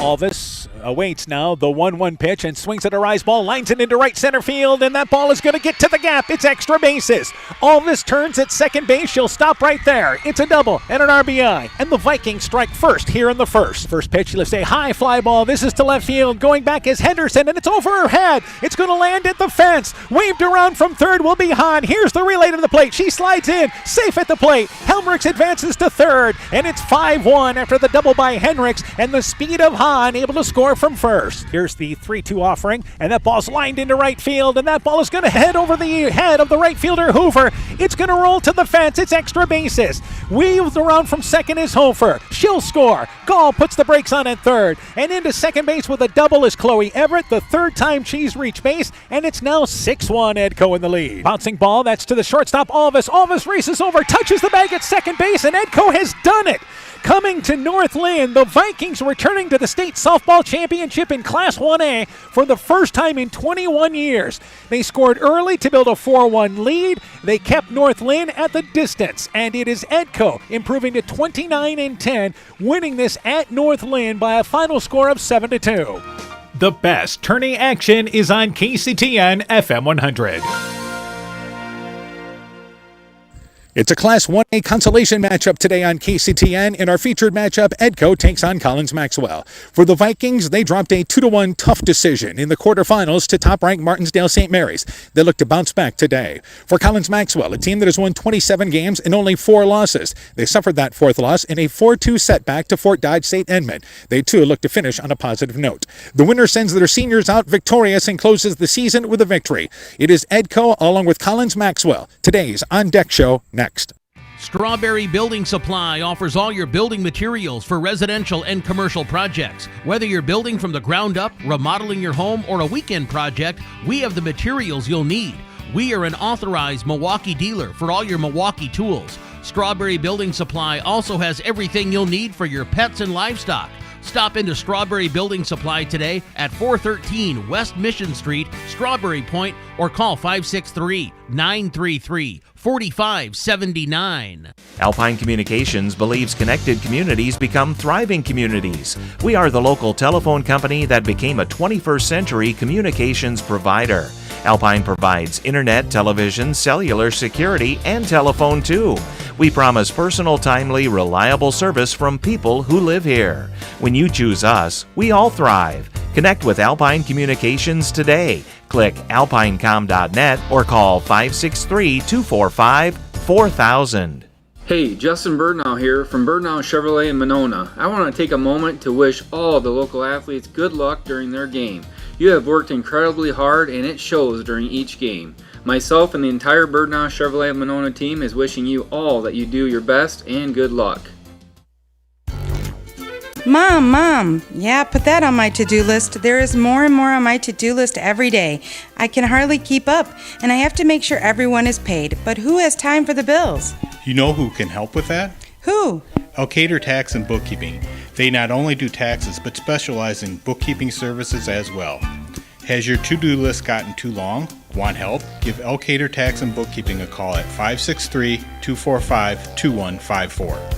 Alvis awaits now the 1-1 pitch and swings at a rise ball, lines it into right center field, and that ball is going to get to the gap. It's extra bases. Alvis turns at second base. She'll stop right there. It's a double and an RBI, and the Vikings strike first here in the first. First pitch, let's say high fly ball. This is to left field. Going back is Henderson, and it's over her head. It's going to land at the fence. Waved around from third will be Hahn. Here's the relay to the plate. She slides in, safe at the plate. Helmrichs advances to third, and it's 5-1 after the double by Henricks, and the speed of Hahn able to score from first. Here's the 3-2 offering, and that ball's lined into right field, and that ball is going to head over the head of the right fielder Hoover. It's going to roll to the fence. It's extra bases. Weaved around from second is Hofer. She'll score. Gall puts the brakes on at third, and into second base with a double is Chloe Everett, the third time she's reached base, and it's now 6-1, Edco in the lead. Bouncing ball, that's to the shortstop Alvis. Alvis races over, touches the bag at second base, and Edco has done it. Coming to North Lynn, the Vikings returning to the state softball championship in Class 1A for the first time in 21 years. They scored early to build a 4-1 lead. They kept North Lynn at the distance, and it is Edco improving to 29-10, winning this at North Lynn by a final score of 7-2. The best tourney action is on KCTN FM 100. It's a Class 1A Consolation matchup today on KCTN. In our featured matchup, Edco takes on Collins-Mawell. For the Vikings, they dropped a 2-1 tough decision in the quarterfinals to top-ranked Martinsdale St. Mary's. They look to bounce back today. For Collins-Mawell, a team that has won 27 games and only 4 losses. They suffered that fourth loss in a 4-2 setback to Fort Dodge St. Edmund. They, too, look to finish on a positive note. The winner sends their seniors out victorious and closes the season with a victory. It is Edco along with Collins-Mawell. Today's On Deck show next. Strawberry Building Supply offers all your building materials for residential and commercial projects. Whether you're building from the ground up, remodeling your home, or a weekend project, we have the materials you'll need. We are an authorized Milwaukee dealer for all your Milwaukee tools. Strawberry Building Supply also has everything you'll need for your pets and livestock. Stop into Strawberry Building Supply today at 413 West Mission Street, Strawberry Point, or call 563-933-4579. Alpine Communications believes connected communities become thriving communities. We are the local telephone company that became a 21st century communications provider. Alpine provides internet, television, cellular, security, and telephone too. We promise personal, timely, reliable service from people who live here. When you choose us, we all thrive. Connect with Alpine Communications today. Click alpinecom.net or call 563-245-4000. Hey, Justin Birdnow here from Birdnow Chevrolet in Monona. I want to take a moment to wish all the local athletes good luck during their game. You have worked incredibly hard and it shows during each game. Myself and the entire Birdnow Chevrolet Monona team is wishing you all that you do your best and good luck. Mom, yeah, put that on my to-do list. There is more and more on my to-do list every day. I can hardly keep up, and I have to make sure everyone is paid. But who has time for the bills? You know who can help with that? Who? Elkader Tax and Bookkeeping. They not only do taxes, but specialize in bookkeeping services as well. Has your to-do list gotten too long? Want help? Give Elkader Tax and Bookkeeping a call at 563-245-2154.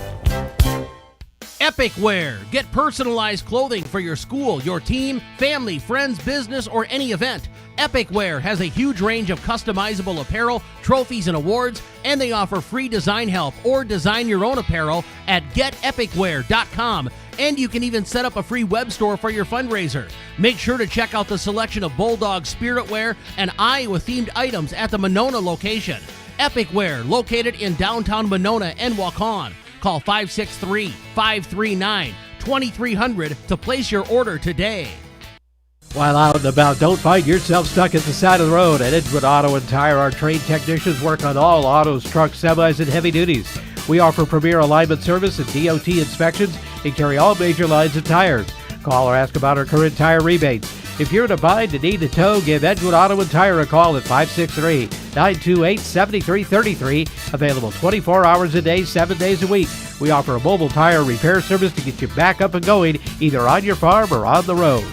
Epic Wear. Get personalized clothing for your school, your team, family, friends, business, or any event. Epic Wear has a huge range of customizable apparel, trophies, and awards, and they offer free design help or design your own apparel at getepicwear.com. And you can even set up a free web store for your fundraiser. Make sure to check out the selection of Bulldog Spirit Wear and Iowa-themed items at the Monona location. Epic Wear, located in downtown Monona and Waukon. Call 563-539-2300 to place your order today. While out and about, don't find yourself stuck at the side of the road. At Edgewood Auto and Tire, our trained technicians work on all autos, trucks, semis, and heavy duties. We offer premier alignment service and DOT inspections and carry all major lines of tires. Call or ask about our current tire rebates. If you're in a bind and need a tow, give Edgewood Auto and Tire a call at 563-928-7333. Available 24 hours a day, 7 days a week. We offer a mobile tire repair service to get you back up and going, either on your farm or on the road.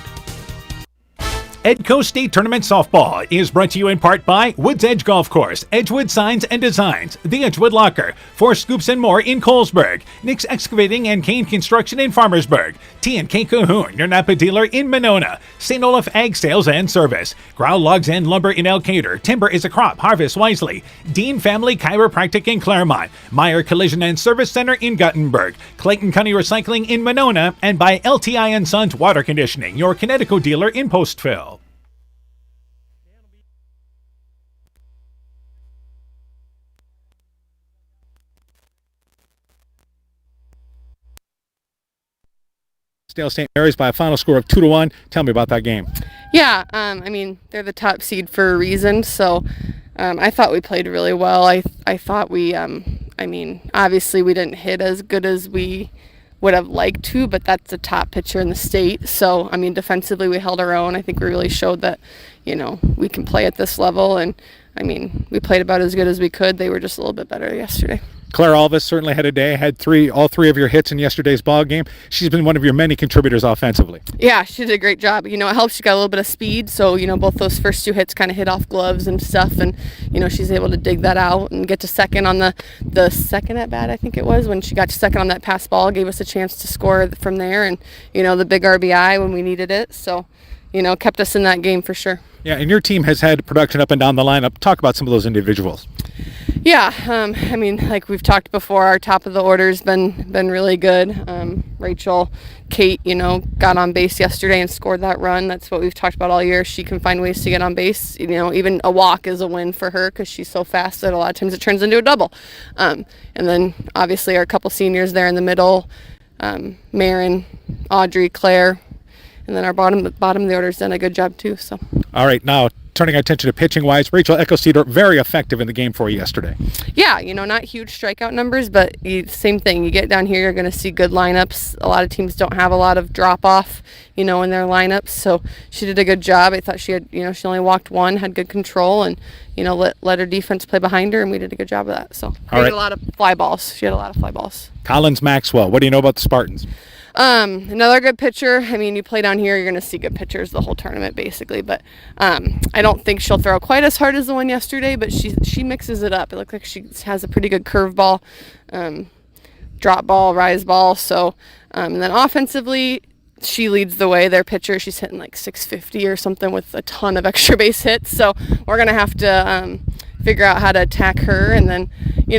Edco State Tournament Softball is brought to you in part by Woods Edge Golf Course, Edgewood Signs and Designs, The Edgewood Locker, Four Scoops and More in Colesburg, Nick's Excavating and Kane Construction in Farmersburg, T&K Cahoon, your Napa dealer in Monona, St. Olaf Ag Sales and Service, Growl Logs and Lumber in Elkader, Timber is a Crop, Harvest Wisely, Dean Family Chiropractic in Claremont, Meyer Collision and Service Center in Guttenberg, Clayton County Recycling in Monona, and by LTI & Sons Water Conditioning, your Connecticut dealer in Postville. Dale St. Mary's by a final score of 2-1. Tell me about that game. Yeah, they're the top seed for a reason, so I thought we played really well. I thought we, obviously we didn't hit as good as we would have liked to, but that's the top pitcher in the state. So, defensively we held our own. I think we really showed that, we can play at this level, and, we played about as good as we could. They were just a little bit better yesterday. Claire Alvis certainly had a day. Had all three of your hits in yesterday's ball game. She's been one of your many contributors offensively. Yeah, she did a great job. It helps. She got a little bit of speed, so both those first two hits kind of hit off gloves and stuff, and she's able to dig that out and get to second on the second at bat. I think it was when she got to second on that pass ball, gave us a chance to score from there, and the big RBI when we needed it. So kept us in that game for sure. Yeah, and your team has had production up and down the lineup. Talk about some of those individuals. Yeah, like we've talked before, our top of the order's been really good. Rachel, Kate, got on base yesterday and scored that run. That's what we've talked about all year. She can find ways to get on base. Even a walk is a win for her because she's so fast that a lot of times it turns into a double. And then obviously our couple seniors there in the middle, Marin, Audrey, Claire, and then our bottom of the order's done a good job too. So. All right, now turning our attention to pitching wise, Rachel Ecocedar very effective in the game for you yesterday. Yeah, not huge strikeout numbers, but same thing. You get down here, you're going to see good lineups. A lot of teams don't have a lot of drop off, in their lineups. So she did a good job. I thought she had, she only walked one, had good control, and let her defense play behind her, and we did a good job of that. So we had a lot of fly balls. She had a lot of fly balls. Collins-Mawell, what do you know about the Spartans? Another good pitcher. You play down here, you're going to see good pitchers the whole tournament, basically. But I don't think she'll throw quite as hard as the one yesterday, but she mixes it up. It looks like she has a pretty good curveball, drop ball, rise ball. So, and then offensively, she leads the way. Their pitcher, she's hitting like 650 or something with a ton of extra base hits. So we're going to have to figure out how to attack her. And then,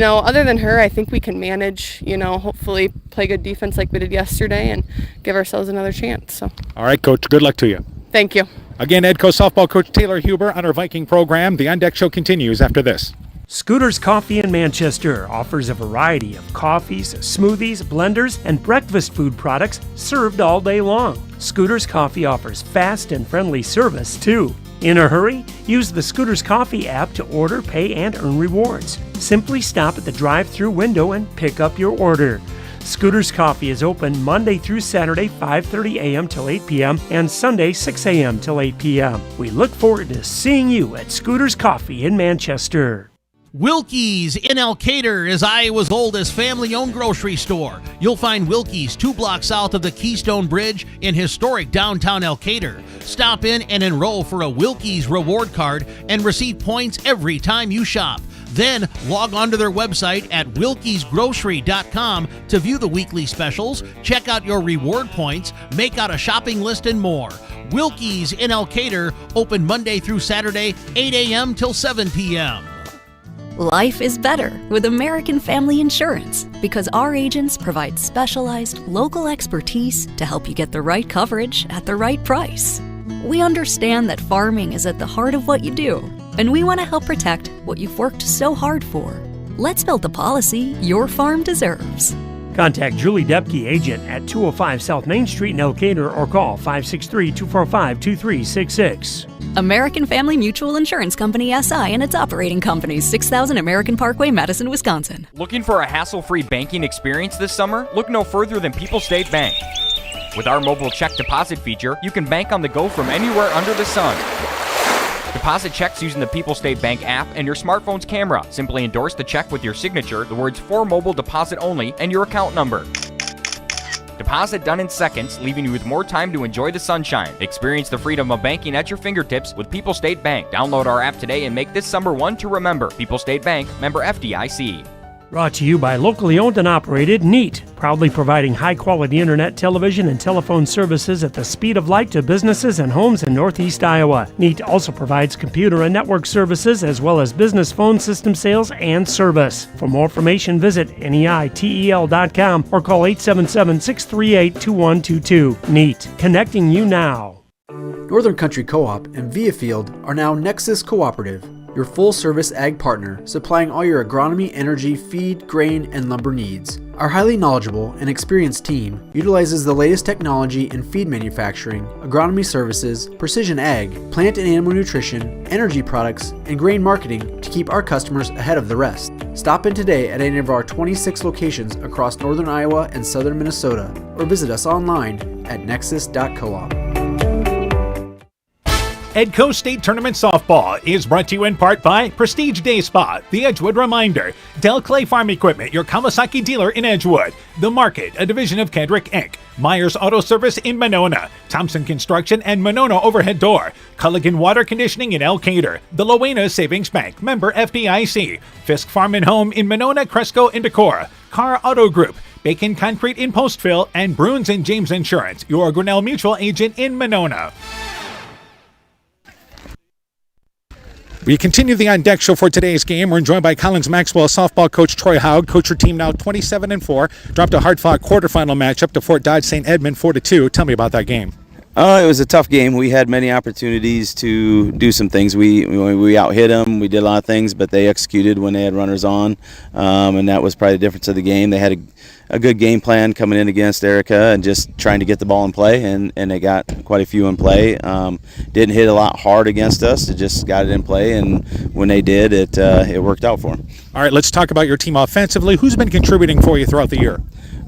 other than her, I think we can manage, hopefully play good defense like we did yesterday and give ourselves another chance. So. All right, Coach. Good luck to you. Thank you. Again, Edco softball coach Taylor Huber on our Viking program. The On Deck Show continues after this. Scooters Coffee in Manchester offers a variety of coffees, smoothies, blenders, and breakfast food products served all day long. Scooters Coffee offers fast and friendly service, too. In a hurry? Use the Scooters Coffee app to order, pay, and earn rewards. Simply stop at the drive-thru window and pick up your order. Scooters Coffee is open Monday through Saturday, 5:30 a.m. till 8 p.m. and Sunday, 6 a.m. till 8 p.m. We look forward to seeing you at Scooters Coffee in Manchester. Wilkie's in Elkader is Iowa's oldest family-owned grocery store. You'll find Wilkie's 2 blocks south of the Keystone Bridge in historic downtown Elkader. Stop in and enroll for a Wilkie's reward card and receive points every time you shop. Then log on to their website at wilkiesgrocery.com to view the weekly specials, check out your reward points, make out a shopping list, and more. Wilkie's in Elkader, open Monday through Saturday, 8 a.m. till 7 p.m. Life is better with American Family Insurance because our agents provide specialized local expertise to help you get the right coverage at the right price. We understand that farming is at the heart of what you do, and we want to help protect what you've worked so hard for. Let's build the policy your farm deserves. Contact Julie Depke, agent at 205 South Main Street in Elkader, or call 563-245-2366. American Family Mutual Insurance Company SI and its operating companies, 6000 American Parkway, Madison, Wisconsin. Looking for a hassle-free banking experience this summer? Look no further than People's State Bank. With our mobile check deposit feature, you can bank on the go from anywhere under the sun. Deposit checks using the People's State Bank app and your smartphone's camera. Simply endorse the check with your signature, the words "for mobile deposit only," and your account number. Deposit done in seconds, leaving you with more time to enjoy the sunshine. Experience the freedom of banking at your fingertips with People State Bank. Download our app today and make this summer one to remember. People State Bank, member FDIC. Brought to you by locally owned and operated NEAT, proudly providing high-quality internet, television, and telephone services at the speed of light to businesses and homes in Northeast Iowa. NEAT also provides computer and network services as well as business phone system sales and service. For more information, visit NEITEL.com or call 877-638-2122. NEAT, connecting you now. Northern Country Co-op and Viafield are now Nexus Cooperative, your full-service ag partner, supplying all your agronomy, energy, feed, grain, and lumber needs. Our highly knowledgeable and experienced team utilizes the latest technology in feed manufacturing, agronomy services, precision ag, plant and animal nutrition, energy products, and grain marketing to keep our customers ahead of the rest. Stop in today at any of our 26 locations across northern Iowa and southern Minnesota, or visit us online at nexus.coop. Edco State Tournament Softball is brought to you in part by Prestige Day Spa, The Edgewood Reminder, Del Clay Farm Equipment, your Kawasaki dealer in Edgewood, The Market, a division of Kedrick Inc., Myers Auto Service in Monona, Thompson Construction and Monona Overhead Door, Culligan Water Conditioning in Elkader, the Lowena Savings Bank, member FDIC, Fisk Farm and Home in Monona, Cresco, and Decorah, Carr Auto Group, Bacon Concrete in Postville, and Bruins and James Insurance, your Grinnell Mutual agent in Monona. We continue the On Deck show for today's game. We're joined by Collins-Mawell softball coach Troy Haug. Coach, your team now 27-4. Dropped a hard-fought quarterfinal matchup to Fort Dodge St. Edmund 4-2. Tell me about that game. It was a tough game. We had many opportunities to do some things. We out-hit them. We did a lot of things, but they executed when they had runners on, and that was probably the difference of the game. They had a good game plan coming in against Erica and just trying to get the ball in play, and they got quite a few in play. Didn't hit a lot hard against us. It just got it in play, and when they did, it worked out for them. All right, let's talk about your team offensively. Who's been contributing for you throughout the year?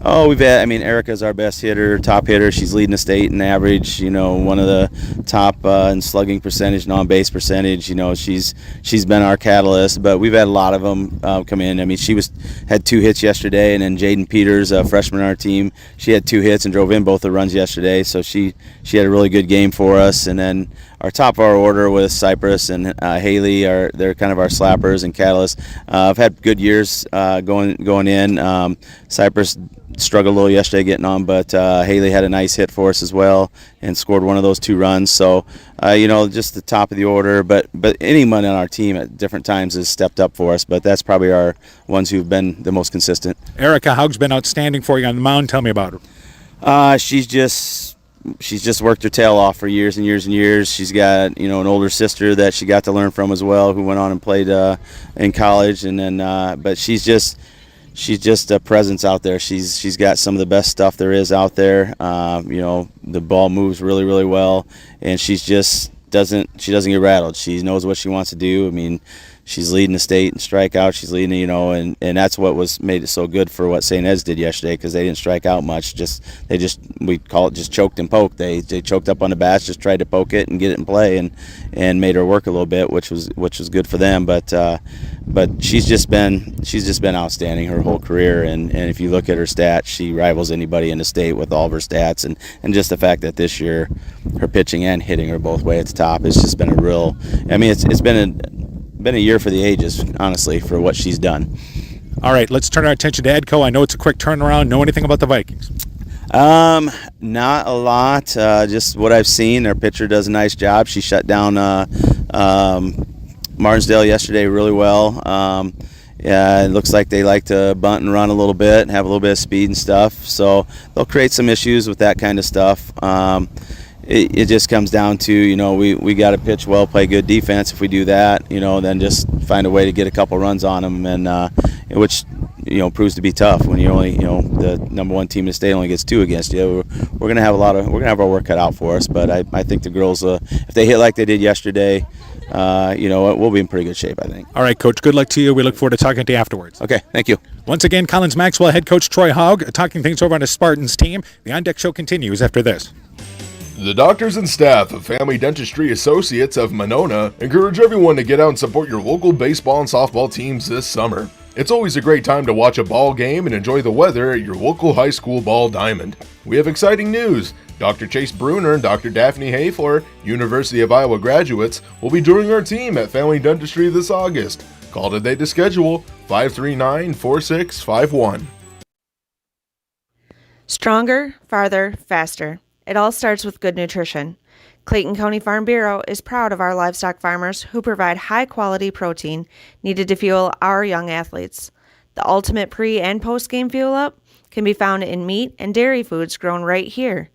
Oh, Erica's our best hitter, top hitter. She's leading the state in average, one of the top in slugging percentage, non-base percentage. She's been our catalyst, but we've had a lot of them come in. She had 2 hits yesterday, and then Jaden Peters, a freshman on our team, she had 2 hits and drove in both the runs yesterday, so she had a really good game for us. And then our top of our order was Cypress and Haley. They're kind of our slappers and catalysts. I've had good years going in. Cypress struggled a little yesterday getting on, but Haley had a nice hit for us as well and scored one of those 2 runs. So, just the top of the order. But anyone on our team at different times has stepped up for us, but that's probably our ones who've been the most consistent. Erica Haug's been outstanding for you on the mound. Tell me about her. She's just worked her tail off for years and years and years. She's got, an older sister that she got to learn from as well, who went on and played in college. And then, but she's just a presence out there. She's got some of the best stuff there is out there. The ball moves really, really well, and she doesn't get rattled. She knows what she wants to do. She's leading the state in strikeouts. She's leading, and that's what made it so good for what St. Ed's did yesterday, because they didn't strike out much. We call it just choked and poked. They choked up on the bats, just tried to poke it and get it in play, and made her work a little bit, which was good for them. But she's just been outstanding her whole career, and if you look at her stats, she rivals anybody in the state with all of her stats, and just the fact that this year her pitching and hitting are both way at the top. It's just been a real. It's been a year for the ages, honestly, for what she's done. All right, let's turn our attention to Edco. I know it's a quick turnaround. Know anything about the Vikings? Not a lot. Just what I've seen. Their pitcher does a nice job. She shut down Martinsdale yesterday really well. It looks like they like to bunt and run a little bit and have a little bit of speed and stuff. So they'll create some issues with that kind of stuff. It just comes down to, we got to pitch well, play good defense. If we do that, then just find a way to get a couple runs on them, and which proves to be tough when you only the number 1 team in the state only gets 2 against you. We're gonna have our work cut out for us, but I think the girls, if they hit like they did yesterday, we'll be in pretty good shape, I think. All right, Coach, good luck to you. We look forward to talking to you afterwards. Okay, thank you. Once again, Collins-Mawell head coach Troy Haug talking things over on his Spartans team. The On Deck show continues after this. The doctors and staff of Family Dentistry Associates of Monona encourage everyone to get out and support your local baseball and softball teams this summer. It's always a great time to watch a ball game and enjoy the weather at your local high school ball diamond. We have exciting news. Dr. Chase Bruner and Dr. Daphne Hayfler, University of Iowa graduates, will be joining our team at Family Dentistry this August. Call today to schedule 539-4651. Stronger, farther, faster. It all starts with good nutrition. Clayton County Farm Bureau is proud of our livestock farmers who provide high-quality protein needed to fuel our young athletes. The ultimate pre- and post-game fuel-up can be found in meat and dairy foods grown right here.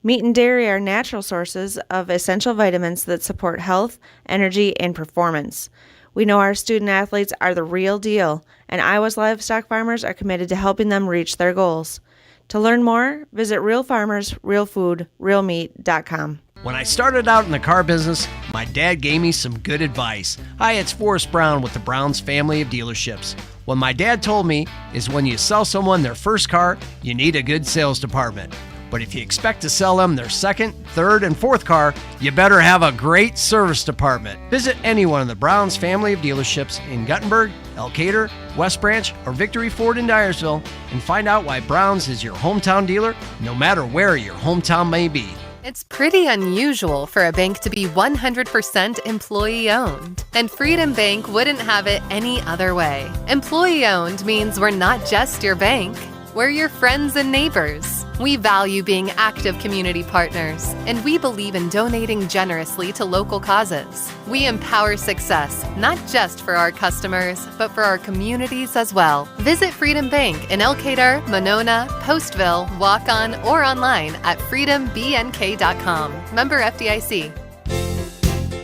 Meat and dairy are natural sources of essential vitamins that support health, energy, and performance. We know our student athletes are the real deal, and Iowa's livestock farmers are committed to helping them reach their goals. To learn more, visit realfarmersrealfoodrealmeat.com. When I started out in the car business, my dad gave me some good advice. Hi, it's Forrest Brown with the Browns family of dealerships. What my dad told me is when you sell someone their first car, you need a good sales department. But if you expect to sell them their second, third, and fourth car, you better have a great service department. Visit any one of the Browns family of dealerships in Guttenberg, Elkader, West Branch, or Victory Ford in Dyersville and find out why Browns is your hometown dealer, no matter where your hometown may be. It's pretty unusual for a bank to be 100% employee-owned, and Freedom Bank wouldn't have it any other way. Employee-owned means we're not just your bank, we're your friends and neighbors. We value being active community partners, and we believe in donating generously to local causes. We empower success, not just for our customers, but for our communities as well. Visit Freedom Bank in Elkader, Monona, Postville, Walk-On, or online at freedombnk.com. Member FDIC.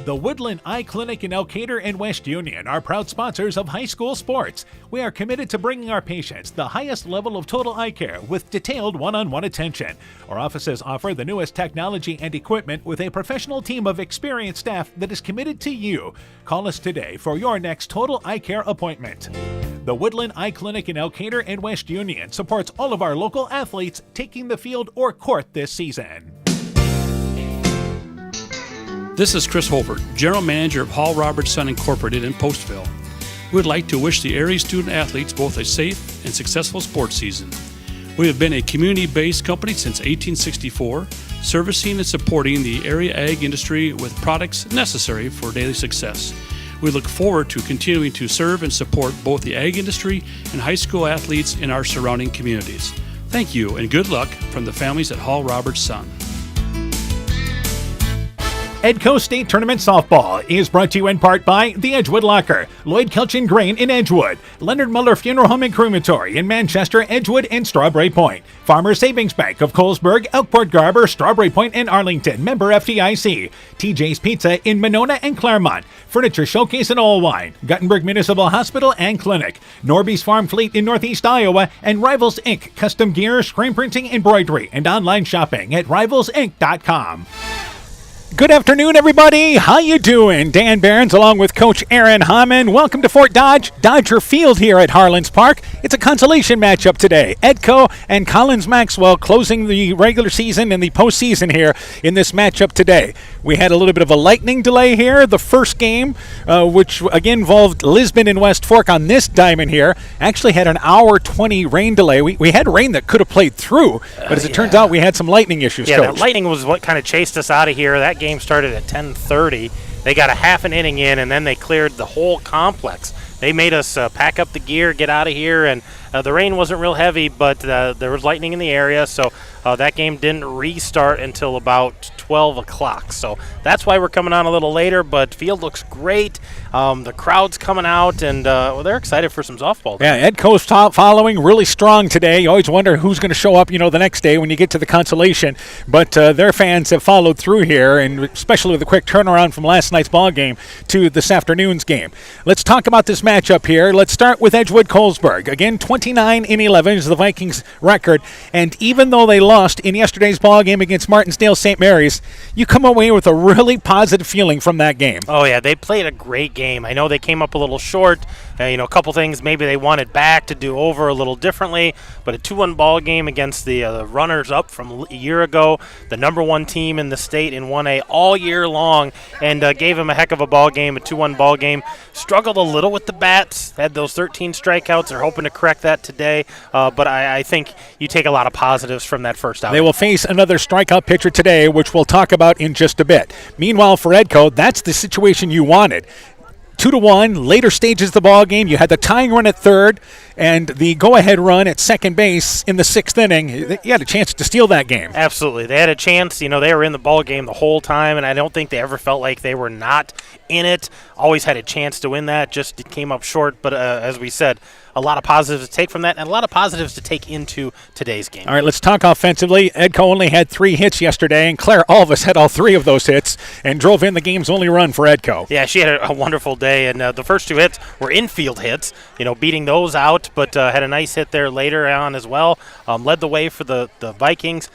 The Woodland Eye Clinic in Elkader and West Union are proud sponsors of high school sports. We are committed to bringing our patients the highest level of total eye care with detailed one-on-one attention. Our offices offer the newest technology and equipment with a professional team of experienced staff that is committed to you. Call us today for your next total eye care appointment. The Woodland Eye Clinic in Elkader and West Union supports all of our local athletes taking the field or court this season. This is Chris Holbert, General Manager of Hall Robertson Incorporated in Postville. We would like to wish the area student athletes both a safe and successful sports season. We have been a community-based company since 1864, servicing and supporting the area ag industry with products necessary for daily success. We look forward to continuing to serve and support both the ag industry and high school athletes in our surrounding communities. Thank you and good luck from the families at Hall Robertson. Edco State Tournament Softball is brought to you in part by the Edgewood Locker, Lloyd Kelchin Grain in Edgewood, Leonard Muller Funeral Home and Crematory in Manchester, Edgewood, and Strawberry Point, Farmers Savings Bank of Colesburg, Elkport Garber, Strawberry Point, and Arlington, member FDIC, TJ's Pizza in Monona and Claremont, Furniture Showcase in Allwine, Guttenberg Municipal Hospital and Clinic, Norby's Farm Fleet in Northeast Iowa, and Rivals Inc. Custom Gear, Screen Printing, Embroidery, and online shopping at rivalsinc.com. Good afternoon, everybody. How you doing? Dan Behrens along with Coach Aaron Hamann. Welcome to Fort Dodge Dodger Field here at Harlan's Park. It's a consolation matchup today. Edco and Collins-Mawell closing the regular season and the postseason here in this matchup today. We had a little bit of a lightning delay here. The first game, which again involved Lisbon and West Fork on this diamond here, actually had an hour 20 rain delay. We had rain that could have played through, but as it turns out, we had some lightning issues, Yeah, Coach. that lightning was what kind of chased us out of here. That game started at 10:30. They got a half an inning in, and then they cleared the whole complex. They made us pack up the gear, get out of here, and the rain wasn't real heavy, but there was lightning in the area, so that game didn't restart until about 12 o'clock. So that's why we're coming on a little later, but field looks great. The crowd's coming out, and they're excited for some softball. Yeah, Edco's following really strong today. You always wonder who's going to show up, the next day when you get to the consolation. But their fans have followed through here, and especially with the quick turnaround from last night's ball game to this afternoon's game. Let's talk about this matchup here. Let's start with Edgewood Colesburg. Again, 29-11 is the Vikings record, and even though they lost in yesterday's ball game against Martinsdale St. Mary's, you come away with a really positive feeling from that game. Oh, yeah, they played a great game. I know they came up a little short. A couple things maybe they wanted back to do over a little differently, but a 2-1 ball game against the runners-up from a year ago, the number one team in the state in 1A all year long, and gave them a heck of a ball game, a 2-1 ball game. Struggled a little with the bats, had those 13 strikeouts. They're hoping to correct that today, but I think you take a lot of positives from that first outing. They will face another strikeout pitcher today, which we'll talk about in just a bit. Meanwhile, for Edco, that's the situation you wanted. 2-1, later stages of the ball game. You had the tying run at third and the go-ahead run at second base in the 6th inning. You had a chance to steal that game. Absolutely. They had a chance. They were in the ball game the whole time, and I don't think they ever felt like they were not in it. Always had a chance to win that. Just it came up short. But as we said, a lot of positives to take from that and a lot of positives to take into today's game. All right, let's talk offensively. Edco only had 3 hits yesterday, and Claire Alvis had all 3 of those hits and drove in the game's only run for Edco. Yeah, she had a wonderful day, and the first 2 hits were infield hits, beating those out, but had a nice hit there later on as well. Led the way for the Vikings.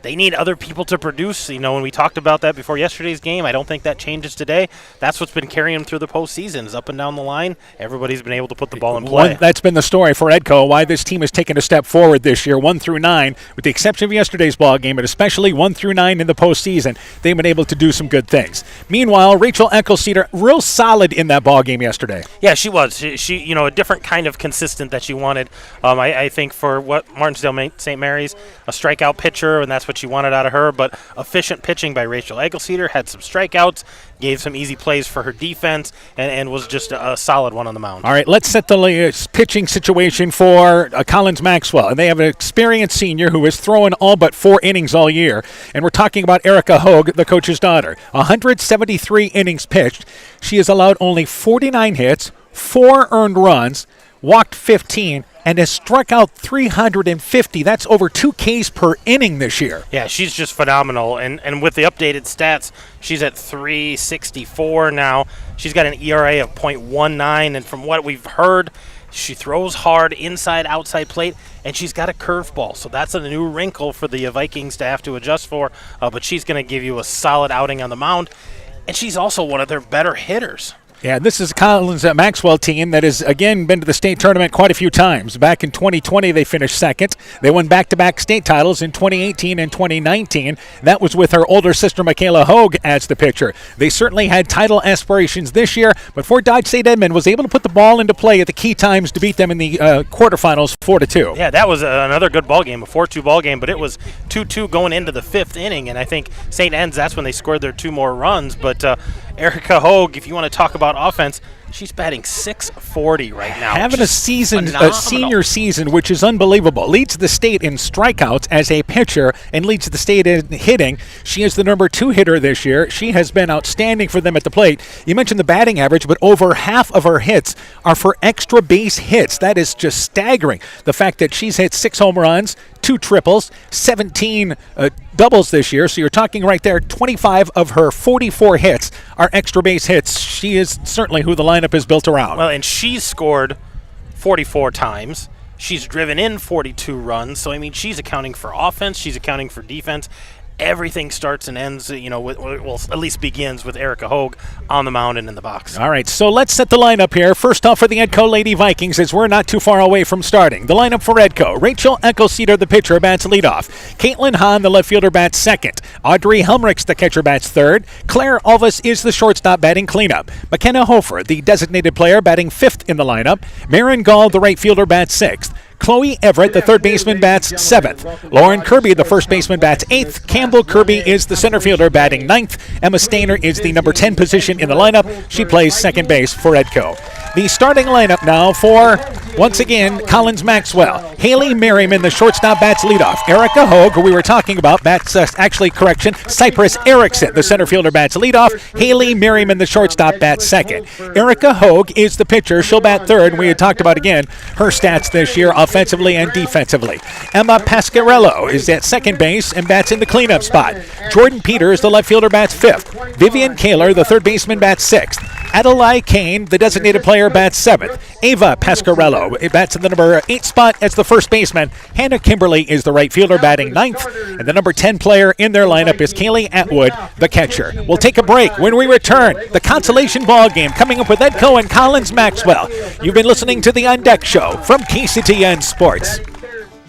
They need other people to produce. When we talked about that before yesterday's game, I don't think that changes today. That's what's been carrying them through the postseason is up and down the line. Everybody's been able to put the ball in play. That's been the story for Edco, why this team has taken a step forward this year, 1 through 9, with the exception of yesterday's ball game, but especially 1 through 9 in the postseason. They've been able to do some good things. Meanwhile, Rachel Eckelceder, real solid in that ball game yesterday. Yeah, she was. She a different kind of consistent that she wanted. I think for what Martinsdale St. Mary's, a strikeout pitcher, and that's what she wanted out of her, but efficient pitching by Rachel Eckelceder, had some strikeouts, gave some easy plays for her defense, and was just a solid one on the mound. All right, let's set the pitching situation for Collins-Mawell. And they have an experienced senior who has thrown all but 4 innings all year. And we're talking about Erica Hogue, the coach's daughter. 173 innings pitched. She has allowed only 49 hits, 4 earned runs, walked 15, and has struck out 350. That's over 2 Ks per inning this year. Yeah, she's just phenomenal. And with the updated stats, she's at 364 now. She's got an ERA of .19, and from what we've heard, she throws hard inside, outside plate, and she's got a curveball. So that's a new wrinkle for the Vikings to have to adjust for, but she's going to give you a solid outing on the mound, and she's also one of their better hitters. Yeah, this is Collins-Mawell team that has, again, been to the state tournament quite a few times. Back in 2020, they finished second. They won back-to-back state titles in 2018 and 2019. That was with her older sister, Michaela Hogue, as the pitcher. They certainly had title aspirations this year, but Fort Dodge St. Edmund was able to put the ball into play at the key times to beat them in the quarterfinals 4-2. Yeah, that was another good ball game, a 4-2 ball game, but it was 2-2 going into the 5th inning, and I think St. Ed's, that's when they scored their 2 more runs, but Erica Hogue, if you want to talk about offense, she's batting .640 right now. Having a senior season, which is unbelievable. Leads the state in strikeouts as a pitcher and leads the state in hitting. She is the number 2 hitter this year. She has been outstanding for them at the plate. You mentioned the batting average, but over half of her hits are for extra base hits. That is just staggering. The fact that she's hit 6 home runs, 2 triples, 17 doubles this year. So you're talking right there, 25 of her 44 hits are extra base hits. She is certainly who the lineup is built around. Well, and she's scored 44 times. She's driven in 42 runs. So, I mean, she's accounting for offense. She's accounting for defense. Everything starts and ends, at least begins with Erica Hogue on the mound and in the box. All right, so let's set the lineup here. First off for the Edco Lady Vikings, as we're not too far away from starting. The lineup for Edco: Rachel Eckelceder, the pitcher, bats leadoff. Caitlin Hahn, the left fielder, bats second. Audrey Helmrichs, the catcher, bats third. Claire Alvis is the shortstop, batting cleanup. McKenna Hofer, the designated player, batting 5th in the lineup. Marin Gall, the right fielder, bats 6th. Chloe Everett, the third baseman, bats 7th. Lauren Kirby, the first baseman, bats 8th. Campbell Kirby is the center fielder, batting 9th. Emma Stainer is the number 10 position in the lineup. She plays second base for Edco. The starting lineup now for, once again, Collins-Mawell. Haley Merriman, the shortstop, bats leadoff. Erica Hogue, who we were talking about, bats, Cypress Erickson, the center fielder, bats leadoff. Haley Merriman, the shortstop, bats second. Erica Hogue is the pitcher. She'll bat third. We had talked about, again, her stats this year, offensively and defensively. Emma Pasquarello is at second base and bats in the cleanup spot. Jordan Peters, the left fielder, bats 5th. Vivian Kaler, the third baseman, bats 6th. Adelaide Kane, the designated player, bats 7th. Ava Pasquarello bats in the number 8 spot as the first baseman. Hannah Kimberly is the right fielder, batting 9th. And the number 10 player in their lineup is Kaylee Atwood, the catcher. We'll take a break. When we return, the Consolation ball game coming up with Ed Coe and Collins-Mawell. You've been listening to the On Deck Show from KCTN Sports.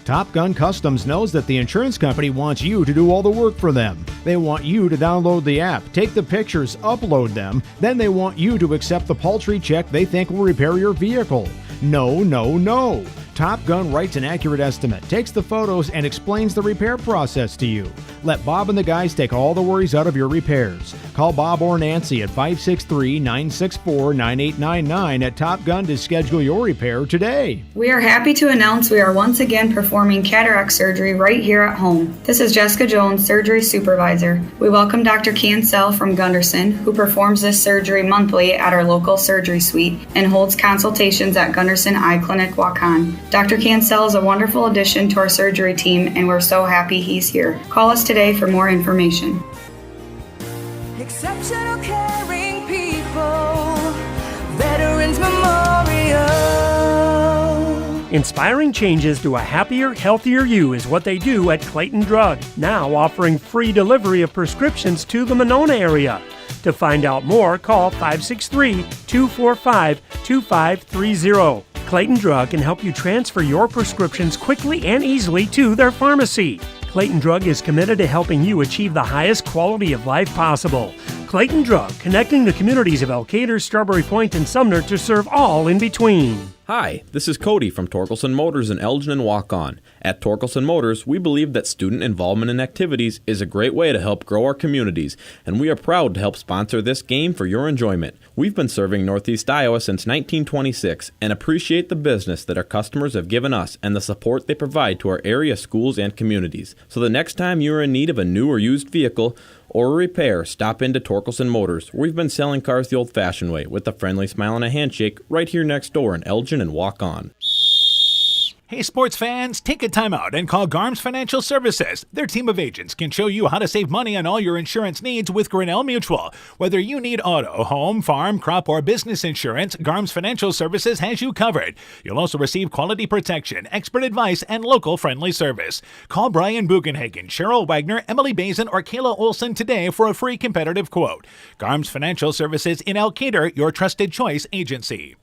Top Gun Customs knows that the insurance company wants you to do all the work for them. They want you to download the app, take the pictures, upload them, then they want you to accept the paltry check they think will repair your vehicle. No, no, no. Top Gun writes an accurate estimate, takes the photos, and explains the repair process to you. Let Bob and the guys take all the worries out of your repairs. Call Bob or Nancy at 563-964-9899 at Top Gun to schedule your repair today. We are happy to announce we are once again performing cataract surgery right here at home. This is Jessica Jones, surgery supervisor. We welcome Dr. Cancel from Gunderson, who performs this surgery monthly at our local surgery suite and holds consultations at Gunderson Eye Clinic, Waukon. Dr. Cancel is a wonderful addition to our surgery team, and we're so happy he's here. Call us today for more information. Exceptional caring people, Veterans Memorial. Inspiring changes to a happier, healthier you is what they do at Clayton Drug, now offering free delivery of prescriptions to the Monona area. To find out more, call 563-245-2530. Clayton Drug can help you transfer your prescriptions quickly and easily to their pharmacy. Clayton Drug is committed to helping you achieve the highest quality of life possible. Clayton Drug, connecting the communities of Elkader, Strawberry Point, and Sumner to serve all in between. Hi, this is Cody from Torkelson Motors in Elgin and Waukon. At Torkelson Motors, we believe that student involvement in activities is a great way to help grow our communities, and we are proud to help sponsor this game for your enjoyment. We've been serving Northeast Iowa since 1926 and appreciate the business that our customers have given us and the support they provide to our area schools and communities. So the next time you are in need of a new or used vehicle or a repair, stop into Torkelson Motors. We've been selling cars the old-fashioned way with a friendly smile and a handshake right here next door in Elgin and Waukon. Hey sports fans, take a time out and call Garms Financial Services. Their team of agents can show you how to save money on all your insurance needs with Grinnell Mutual. Whether you need auto, home, farm, crop, or business insurance, Garms Financial Services has you covered. You'll also receive quality protection, expert advice, and local friendly service. Call Brian Bugenhagen, Cheryl Wagner, Emily Bazin, or Kayla Olson today for a free competitive quote. Garms Financial Services in Elkader, your trusted choice agency.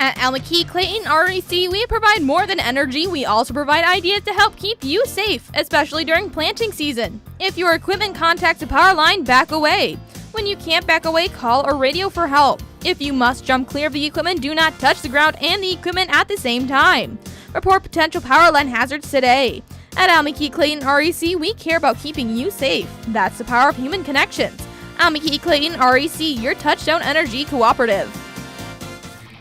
At Almaquee Clayton REC, we provide more than energy. We also provide ideas to help keep you safe, especially during planting season. If your equipment contacts a power line, back away. When you can't back away, call or radio for help. If you must jump clear of the equipment, do not touch the ground and the equipment at the same time. Report potential power line hazards today. At Almaquee Clayton REC, we care about keeping you safe. That's the power of human connections. Almaquee Clayton REC, your touchdown energy cooperative.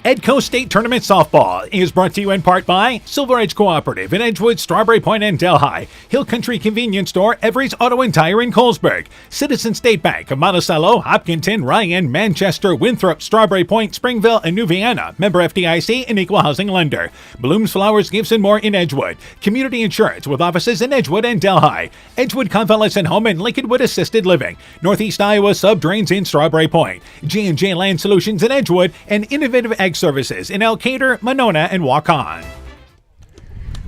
Edco State Tournament Softball is brought to you in part by Silver Edge Cooperative in Edgewood, Strawberry Point, and Delhi, Hill Country Convenience Store, Every's Auto and Tire in Colesburg, Citizen State Bank of Monticello, Hopkinton, Ryan, Manchester, Winthrop, Strawberry Point, Springville, and New Vienna, member FDIC and equal housing lender, Blooms Flowers, Gifts and more in Edgewood, Community Insurance with offices in Edgewood and Delhi, Edgewood Convalescent Home and Lincolnwood Assisted Living, Northeast Iowa Sub-Drains in Strawberry Point, J&J Land Solutions in Edgewood, and Innovative Ag Services in Elkader, Monona, and Waukon.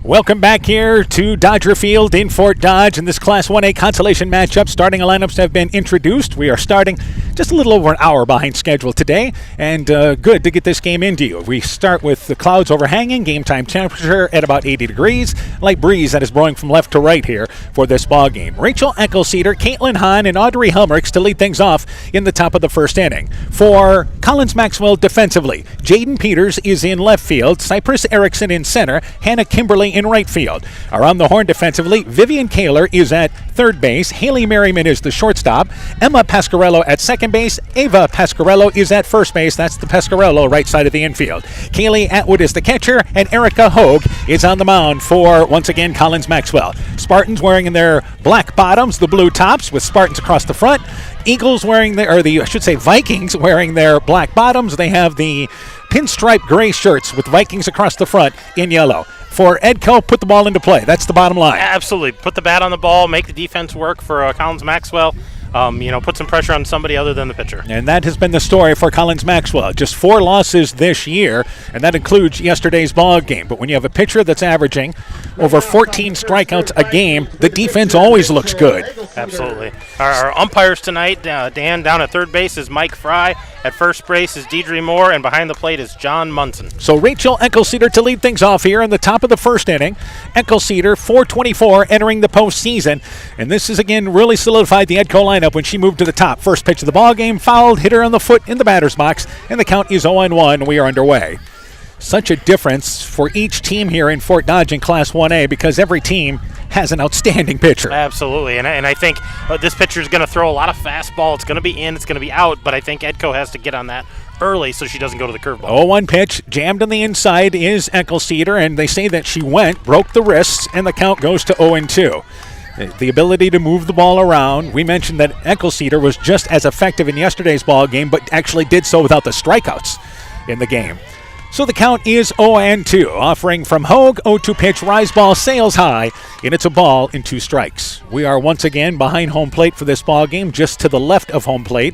Welcome back here to Dodger Field in Fort Dodge, and this Class 1A consolation matchup. Starting lineups have been introduced. We are starting just a little over an hour behind schedule today, and good to get this game into you. We start with the clouds overhanging, game time temperature at about 80 degrees, light breeze that is blowing from left to right here for this ball game. Rachel Eckelceder, Caitlin Hahn, and Audrey Helmericks to lead things off in the top of the first inning. For Collins-Mawell defensively, Jaden Peters is in left field, Cypress Erickson in center, Hannah Kimberly in right field. Around the horn defensively, Vivian Kaler is at third base, Haley Merriman is the shortstop, Emma Pasquarello at second base, Ava Pasquarello is at first base, that's the Pasquarello right side of the infield. Kaylee Atwood is the catcher, and Erica Hogue is on the mound for, once again, Collins-Mawell. Spartans wearing in their black bottoms, the blue tops with Spartans across the front. Eagles wearing Vikings wearing their black bottoms. They have the pinstripe gray shirts with Vikings across the front in yellow. For Edco, put the ball into play. That's the bottom line. Absolutely. Put the bat on the ball, make the defense work for Collins-Mawell. put some pressure on somebody other than the pitcher. And that has been the story for Collins-Mawell. Just 4 losses this year, and that includes yesterday's ball game. But when you have a pitcher that's averaging over 14 strikeouts a game, the defense always looks good. Absolutely. Our umpires tonight, Dan down at third base is Mike Fry. At first base is Deidre Moore, and behind the plate is John Munson. So Rachel Eckelceder to lead things off here in the top of the first inning. Eckelceder, 424, entering the postseason. And this is, again, really solidified the Edco lineup when she moved to the top. First pitch of the ball game, fouled, hit her on the foot in the batter's box, and the count is 0-1. We are underway. Such a difference for each team here in Fort Dodge in Class 1A because every team has an outstanding pitcher. Absolutely, and I think this pitcher is going to throw a lot of fastball. It's going to be in, it's going to be out, but I think Edco has to get on that early so she doesn't go to the curveball. 0-1 pitch, jammed on the inside is Eckelceder, and they say that she broke the wrists, and the count goes to 0-2. The ability to move the ball around. We mentioned that Eckelceder was just as effective in yesterday's ball game, but actually did so without the strikeouts in the game. So the count is 0-2. Offering from Hogue, 0-2 pitch, rise ball, sails high, and it's a ball in 2 strikes. We are once again behind home plate for this ball game, just to the left of home plate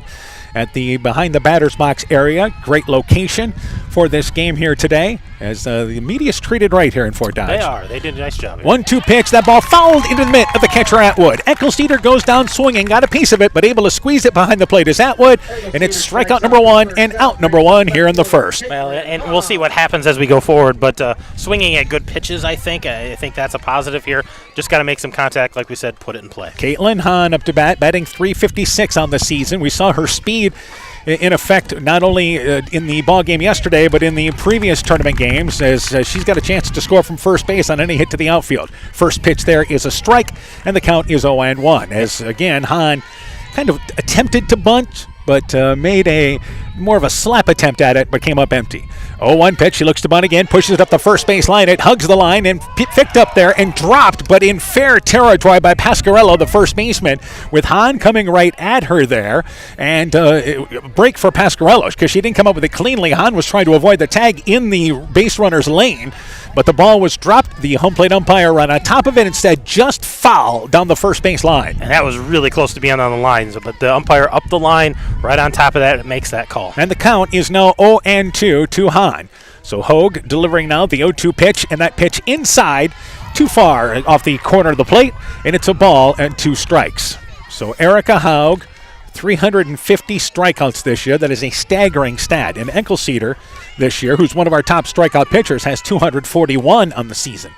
at the behind the batter's box area. Great location for this game here today, as the media's treated right here in Fort Dodge. They are. They did a nice job here. 1-2 pitch. That ball fouled into the mitt of the catcher Atwood. Eckelceder goes down swinging, got a piece of it, but able to squeeze it behind the plate is Atwood, and it's strikeout number 1 and out number 1 here in the first. Well, and we'll see what happens as we go forward, but swinging at good pitches, I think that's a positive here. Just got to make some contact, like we said, put it in play. Caitlin Hahn up to bat, batting .356 on the season. We saw her speed in effect not only in the ball game yesterday, but in the previous tournament games, as she's got a chance to score from first base on any hit to the outfield. First pitch there is a strike, and the count is 0-1. As again, Hahn kind of attempted to bunt, but made a more of a slap attempt at it, but came up empty. 0-1 pitch. She looks to bunt again, pushes it up the first base line. It hugs the line and picked up there and dropped, but in fair territory by Pasquarello, the first baseman, with Hahn coming right at her there. And break for Pasquarello because she didn't come up with it cleanly. Hahn was trying to avoid the tag in the base runner's lane, but the ball was dropped. The home plate umpire ran on top of it, instead just foul down the first base line. And that was really close to being on the line, but the umpire up the line right on top of that, it makes that call. And the count is now 0-2 to Hahn. So Hogue delivering now the 0-2 pitch, and that pitch inside, too far off the corner of the plate, and it's a ball and 2 strikes. So Erica Hogue, 350 strikeouts this year. That is a staggering stat. And Eckelceder this year, who's one of our top strikeout pitchers, has 241 on the season.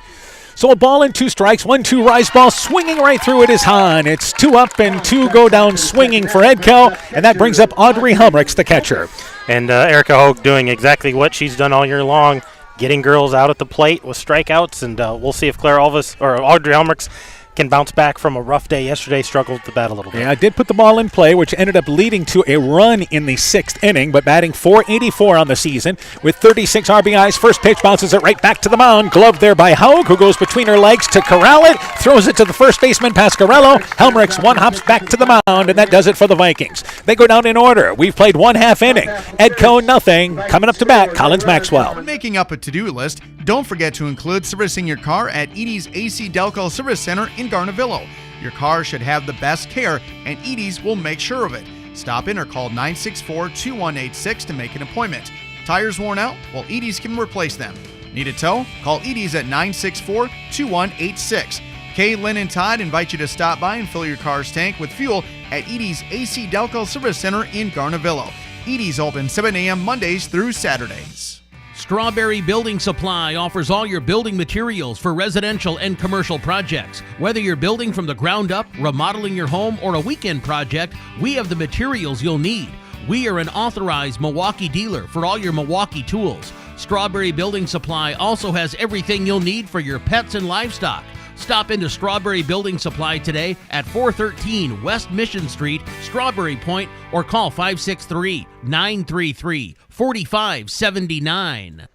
So a ball and 2 strikes, 1-2 rise ball, swinging right through it is Hahn. It's 2 up and 2 go down swinging for Edco, and that brings up Audrey Helmrichs, the catcher. And Erica Hogue doing exactly what she's done all year long, getting girls out at the plate with strikeouts, and we'll see if Claire Alvis or Audrey Helmrichs can bounce back from a rough day yesterday, struggled with the bat a little bit. Yeah, did put the ball in play, which ended up leading to a run in the 6th inning, but batting .484 on the season with 36 RBIs. First pitch bounces it right back to the mound. Gloved there by Hogue, who goes between her legs to corral it, throws it to the first baseman, Pasquarello. Helmrichs one hops back to the mound, and that does it for the Vikings. They go down in order. We've played 1/2 inning. Edco, nothing. Coming up to bat, Collins-Mawell. When making up a to-do list, don't forget to include servicing your car at Edie's AC Delco Service Center in Garnavillo. Your car should have the best care, and Edie's will make sure of it. Stop in or call 964-2186 to make an appointment. Tires worn out? Well, Edie's can replace them. Need a tow? Call Edie's at 964-2186. Kay, Lynn, and Todd invite you to stop by and fill your car's tank with fuel at Edie's AC Delco Service Center in Garnavillo. Edie's open 7 a.m. Mondays through Saturdays. Strawberry Building Supply offers all your building materials for residential and commercial projects. Whether you're building from the ground up, remodeling your home, or a weekend project, we have the materials you'll need. We are an authorized Milwaukee dealer for all your Milwaukee tools. Strawberry Building Supply also has everything you'll need for your pets and livestock. Stop into Strawberry Building Supply today at 413 West Mission Street, Strawberry Point, or call 563-933-4579.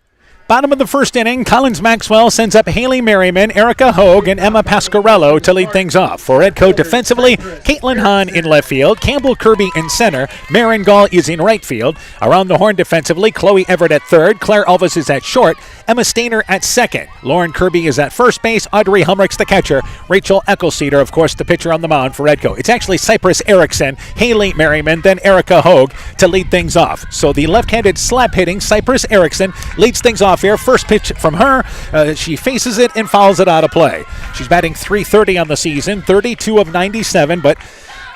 Bottom of the first inning, Collins-Mawell sends up Haley Merriman, Erica Hogue, and Emma Pasquarello to lead things off. For Edco defensively, Caitlin Hahn in left field, Campbell Kirby in center, Marin Gall is in right field. Around the horn defensively, Chloe Everett at third, Claire Alvis is at short, Emma Stainer at second. Lauren Kirby is at first base, Audrey Humrich's the catcher, Rachel Eckelceder, of course, the pitcher on the mound for Edco. It's actually Cypress Erickson, Haley Merriman, then Erica Hogue to lead things off. So the left-handed slap hitting Cypress Erickson leads things off here. First pitch from her, she faces it and fouls it out of play. She's batting .330 on the season, 32 of 97, but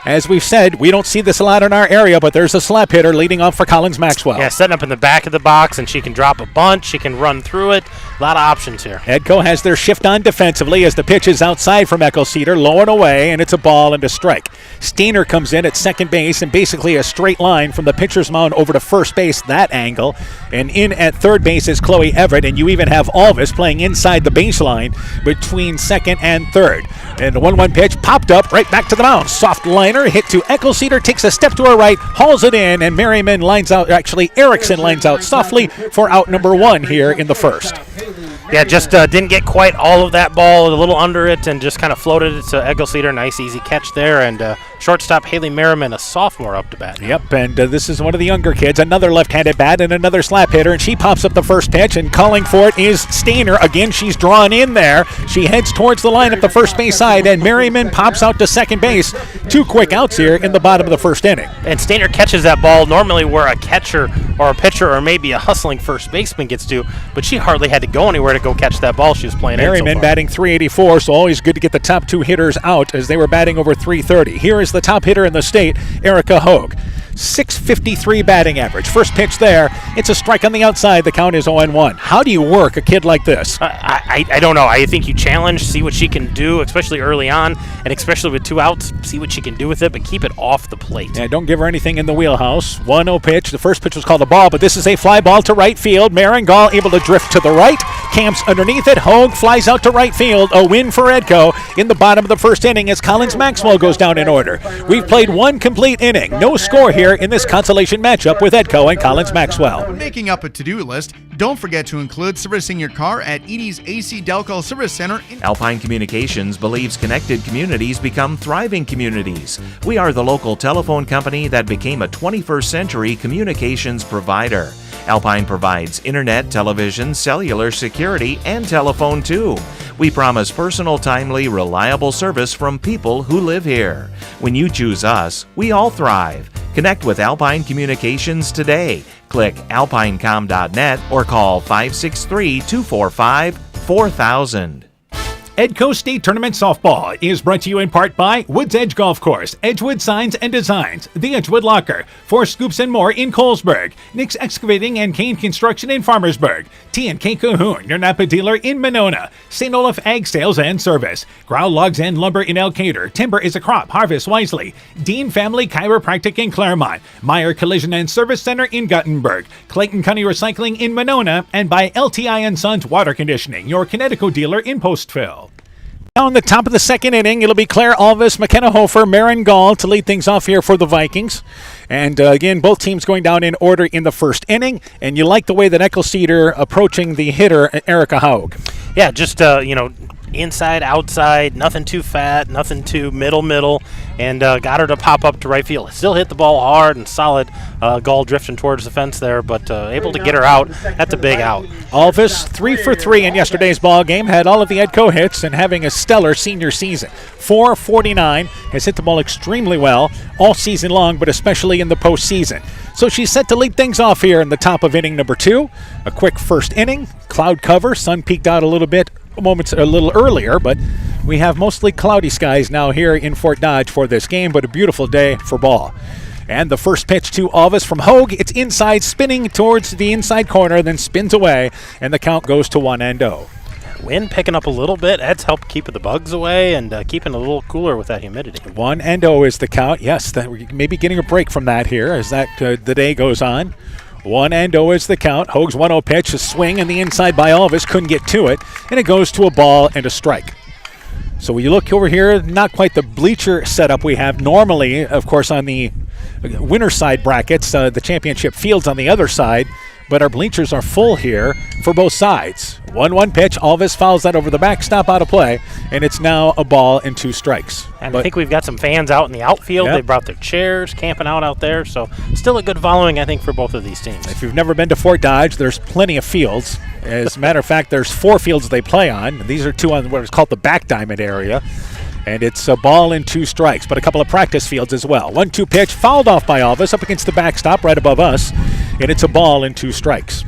as we've said, we don't see this a lot in our area, but there's a slap hitter leading off for Collins-Mawell. Yeah, setting up in the back of the box, and she can drop a bunch. She can run through it. A lot of options here. Edco has their shift on defensively as the pitch is outside from Eckelceder, low and away, and it's a ball and a strike. Stainer comes in at second base and basically a straight line from the pitcher's mound over to first base, that angle. And in at third base is Chloe Everett, and you even have Alvis playing inside the baseline between second and third. And the 1-1 pitch popped up right back to the mound. Soft liner hit to Eckelceder, takes a step to her right, hauls it in, and Merriman lines out, actually Erickson lines out softly for out number one here in the first. Yeah, just didn't get quite all of that ball, a little under it, and just kind of floated it to Eckelceder. Nice, easy catch there, and shortstop Haley Merriman, a sophomore, up to bat. Yep, and this is one of the younger kids, another left-handed bat and another slap hitter, and she pops up the first pitch, and calling for it is Stainer. Again, she's drawn in there. She heads towards the line at the first base side, and Merriman pops out to second base. 2 quick outs here in the bottom of the first inning. And Stainer catches that ball normally where a catcher or a pitcher or maybe a hustling first baseman gets to, but she hardly had to go anywhere to go catch that ball she was playing. Merriman batting .384, so always good to get the top 2 hitters out as they were batting over .330. Here is the top hitter in the state, Erica Hogue. .653 batting average. First pitch there. It's a strike on the outside. The count is 0-1. How do you work a kid like this? I don't know. I think you challenge, see what she can do, especially early on, and especially with 2 outs, see what she can do with it, but keep it off the plate. Yeah, don't give her anything in the wheelhouse. 1-0 pitch. The first pitch was called a ball, but this is a fly ball to right field. Marin Gall able to drift to the right. Camps underneath it. Hogue flies out to right field. A win for Edco in the bottom of the first inning as Collins-Mawell goes down in order. We've played 1 complete inning. No score here in this consolation matchup with Edco and Collins-Mawell. When making up a to-do list, don't forget to include servicing your car at Edie's AC Delco Service Center. Alpine Communications believes connected communities become thriving communities. We are the local telephone company that became a 21st century communications provider. Alpine provides internet, television, cellular security, and telephone too. We promise personal, timely, reliable service from people who live here. When you choose us, we all thrive. Connect with Alpine Communications today. Click alpinecom.net or call 563-245-4000. Edco State Tournament Softball is brought to you in part by Woods Edge Golf Course, Edgewood Signs and Designs, The Edgewood Locker, 4 Scoops and More in Colesburg, Nick's Excavating and Kane Construction in Farmersburg, T&K Cahoon, your Napa dealer in Monona, St. Olaf Ag Sales and Service, Growl Logs and Lumber in Elkader, Timber is a Crop, Harvest Wisely, Dean Family Chiropractic in Claremont, Meyer Collision and Service Center in Guttenberg, Clayton County Recycling in Monona, and by LTI & Sons Water Conditioning, your Connecticut dealer in Postville. Now in the top of the second inning, it'll be Claire Alvis, McKenna Hofer, Marin Gall to lead things off here for the Vikings. And again, both teams going down in order in the first inning. And you like the way that Eckelceder approaching the hitter, Erica Hogue. Yeah, just, inside, outside, nothing too fat, nothing too middle, and got her to pop up to right field. Still hit the ball hard and solid. Gall drifting towards the fence there, but able to get her out. That's a big out. Alvis 3 for 3 in yesterday's ball game, had all of the Edco hits and having a stellar senior season. 449, has hit the ball extremely well all season long, but especially in the postseason. So she's set to lead things off here in the top of inning number 2. A quick first inning, cloud cover, sun peeked out a little earlier, but we have mostly cloudy skies now here in Fort Dodge for this game, but a beautiful day for ball. And the first pitch to Alvis from Hogue, it's inside, spinning towards the inside corner, then spins away, and the count goes to 1-0. Wind picking up a little bit. That's helped keep the bugs away and keeping it a little cooler with that humidity. 1-0 is the count. Yes, we're maybe getting a break from that here as that the day goes on. 1-0 is the count. Hogue's 1-0 pitch, a swing in the inside by Alvis, couldn't get to it, and it goes to a ball and a strike. So when you look over here, not quite the bleacher setup we have normally, of course, on the winner side brackets, the championship field's on the other side, but our bleachers are full here for both sides. 1-1 pitch. Alvis fouls that over the backstop, out of play, and it's now a ball and 2 strikes. And I think we've got some fans out in the outfield. Yep. They brought their chairs, camping out there. So still a good following, I think, for both of these teams. If you've never been to Fort Dodge, there's plenty of fields. As a matter of fact, there's 4 fields they play on. These are 2 on what is called the back diamond area. And it's a ball and 2 strikes, but a couple of practice fields as well. 1-2 pitch, fouled off by Alvis up against the backstop right above us, and it's a ball and 2 strikes.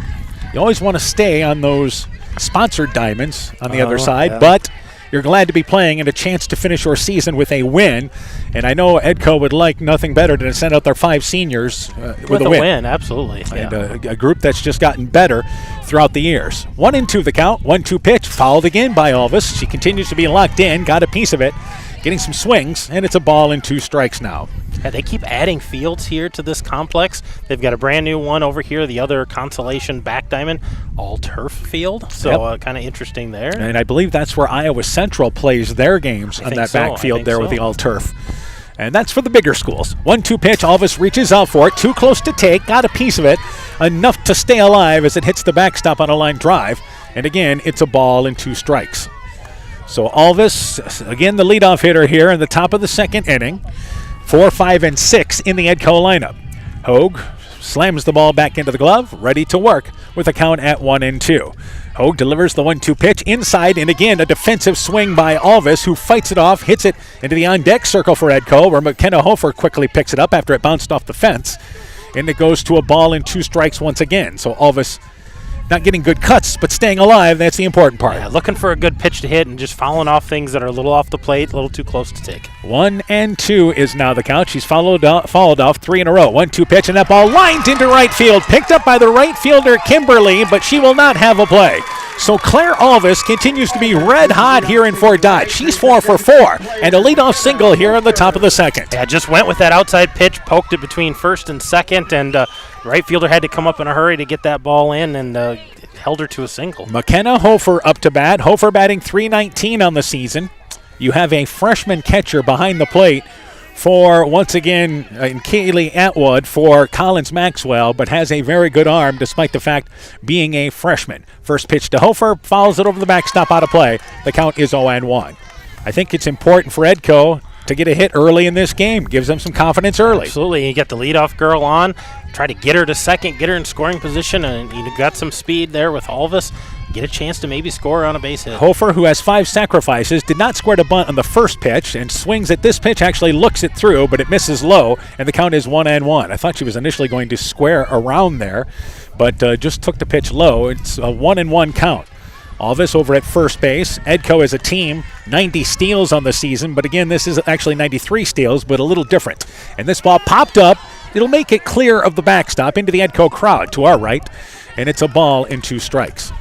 You always want to stay on those sponsored diamonds on the other side, but you're glad to be playing and a chance to finish your season with a win. And I know Edco would like nothing better than to send out their 5 seniors with a win. Absolutely. And a group that's just gotten better throughout the years. 1-2 the count, 1-2 pitch, fouled again by Alvis. She continues to be locked in, got a piece of it, getting some swings, and it's a ball and 2 strikes now. Yeah, they keep adding fields here to this complex. They've got a brand new one over here, the other Consolation back diamond, all turf field. So kind of interesting there. And I believe that's where Iowa Central plays their games on that backfield there with the all turf. And that's for the bigger schools. 1-2 pitch, Alvis reaches out for it, too close to take, got a piece of it, enough to stay alive as it hits the backstop on a line drive. And again, it's a ball and 2 strikes. So Alvis, again, the leadoff hitter here in the top of the second inning. 4, 5, and 6 in the Edco lineup. Hogue slams the ball back into the glove, ready to work with a count at 1-2. Hogue delivers the 1-2 pitch inside, and again a defensive swing by Alvis, who fights it off, hits it into the on-deck circle for Edco, where McKenna Hofer quickly picks it up after it bounced off the fence, and it goes to a ball and 2 strikes once again. So Alvis not getting good cuts, but staying alive, that's the important part. Yeah, looking for a good pitch to hit and just fouling off things that are a little off the plate, a little too close to take. 1-2 is now the count. She's fouled off 3 in a row. 1-2 pitch, and that ball lined into right field. Picked up by the right fielder, Kimberly, but she will not have a play. So Claire Alvis continues to be red hot here in Fort Dodge. She's 4 for 4, and a leadoff single here on the top of the second. Yeah, just went with that outside pitch, poked it between first and second, and right fielder had to come up in a hurry to get that ball in, and held her to a single. McKenna Hofer up to bat. Hofer batting .319 on the season. You have a freshman catcher behind the plate for, once again, Kaylee Atwood for Collins-Mawell, but has a very good arm despite the fact being a freshman. First pitch to Hofer, fouls it over the backstop, out of play. The count is 0-1. I think it's important for Edco to get a hit early in this game. Gives them some confidence early. Absolutely. You get the leadoff girl on, try to get her to second, get her in scoring position, and you got some speed there with Alvis. Get a chance to maybe score on a base hit. Hofer, who has 5 sacrifices, did not square to bunt on the first pitch and swings at this pitch, actually looks it through, but it misses low, and the count is 1-1. I thought she was initially going to square around there, but just took the pitch low. It's a 1-1 count. Alvis over at first base. Edco as a team, 90 steals on the season, but again, this is actually 93 steals, but a little different. And this ball popped up. It'll make it clear of the backstop into the Edco crowd to our right, and it's a ball and 2 strikes.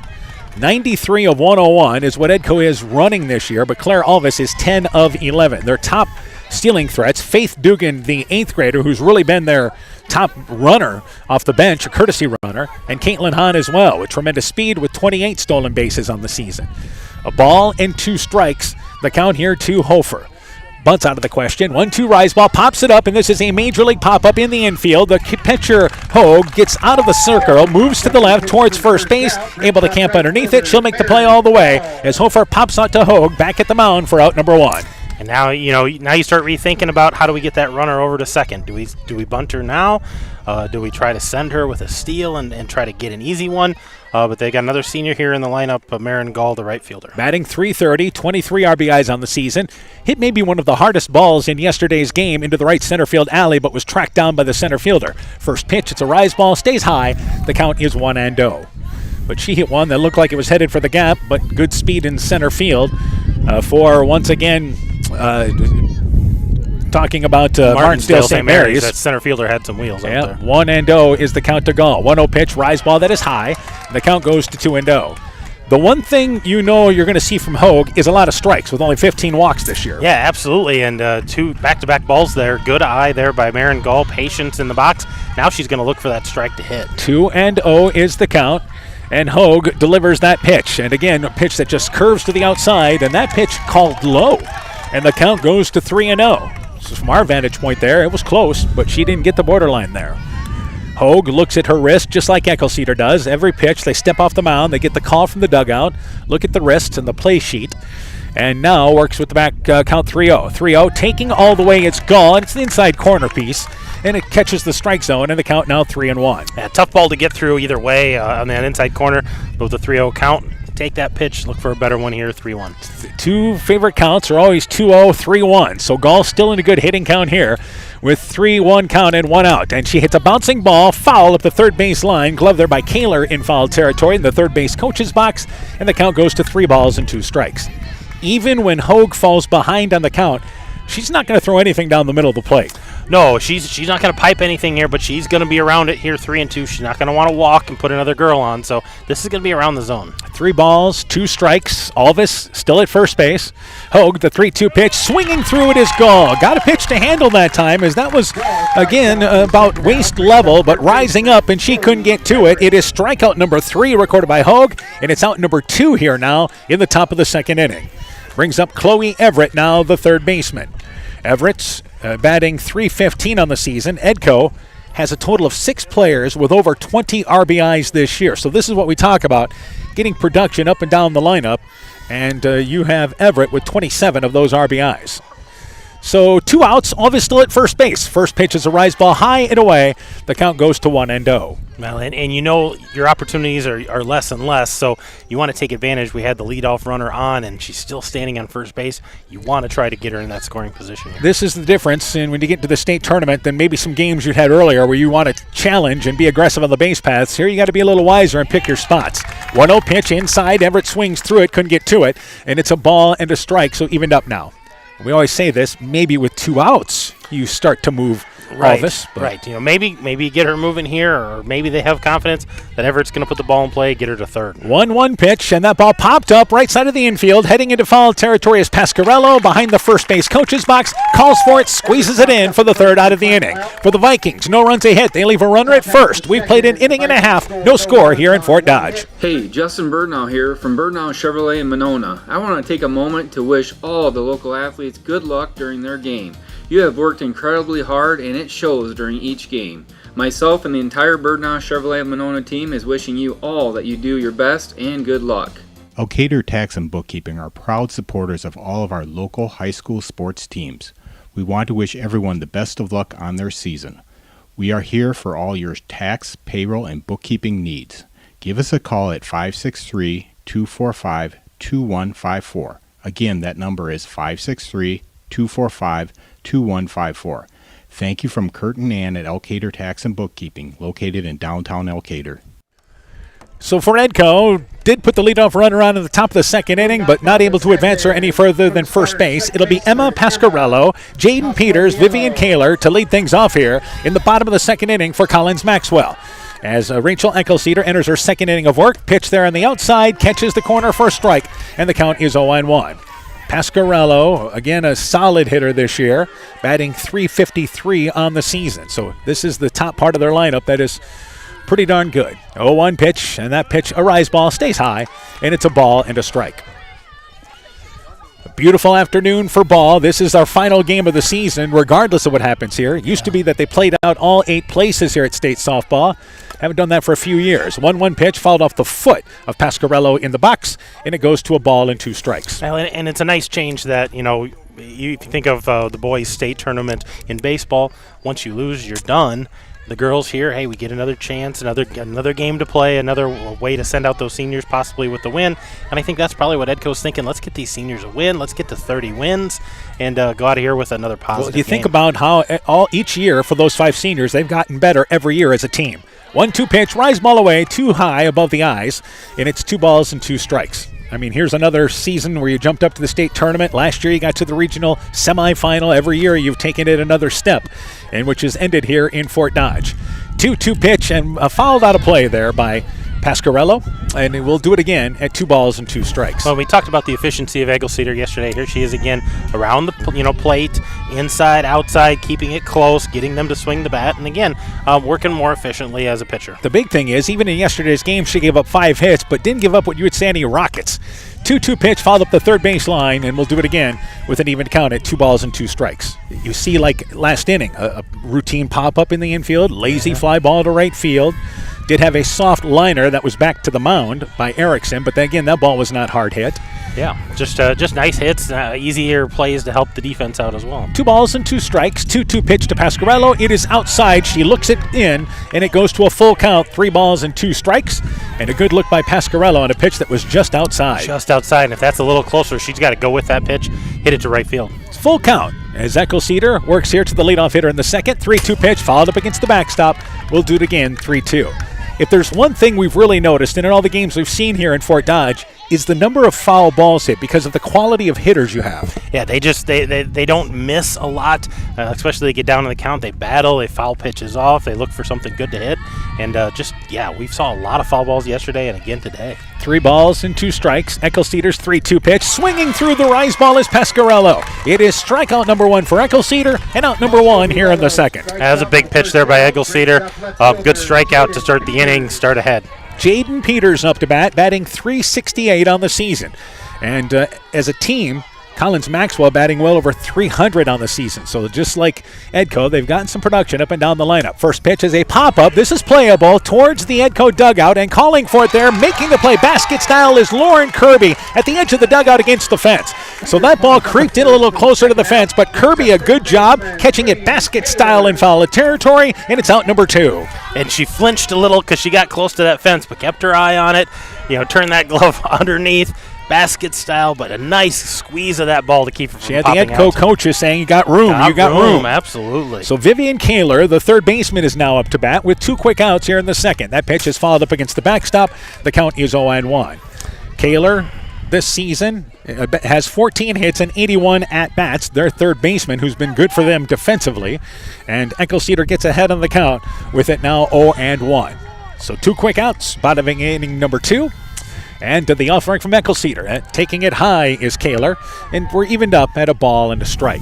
93 of 101 is what Edco is running this year, but Claire Alvis is 10 of 11. Their top stealing threats, Faith Dugan, the 8th grader, who's really been their top runner off the bench, a courtesy runner, and Caitlin Hahn as well, with tremendous speed with 28 stolen bases on the season. A ball and 2 strikes. The count here to Hofer. Bunts out of the question. 1-2 rise ball, pops it up, and this is a major league pop-up in the infield. The pitcher, Hogue, gets out of the circle, moves to the left towards first base, able to camp underneath it. She'll make the play all the way as Hofer pops out to Hogue, back at the mound for out number 1. And now you start rethinking about how do we get that runner over to second. Do we bunt her now? Do we try to send her with a steal and try to get an easy one? But they got another senior here in the lineup, Marin Gall, the right fielder. Batting .330, 23 RBIs on the season. Hit maybe one of the hardest balls in yesterday's game into the right center field alley, but was tracked down by the center fielder. First pitch, it's a rise ball, stays high. The count is 1-0. But she hit one that looked like it was headed for the gap, but good speed in center field for, once again, talking about Martinsdale St. Mary's. That center fielder had some wheels out there. 1-0 is the count to Gall. 1-0 pitch, rise ball that is high. The count goes to 2-0. The one thing you're going to see from Hogue is a lot of strikes with only 15 walks this year. Yeah, absolutely. And 2 back-to-back balls there. Good eye there by Marin Gall. Patience in the box. Now she's going to look for that strike to hit. 2-0 is the count. And Hogue delivers that pitch. And again, a pitch that just curves to the outside. And that pitch called low. And the count goes to 3-0. So from our vantage point there, it was close, but she didn't get the borderline there. Hogue looks at her wrist just like Eckelcedar does. Every pitch, they step off the mound, they get the call from the dugout, look at the wrists and the play sheet, and now works with the back count 3-0. 3-0, taking all the way, it's gone. It's the inside corner piece, and it catches the strike zone, and the count now 3-1. Yeah, tough ball to get through either way on that inside corner, but with the 3-0 count, take that pitch, look for a better one here, 3-1. Two favorite counts are always 2-0, 3-1. So Gall still in a good hitting count here with 3-1 count and 1 out. And she hits a bouncing ball, foul up the third base line, glove there by Kaler in foul territory in the third base coach's box, and the count goes to 3 balls and 2 strikes. Even when Hogue falls behind on the count, she's not going to throw anything down the middle of the plate. No, she's not going to pipe anything here, but she's going to be around it here 3-2. She's not going to want to walk and put another girl on, so this is going to be around the zone. 3 balls, 2 strikes. Alvis still at first base. Hogue, the 3-2 pitch, swinging through it is Gall. Got a pitch to handle that time, as that was, again, about waist level, but rising up, and she couldn't get to it. It is strikeout number 3 recorded by Hogue, and it's out number 2 here now in the top of the second inning. Brings up Chloe Everett, now the third baseman. Everett's batting .315 on the season. Edco has a total of 6 players with over 20 RBIs this year. So this is what we talk about, getting production up and down the lineup. And you have Everett with 27 of those RBIs. So 2 outs, Alvis still at first base. First pitch is a rise ball high and away. The count goes to 1-0. Well, and you know your opportunities are less and less, so you want to take advantage. We had the leadoff runner on, and she's still standing on first base. You want to try to get her in that scoring position here. This is the difference, and when you get to the state tournament, then maybe some games you had earlier where you want to challenge and be aggressive on the base paths. Here you got to be a little wiser and pick your spots. 1-0 pitch inside. Everett swings through it, couldn't get to it, and it's a ball and a strike, so evened up now. We always say this, maybe with 2 outs, you start to move Alvis. Right. You know, maybe get her moving here, or maybe they have confidence that Everett's going to put the ball in play, get her to third. 1-1 pitch, and that ball popped up right side of the infield. Heading into foul territory is Pasquarello behind the first base coach's box. Calls for it, squeezes it in for the third out of the inning. For the Vikings, no runs a hit. They leave a runner at first. We've played an inning and a half. No score here in Fort Dodge. Hey, Justin Birdnow here from Birdnow Chevrolet in Monona. I want to take a moment to wish all the local athletes good luck during their game. You have worked incredibly hard, and it shows during each game. Myself and the entire Birdnow Chevrolet Monona team is wishing you all that you do your best and good luck. Elkader Tax and Bookkeeping are proud supporters of all of our local high school sports teams. We want to wish everyone the best of luck on their season. We are here for all your tax, payroll, and bookkeeping needs. Give us a call at 563-245-2154. Again, that number is 563-245-2154. Thank you from Kurt and Ann at Elkader Tax and Bookkeeping, located in downtown Elkader. So for Edco, did put the leadoff runner on at the top of the second inning, but not able to advance her any further than first base. It'll be Emma Pasquarello, Jaden Peters, Vivian Kaler to lead things off here in the bottom of the second inning for Collins-Mawell. As Rachel Eckelcedar enters her second inning of work, pitch there on the outside, catches the corner for a strike, and the count is 0-1. Pasquarello, again, a solid hitter this year, batting .353 on the season. So this is the top part of their lineup that is pretty darn good. 0-1 pitch, and that pitch, a rise ball, stays high, and it's a ball and a strike. A beautiful afternoon for ball. This is our final game of the season, regardless of what happens here. It used to be that they played out all 8 places here at state softball. Haven't done that for a few years. 1-1 pitch fouled off the foot of Pasquarello in the box, and it goes to a ball and 2 strikes. Well, and it's a nice change that, you know, you think of the boys' state tournament in baseball. Once you lose, you're done. The girls here, hey, we get another chance, another game to play, another way to send out those seniors possibly with the win. And I think that's probably what Edco's thinking. Let's get these seniors a win. Let's get to 30 wins and go out of here with another positive Well, you think game. about how each year for those 5 seniors, they've gotten better every year as a team. 1-2 pitch, rise ball away, too high above the eyes, and it's 2 balls and 2 strikes. I mean, here's another season where you jumped up to the state tournament. Last year you got to the regional semifinal. Every year you've taken it another step, and which has ended here in Fort Dodge. 2-2 pitch and fouled out of play there by Pasquarello, and we'll do it again at 2 balls and 2 strikes. Well, we talked about the efficiency of Eckelcedar yesterday. Here she is again around the plate, inside, outside, keeping it close, getting them to swing the bat, and again, working more efficiently as a pitcher. The big thing is, even in yesterday's game, she gave up 5 hits, but didn't give up what you would say any rockets. 2-2 pitch, fouled up the third base line, and we'll do it again with an even count at 2 balls and 2 strikes. You see, like last inning, a routine pop-up in the infield, lazy fly ball to right field. Did have a soft liner that was back to the mound by Erickson, but then again, that ball was not hard hit. Yeah, just nice hits, easier plays to help the defense out as well. 2 balls and 2 strikes, 2-2 pitch to Pasquarello. It is outside. She looks it in, and it goes to a full count, 3 balls and 2 strikes. And a good look by Pasquarello on a pitch that was just outside. Just outside, and if that's a little closer, she's got to go with that pitch, hit it to right field. It's full count as Eckel-Cedar works here to the leadoff hitter in the second. 3-2 pitch, followed up against the backstop. We'll do it again, 3-2. If there's one thing we've really noticed, and in all the games we've seen here in Fort Dodge, is the number of foul balls hit because of the quality of hitters you have. Yeah, they don't miss a lot, especially they get down in the count. They battle, they foul pitches off, they look for something good to hit, and we saw a lot of foul balls yesterday and again today. 3 balls and 2 strikes. Eckel-Cedar's 3-2 pitch. Swinging through the rise ball is Pasquarello. It is strikeout number 1 for Eckel-Cedar and out number 1 here in the second. That was a big pitch there by Eckel-Cedar. Good strikeout to start the inning, start ahead. Jaden Peters up to bat, batting .368 on the season. And as a team, Collins-Mawell batting well over .300 on the season. So just like Edco, they've gotten some production up and down the lineup. First pitch is a pop-up. This is playable towards the Edco dugout, and calling for it there, making the play basket style is Lauren Kirby at the edge of the dugout against the fence. So that ball creeped in a little closer to the fence, but Kirby a good job catching it basket style in foul territory, and it's out number 2. And she flinched a little because she got close to that fence, but kept her eye on it, turned that glove underneath. Basket style, but a nice squeeze of that ball to keep it from She had popping the Edco out. coaches saying, you got room, you got room. Absolutely. So Vivian Kaler, the third baseman, is now up to bat with 2 quick outs here in the second. That pitch is followed up against the backstop. The count is 0-1. Kaler this season has 14 hits and 81 at-bats. Their third baseman, who's been good for them defensively. And Eckel-Cedar gets ahead on the count with it now 0-1. So 2 quick outs, bottom of inning number 2. And to the offering from Eckel-Cedar. Taking it high is Kaler. And we're evened up at a ball and a strike.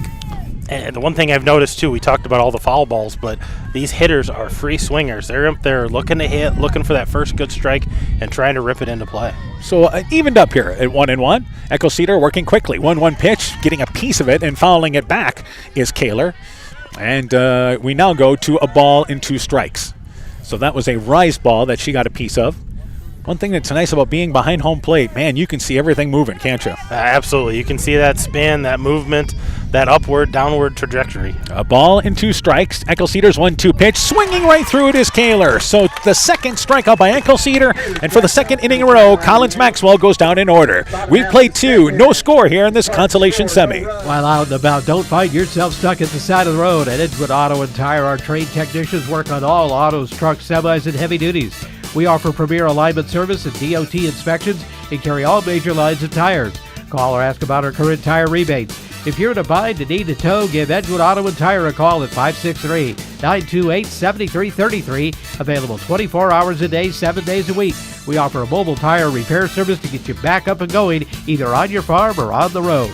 And the one thing I've noticed, too, we talked about all the foul balls, but these hitters are free swingers. They're up there looking to hit, looking for that first good strike, and trying to rip it into play. So evened up here at 1-1. Eckel-Cedar working quickly. 1-1 pitch, getting a piece of it and fouling it back is Kaler. And we now go to a ball and 2 strikes. So that was a rise ball that she got a piece of. One thing that's nice about being behind home plate, man, you can see everything moving, can't you? Absolutely. You can see that spin, that movement, that upward, downward trajectory. A ball and 2 strikes. Eckel-Cedar's 1-2 pitch. Swinging right through it is Kaler. So the second strikeout by Eckel-Cedar. And for the second inning in a row, Collins-Mawell goes down in order. We've played 2. No score here in this consolation semi. While out and about, don't find yourself stuck at the side of the road. At Edgewood Auto and Tire, our trained technicians work on all autos, trucks, semis, and heavy duties. We offer premier alignment service and DOT inspections and carry all major lines of tires. Call or ask about our current tire rebates. If you're in a bind and need a tow, give Edgewood Auto and Tire a call at 563-928-7333. Available 24 hours a day, 7 days a week. We offer a mobile tire repair service to get you back up and going, either on your farm or on the road.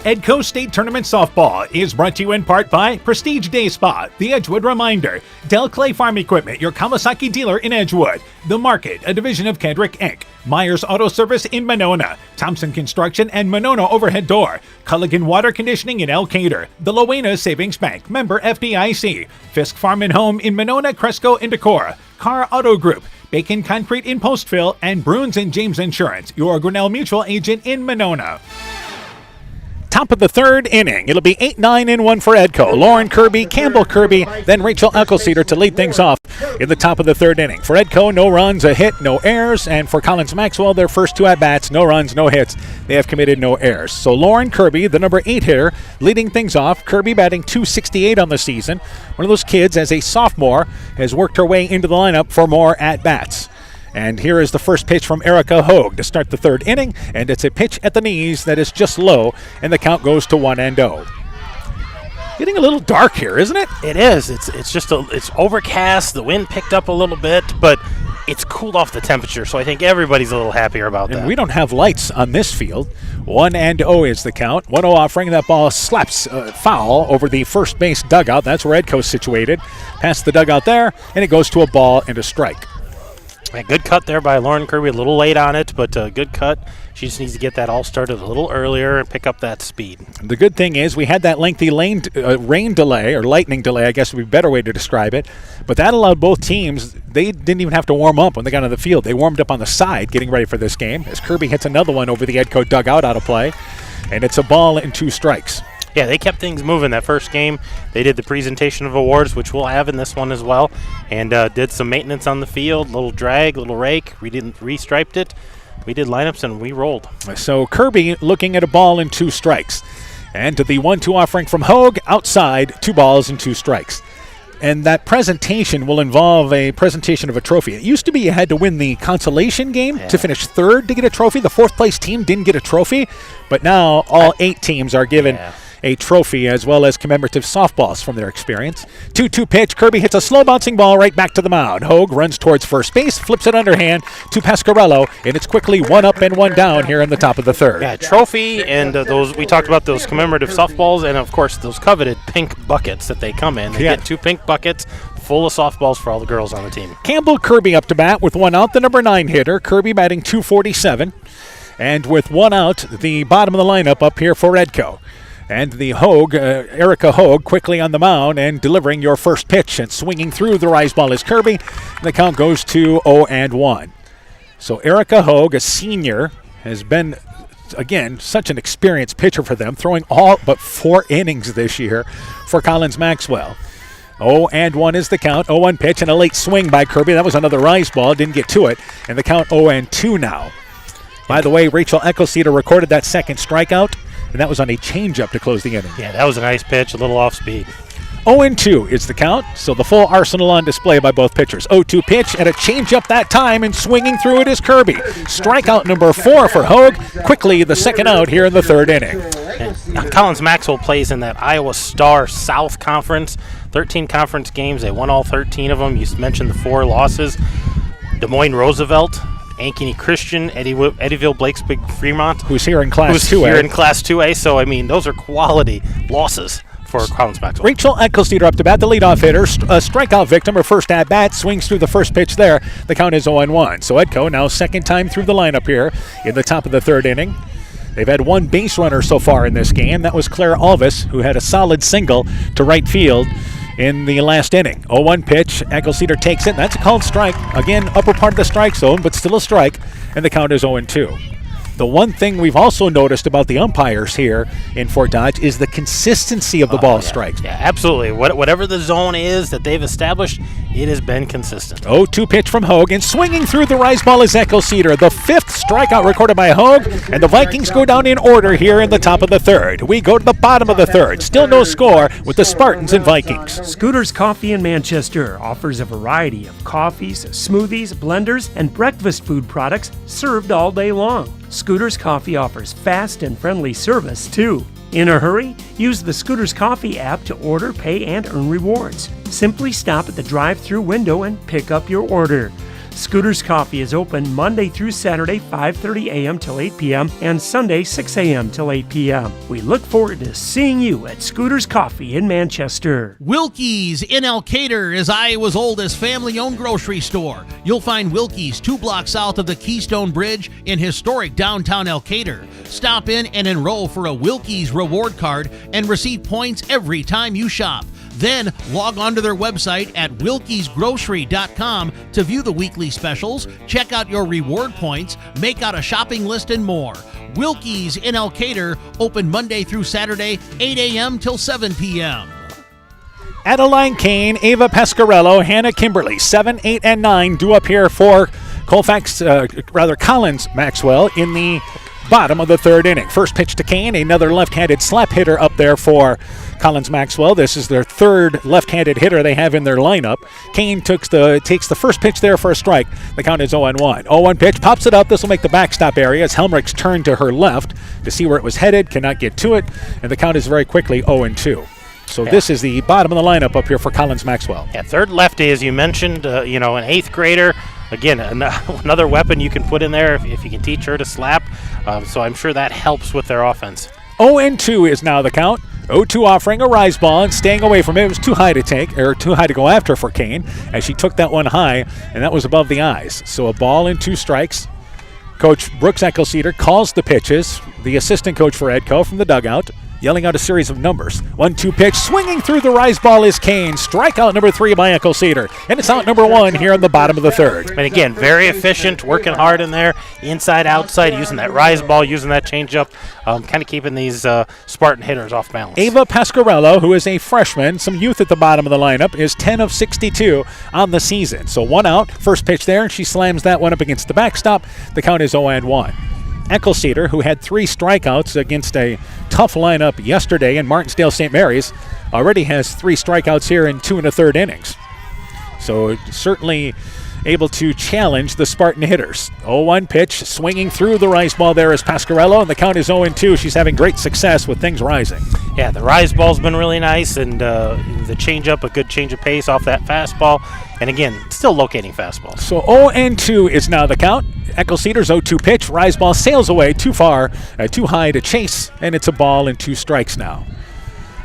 Edco State Tournament Softball is brought to you in part by Prestige Day Spa, The Edgewood Reminder, Del Clay Farm Equipment, your Kawasaki dealer in Edgewood, The Market, a division of Kedrick Inc., Myers Auto Service in Monona, Thompson Construction and Monona Overhead Door, Culligan Water Conditioning in Elkader, the Loena Savings Bank, member FDIC, Fisk Farm and Home in Monona, Cresco, and Decorah, Carr Auto Group, Bacon Concrete in Postville, and Bruins and James Insurance, your Grinnell Mutual agent in Monona. Top of the third inning. It'll be 8-9-1 for Edco. Lauren Kirby, Campbell Kirby, then Rachel Eckel-Cedar to lead things off in the top of the third inning. For Edco, no runs, a hit, no errors. And for Collins-Mawell, their first 2 at-bats, no runs, no hits. They have committed no errors. So Lauren Kirby, the number 8 hitter, leading things off. Kirby batting .268 on the season. One of those kids, as a sophomore, has worked her way into the lineup for more at-bats. And here is the first pitch from Erica Hogue to start the third inning, and it's a pitch at the knees that is just low, and the count goes to 1-0. Getting a little dark here, isn't it? It is. It's overcast. The wind picked up a little bit, but it's cooled off the temperature, so I think everybody's a little happier about that. And we don't have lights on this field. 1-0 is the count. 1-0 offering. That ball slaps foul over the first base dugout. That's where Edco's situated. Past the dugout there, and it goes to a ball and a strike. Yeah, good cut there by Lauren Kirby. A little late on it, but good cut. She just needs to get that all started a little earlier and pick up that speed. The good thing is we had that lengthy rain delay, or lightning delay, I guess would be a better way to describe it. But that allowed both teams, they didn't even have to warm up when they got on the field. They warmed up on the side getting ready for this game as Kirby hits another one over the Edco dugout out of play. And it's a ball and 2 strikes. Yeah, they kept things moving that first game. They did the presentation of awards, which we'll have in this one as well, and did some maintenance on the field, little drag, little rake. We didn't restriped it. We did lineups, and we rolled. So Kirby looking at a ball and 2 strikes. And to the 1-2 offering from Hogue, outside, 2 balls and 2 strikes. And that presentation will involve a presentation of a trophy. It used to be you had to win the consolation game to finish 3rd to get a trophy. The 4th place team didn't get a trophy, but now all 8 teams are given a trophy as well as commemorative softballs from their experience. 2-2 pitch. Kirby hits a slow bouncing ball right back to the mound. Hogue runs towards first base, flips it underhand to Pasquarello, and it's quickly 1 up and 1 down here in the top of the 3rd. Yeah, trophy and those, we talked about those commemorative softballs and, of course, those coveted pink buckets that they come in. They get 2 pink buckets full of softballs for all the girls on the team. Campbell Kirby up to bat with 1 out, the number 9 hitter. Kirby batting .247. And with 1 out, the bottom of the lineup up here for Edco. And the Hogue, Erica Hogue, quickly on the mound and delivering your first pitch. And swinging through the rise ball is Kirby. And the count goes to 0-1. So Erica Hogue, a senior, has been, again, such an experienced pitcher for them, throwing all but 4 innings this year for Collins-Mawell. 0-1 is the count. 0-1 pitch and a late swing by Kirby. That was another rise ball. Didn't get to it. And the count 0-2 now. By the way, Rachel Eccleseder recorded that second strikeout, and that was on a changeup to close the inning. Yeah, that was a nice pitch, a little off speed. 0-2 is the count, so the full arsenal on display by both pitchers. 0-2 pitch and a changeup that time, and swinging through it is Kirby. Strikeout number 4 for Hogue. Quickly the second out here in the 3rd inning. Collins-Mawell plays in that Iowa Star South Conference. 13 conference games. They won all 13 of them. You mentioned the 4 losses. Des Moines Roosevelt, Ankeny Christian, Eddyville, Blakesburg, Fremont. Who's here in Class 2A. Here in Class 2A. So, I mean, those are quality losses for Collins-Mawell. Rachel Eccleseder up to bat, the leadoff hitter. A strikeout victim, her first at-bat, swings through the first pitch there. The count is 0-1. So Edco now second time through the lineup here in the top of the 3rd inning. They've had 1 base runner so far in this game. That was Claire Alvis, who had a solid single to right field in the last inning. 0-1 pitch. Eccleseder takes it. That's a called strike. Again, upper part of the strike zone, but still a strike. And the count is 0-2. The one thing we've also noticed about the umpires here in Fort Dodge is the consistency of the ball strikes. Yeah, absolutely. Whatever the zone is that they've established, it has been consistent. 0-2 pitch from Hogue, and swinging through the rise ball is Eccleseder. The 5th strikeout recorded by Hogue, and the Vikings go down in order here in the top of the 3rd. We go to the bottom of the 3rd. Still no score with the Spartans and Vikings. Scooter's Coffee in Manchester offers a variety of coffees, smoothies, blenders, and breakfast food products served all day long. Scooter's Coffee offers fast and friendly service, too. In a hurry? Use the Scooter's Coffee app to order, pay, and earn rewards. Simply stop at the drive-thru window and pick up your order. Scooter's Coffee is open Monday through Saturday, 5:30 a.m. till 8 p.m. and Sunday, 6 a.m. till 8 p.m. We look forward to seeing you at Scooter's Coffee in Manchester. Wilkie's in Elkader is Iowa's oldest family-owned grocery store. You'll find Wilkie's 2 blocks south of the Keystone Bridge in historic downtown Elkader. Stop in and enroll for a Wilkie's reward card and receive points every time you shop. Then log on to their website at wilkiesgrocery.com to view the weekly specials, check out your reward points, make out a shopping list, and more. Wilkie's in Elkader, open Monday through Saturday, 8 a.m. till 7 p.m. Adeline Kane, Ava Pasquarello, Hannah Kimberly, 7, 8, and 9 due up here for Collins-Mawell in the bottom of the 3rd inning. First pitch to Kane, another left-handed slap hitter up there for Collins-Mawell. This is their 3rd left-handed hitter they have in their lineup. Kane takes the first pitch there for a strike. The count is 0-1. 0-1 pitch, pops it up. This will make the backstop area as Helmrich's turned to her left to see where it was headed, cannot get to it, and the count is very quickly 0-2. So this is the bottom of the lineup up here for Collins-Mawell. Yeah, 3rd lefty, as you mentioned, an 8th grader. Again, another weapon you can put in there if you can teach her to slap. So I'm sure that helps with their offense. 0-2 is now the count. 0-2 offering a rise ball and staying away from it. It was too high to take, or too high to go after for Kane, as she took that one high, and that was above the eyes. So a ball and 2 strikes. Coach Brooks Eckelceder calls the pitches. The assistant coach for Edco from the dugout, yelling out a series of numbers. 1-2 pitch, swinging through the rise ball is Kane. Strikeout number 3 by Eckelceder. And it's out number 1 here in the bottom of the third. And again, very efficient, working hard in there, inside, outside, using that rise ball, using that changeup, kind of keeping these Spartan hitters off balance. Ava Pasquarello, who is a freshman, some youth at the bottom of the lineup, is 10 of 62 on the season. So 1 out, first pitch there, and she slams that one up against the backstop. The count is 0-1. Eckelceder, who had 3 strikeouts against a tough lineup yesterday in Martinsdale St. Mary's, already has 3 strikeouts here in 2 1/3 innings. So certainly able to challenge the Spartan hitters. 0-1 pitch, swinging through the rise ball there is Pasquarello, and the count is 0-2. She's having great success with things rising. Yeah, the rise ball's been really nice, and the changeup, a good change of pace off that fastball. And again, still locating fastballs. So 0-2 is now the count. Eckelceder's 0-2 pitch. Rise ball sails away too far, too high to chase, and it's a ball and 2 strikes now.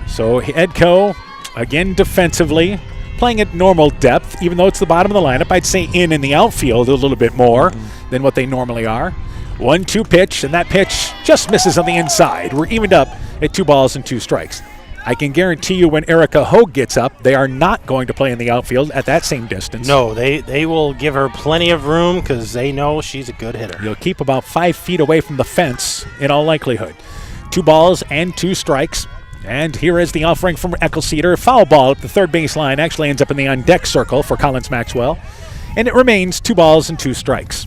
So Edco, again defensively, playing at normal depth, even though it's the bottom of the lineup. I'd say in the outfield a little bit more than what they normally are. 1-2 pitch, and that pitch just misses on the inside. We're evened up at 2 balls and 2 strikes. I can guarantee you when Erica Hogue gets up, they are not going to play in the outfield at that same distance. No, they will give her plenty of room because they know she's a good hitter. You'll keep about 5 feet away from the fence in all likelihood. 2 balls and 2 strikes. And here is the offering from Eckelceder. Foul ball at the third baseline. Actually ends up in the on-deck circle for Collins-Mawell. And it remains 2 balls and 2 strikes.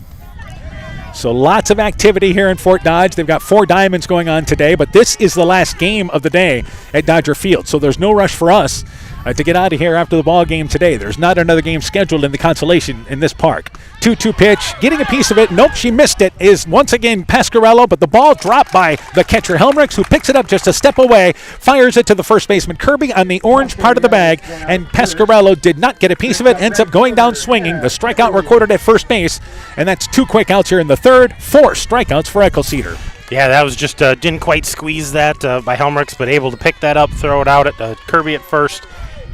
So lots of activity here in Fort Dodge. They've got 4 diamonds going on today, but this is the last game of the day at Dodger Field. So there's no rush for us to get out of here after the ball game today. There's not another game scheduled in the Consolation in this park. 2-2 pitch, getting a piece of it. Nope, she missed it. Is once again Pasquarello, but the ball dropped by the catcher Helmrich, who picks it up just a step away, fires it to the first baseman Kirby on the orange part of the bag, and Pasquarello did not get a piece of it, ends up going down swinging. The strikeout recorded at first base, and that's 2 quick outs here in the third. 4 strikeouts for Eckelceder. Yeah, that was just didn't quite squeeze that by Helmrichs, but able to pick that up, throw it out at Kirby at first.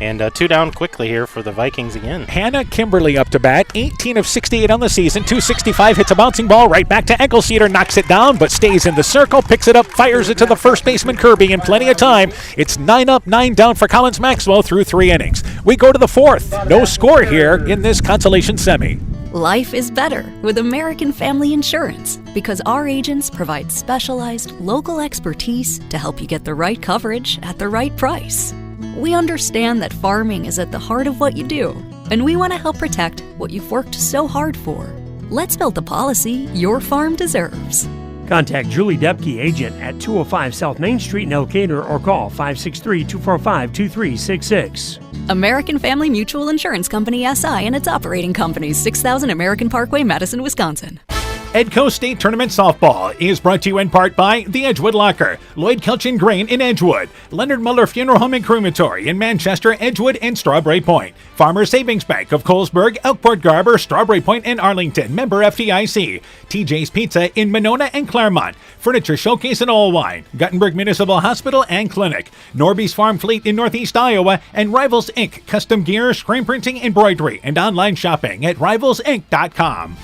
And 2 down quickly here for the Vikings again. Hannah Kimberly up to bat, 18 of 68 on the season, 265, hits a bouncing ball right back to Eckelceder, knocks it down, but stays in the circle, picks it up, fires it to the first baseman Kirby in plenty of time. It's 9 up, 9 down for Collins-Mawell through 3 innings. We go to the 4th. No score here in this Consolation semi. Life is better with American Family Insurance because our agents provide specialized local expertise to help you get the right coverage at the right price. We understand that farming is at the heart of what you do, and we want to help protect what you've worked so hard for. Let's build the policy your farm deserves. Contact Julie Depke, agent at 205 South Main Street in Elkader, or call 563-245-2366. American Family Mutual Insurance Company SI and its operating companies, 6000 American Parkway, Madison, Wisconsin. Edco State Tournament Softball is brought to you in part by the Edgewood Locker, Lloyd Kelchin Grain in Edgewood, Leonard Muller Funeral Home and Crematory in Manchester, Edgewood, and Strawberry Point, Farmers Savings Bank of Colesburg, Elkport Garber, Strawberry Point, and Arlington, member FDIC, TJ's Pizza in Monona and Claremont, Furniture Showcase in Allwine, Guttenberg Municipal Hospital and Clinic, Norby's Farm Fleet in Northeast Iowa, and Rivals Inc. Custom Gear, Screen Printing, Embroidery, and online shopping at rivalsinc.com.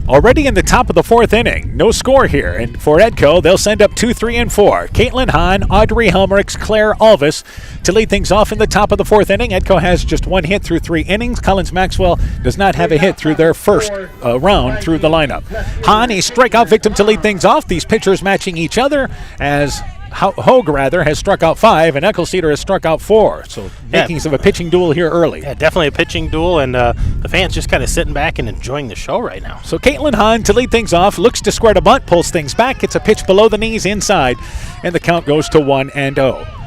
Already in the top of the 4th inning, no score here, and for Edco, they'll send up 2, 3, and 4. Caitlin Hahn, Audrey Helmrichs, Claire Alvis to lead things off in the top of the 4th inning. Edco has just 1 hit through 3 innings. Collins-Mawell does not have a hit through their first round through the lineup. Hahn, a strikeout victim to lead things off. These pitchers matching each other as Hogue has struck out 5, and Eckelceder has struck out 4. So makings of a pitching duel here early. Yeah, definitely a pitching duel, and the fans just kind of sitting back and enjoying the show right now. So Caitlin Hahn to lead things off, looks to square to bunt, pulls things back. It's a pitch below the knees inside, and the count goes to 1-0.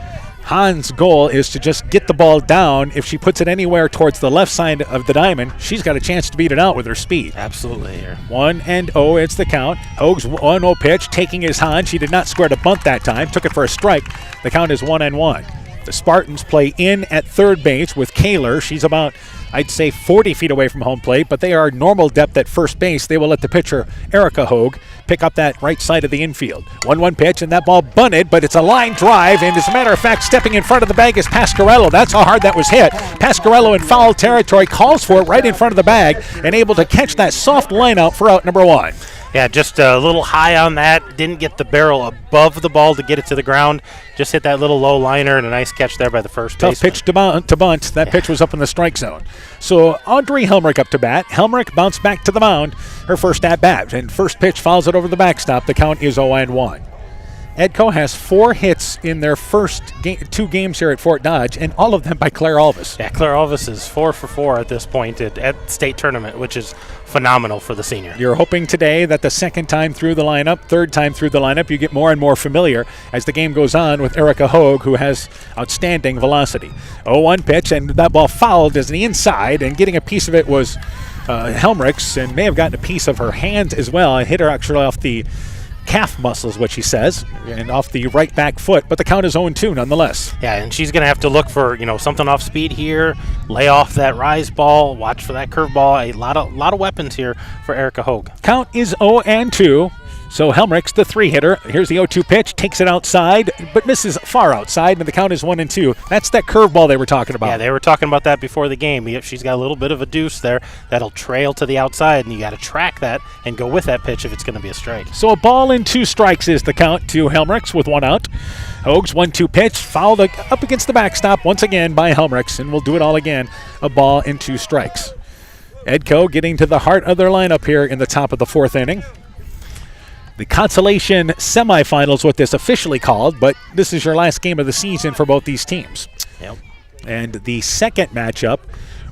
Hahn's goal is to just get the ball down. If she puts it anywhere towards the left side of the diamond, she's got a chance to beat it out with her speed. Absolutely. 1-0, it's the count. Hogue's 1-0 pitch, taking his Hahn. She did not square to bunt that time, took it for a strike. The count is 1-1. The Spartans play in at third base with Kaler. She's about, I'd say, 40 feet away from home plate, but they are normal depth at first base. They will let the pitcher, Erica Hogue, pick up that right side of the infield. 1-1 pitch, and that ball bunted, but it's a line drive, and as a matter of fact, stepping in front of the bag is Pasquarello. That's how hard that was hit. Pasquarello in foul territory calls for it right in front of the bag and able to catch that soft line out for out number 1. Yeah, just a little high on that. Didn't get the barrel above the ball to get it to the ground. Just hit that little low liner, and a nice catch there by the first baseman. Tough pitch to bunt. That pitch was up in the strike zone. So Audrey Helmrich up to bat. Helmrich bounced back to the mound. Her first at bat, and first pitch fouls it over the backstop. The count is 0-1. Edco has 4 hits in their first 2 games here at Fort Dodge, and all of them by Claire Alvis. Yeah, Claire Alvis is 4 for 4 at this point at state tournament, which is phenomenal for the senior. You're hoping today that the second time through the lineup, third time through the lineup, you get more and more familiar as the game goes on with Erica Hogue, who has outstanding velocity. 0-1 pitch, and that ball fouled as the inside, and getting a piece of it was Helmrich's, and may have gotten a piece of her hand as well. It hit her actually off the calf muscles, what she says, and off the right back foot, but the count is 0-2 nonetheless. Yeah, and she's going to have to look for, something off speed here, lay off that rise ball, watch for that curve ball. A lot of weapons here for Erica Hogue. Count is 0-2. So Helmrich's the 3-hitter. Here's the 0-2 pitch, takes it outside, but misses far outside, and the count is 1-2. That's that curveball they were talking about. Yeah, they were talking about that before the game. She's got a little bit of a deuce there that'll trail to the outside, and you got to track that and go with that pitch if it's going to be a strike. So a ball and 2 strikes is the count to Helmrich's with 1 out. Hogue's 1-2 pitch, fouled up against the backstop once again by Helmrich's, and we'll do it all again. A ball and 2 strikes. Edco getting to the heart of their lineup here in the top of the 4th inning. The Consolation semifinals, what this officially called, but this is your last game of the season for both these teams. Yep. And the second matchup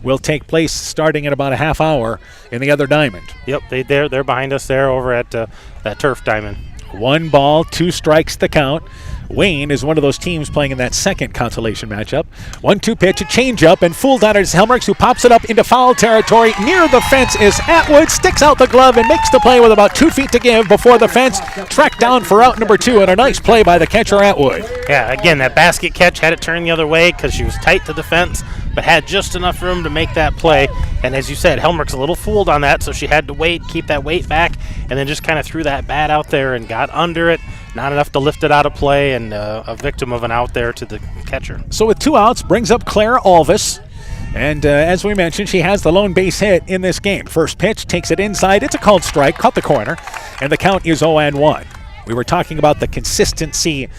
will take place starting in about a half hour in the other diamond. Yep, they're behind us there over at that turf diamond. 1 ball, 2 strikes the count. Wayne is one of those teams playing in that second Consolation matchup. 1-2 pitch, a changeup, and fooled on it is Helmrichs, who pops it up into foul territory. Near the fence is Atwood, sticks out the glove and makes the play with about 2 feet to give before the fence. Tracked down for out number 2, and a nice play by the catcher Atwood. Yeah, again, that basket catch had it turned the other way because she was tight to the fence, but had just enough room to make that play. And as you said, Helmrich's a little fooled on that, so she had to wait, keep that weight back, and then just kind of threw that bat out there and got under it. Not enough to lift it out of play, and a victim of an out there to the catcher. So with 2 outs, brings up Claire Alvis. And as we mentioned, she has the lone base hit in this game. First pitch, takes it inside. It's a called strike, caught the corner, and the count is 0-1. We were talking about the consistency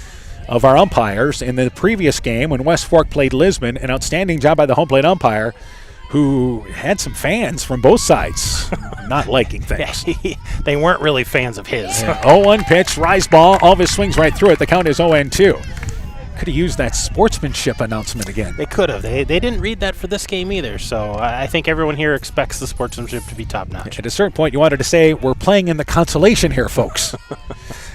of our umpires in the previous game when West Fork played Lisbon. An outstanding job by the home plate umpire, who had some fans from both sides not liking things. Yeah, they weren't really fans of his. Yeah. 0-1 pitch, rise ball. Alvis swings right through it. The count is 0-2. Could have used that sportsmanship announcement again. They could have. They didn't read that for this game either, so I think everyone here expects the sportsmanship to be top-notch. At a certain point, you wanted to say, we're playing in the Consolation here, folks.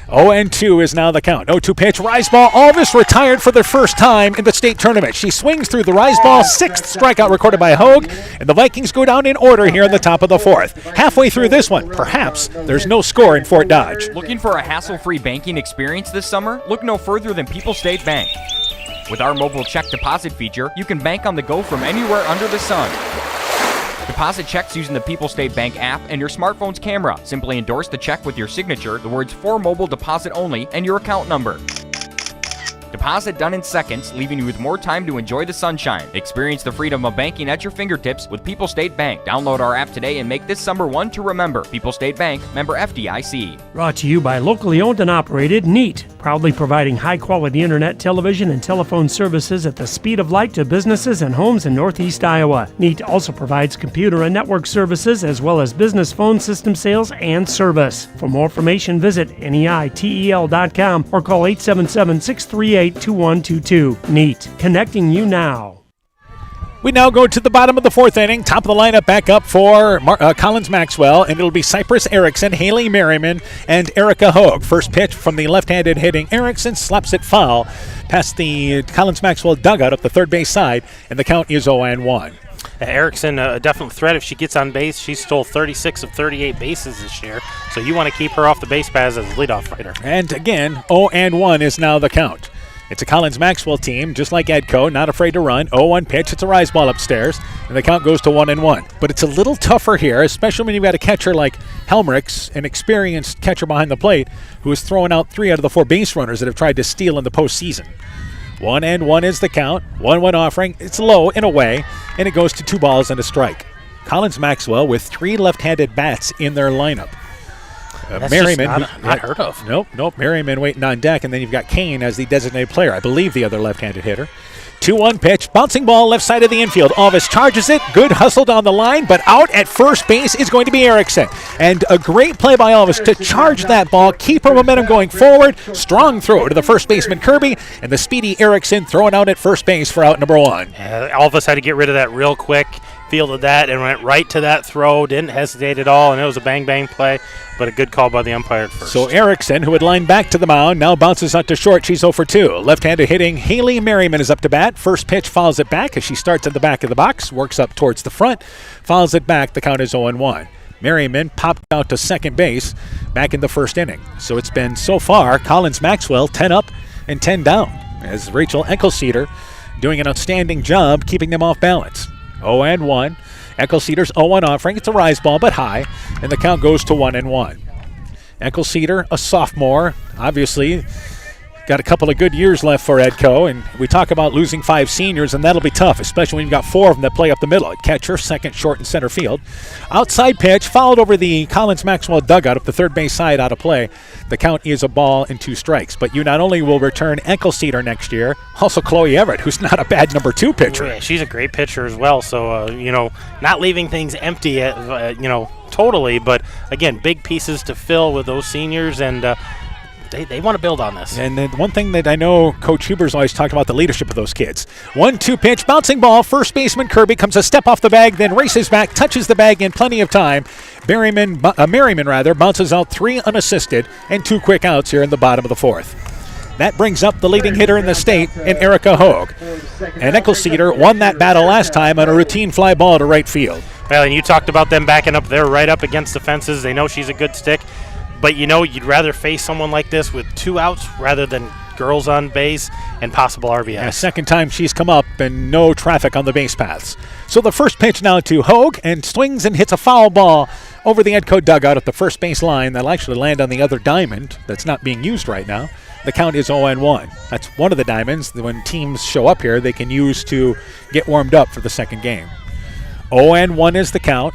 0-2 is now the count. 0-2 pitch, rise ball. Alvis retired for the first time in the state tournament. She swings through the rise ball. 6th strikeout recorded by Hogue, and the Vikings go down in order here in the top of the 4th. Halfway through this one, perhaps there's no score in Fort Dodge. Looking for a hassle-free banking experience this summer? Look no further than People State Bank. With our mobile check deposit feature, you can bank on the go from anywhere under the sun. Deposit checks using the People State Bank app and your smartphone's camera. Simply endorse the check with your signature, the words "for mobile deposit only," and your account number. Deposit done in seconds, leaving you with more time to enjoy the sunshine. Experience the freedom of banking at your fingertips with People State Bank. Download our app today and make this summer one to remember. People State Bank, member FDIC. Brought to you by locally owned and operated NEAT, proudly providing high-quality internet, television, and telephone services at the speed of light to businesses and homes in Northeast Iowa. NEAT also provides computer and network services as well as business phone system sales and service. For more information, visit NEITEL.com or call 877-638-2122. NEAT, connecting you now. We now go to the bottom of the 4th inning. Top of the lineup back up for Collins-Mawell, and it'll be Cypress Erickson, Haley Merriman, and Erica Hogue. First pitch from the left-handed hitting Erickson, slaps it foul past the Collins-Mawell dugout up the third base side, and the count is 0-1. Erickson, a definite threat if she gets on base. She stole 36 of 38 bases this year, so you want to keep her off the base paths as a leadoff hitter. And again, 0-1 is now the count. It's a Collins-Maxwell team, just like Edco, not afraid to run. 0-1 pitch, it's a rise ball upstairs, and the count goes to 1-1. But it's a little tougher here, especially when you've got a catcher like Helmrichs, an experienced catcher behind the plate, who has thrown out 3 out of the 4 base runners that have tried to steal in the postseason. 1-1 is the count. 1-1 offering. It's low in a way, and it goes to 2 balls and a strike. Collins-Maxwell with 3 left-handed bats in their lineup. Merriman, not heard of. Nope. Merriman waiting on deck, and then you've got Kane as the designated player. I believe the other left-handed hitter. 2-1 pitch, bouncing ball left side of the infield. Alvis charges it. Good hustle down the line, but out at first base is going to be Erickson. And a great play by Alvis to charge that ball, keep her momentum going forward. Strong throw to the first baseman Kirby, and the speedy Erickson throwing out at first base for out number 1. Alvis had to get rid of that real quick. Fielded that and went right to that throw. Didn't hesitate at all, and it was a bang-bang play, but a good call by the umpire at first. So Erickson, who had lined back to the mound, now bounces out to short. She's 0 for 2. Left-handed hitting Haley Merriman is up to bat. First pitch fouls it back as she starts at the back of the box, works up towards the front, fouls it back. The count is 0-1. Merriman popped out to second base back in the first inning. So it's been so far Collins-Maxwell 10 up and 10 down as Rachel Eckelceder doing an outstanding job keeping them off balance. 0-1. Eckelceder's 0-1 offering. It's a rise ball, but high, and the count goes to 1-1. Eckelceder, a sophomore, obviously got a couple of good years left for Edco, and we talk about losing 5 seniors, and that'll be tough, especially when you've got 4 of them that play up the middle. At catcher, second, short, and center field. Outside pitch, fouled over the Collins-Maxwell dugout up the third base side out of play. The count is a ball and 2 strikes. But you not only will return Eckelceder next year, also Chloe Everett, who's not a bad number 2 pitcher. Yeah, she's a great pitcher as well. So, not leaving things empty, totally. But, again, big pieces to fill with those seniors, and They want to build on this. And then one thing that I know Coach Huber's always talked about, the leadership of those kids. 1-2 pitch, bouncing ball. First baseman Kirby comes a step off the bag, then races back, touches the bag in plenty of time. Merriman bounces out 3 unassisted and 2 quick outs here in the bottom of the 4th. That brings up the leading hitter in the state in Erica Hogue. And Eckelceder won that battle last time on a routine fly ball to right field. Well, and you talked about them backing up. They're right up against the fences. They know she's a good stick. But, you'd rather face someone like this with 2 outs rather than girls on base and possible RBI. Yeah, second time she's come up and no traffic on the base paths. So the first pitch now to Hogue, and swings and hits a foul ball over the Edco dugout at the first base line. That'll actually land on the other diamond that's not being used right now. The count is 0-1. That's one of the diamonds that when teams show up here, they can use to get warmed up for the second game. 0-1 is the count,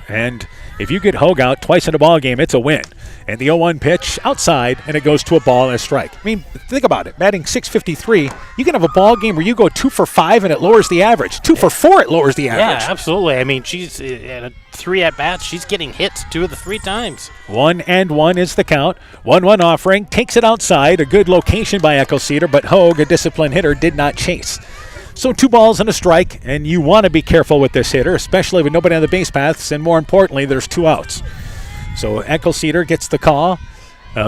and if you get Hogue out twice in a ball game, it's a win. And the 0-1 pitch outside, and it goes to a ball and a strike. I mean, think about it. Batting .653, you can have a ball game where you go 2 for 5 and it lowers the average. 2 for 4, it lowers the average. Yeah, absolutely. I mean, she's at 3 at-bats. She's getting hits 2 of the 3 times. 1-1 is the count. 1-1 offering, takes it outside. A good location by Eckelceder, but Hogue, a disciplined hitter, did not chase. So 2 balls and a strike, and you want to be careful with this hitter, especially with nobody on the base paths, and more importantly, there's 2 outs. So Eckelceder gets the call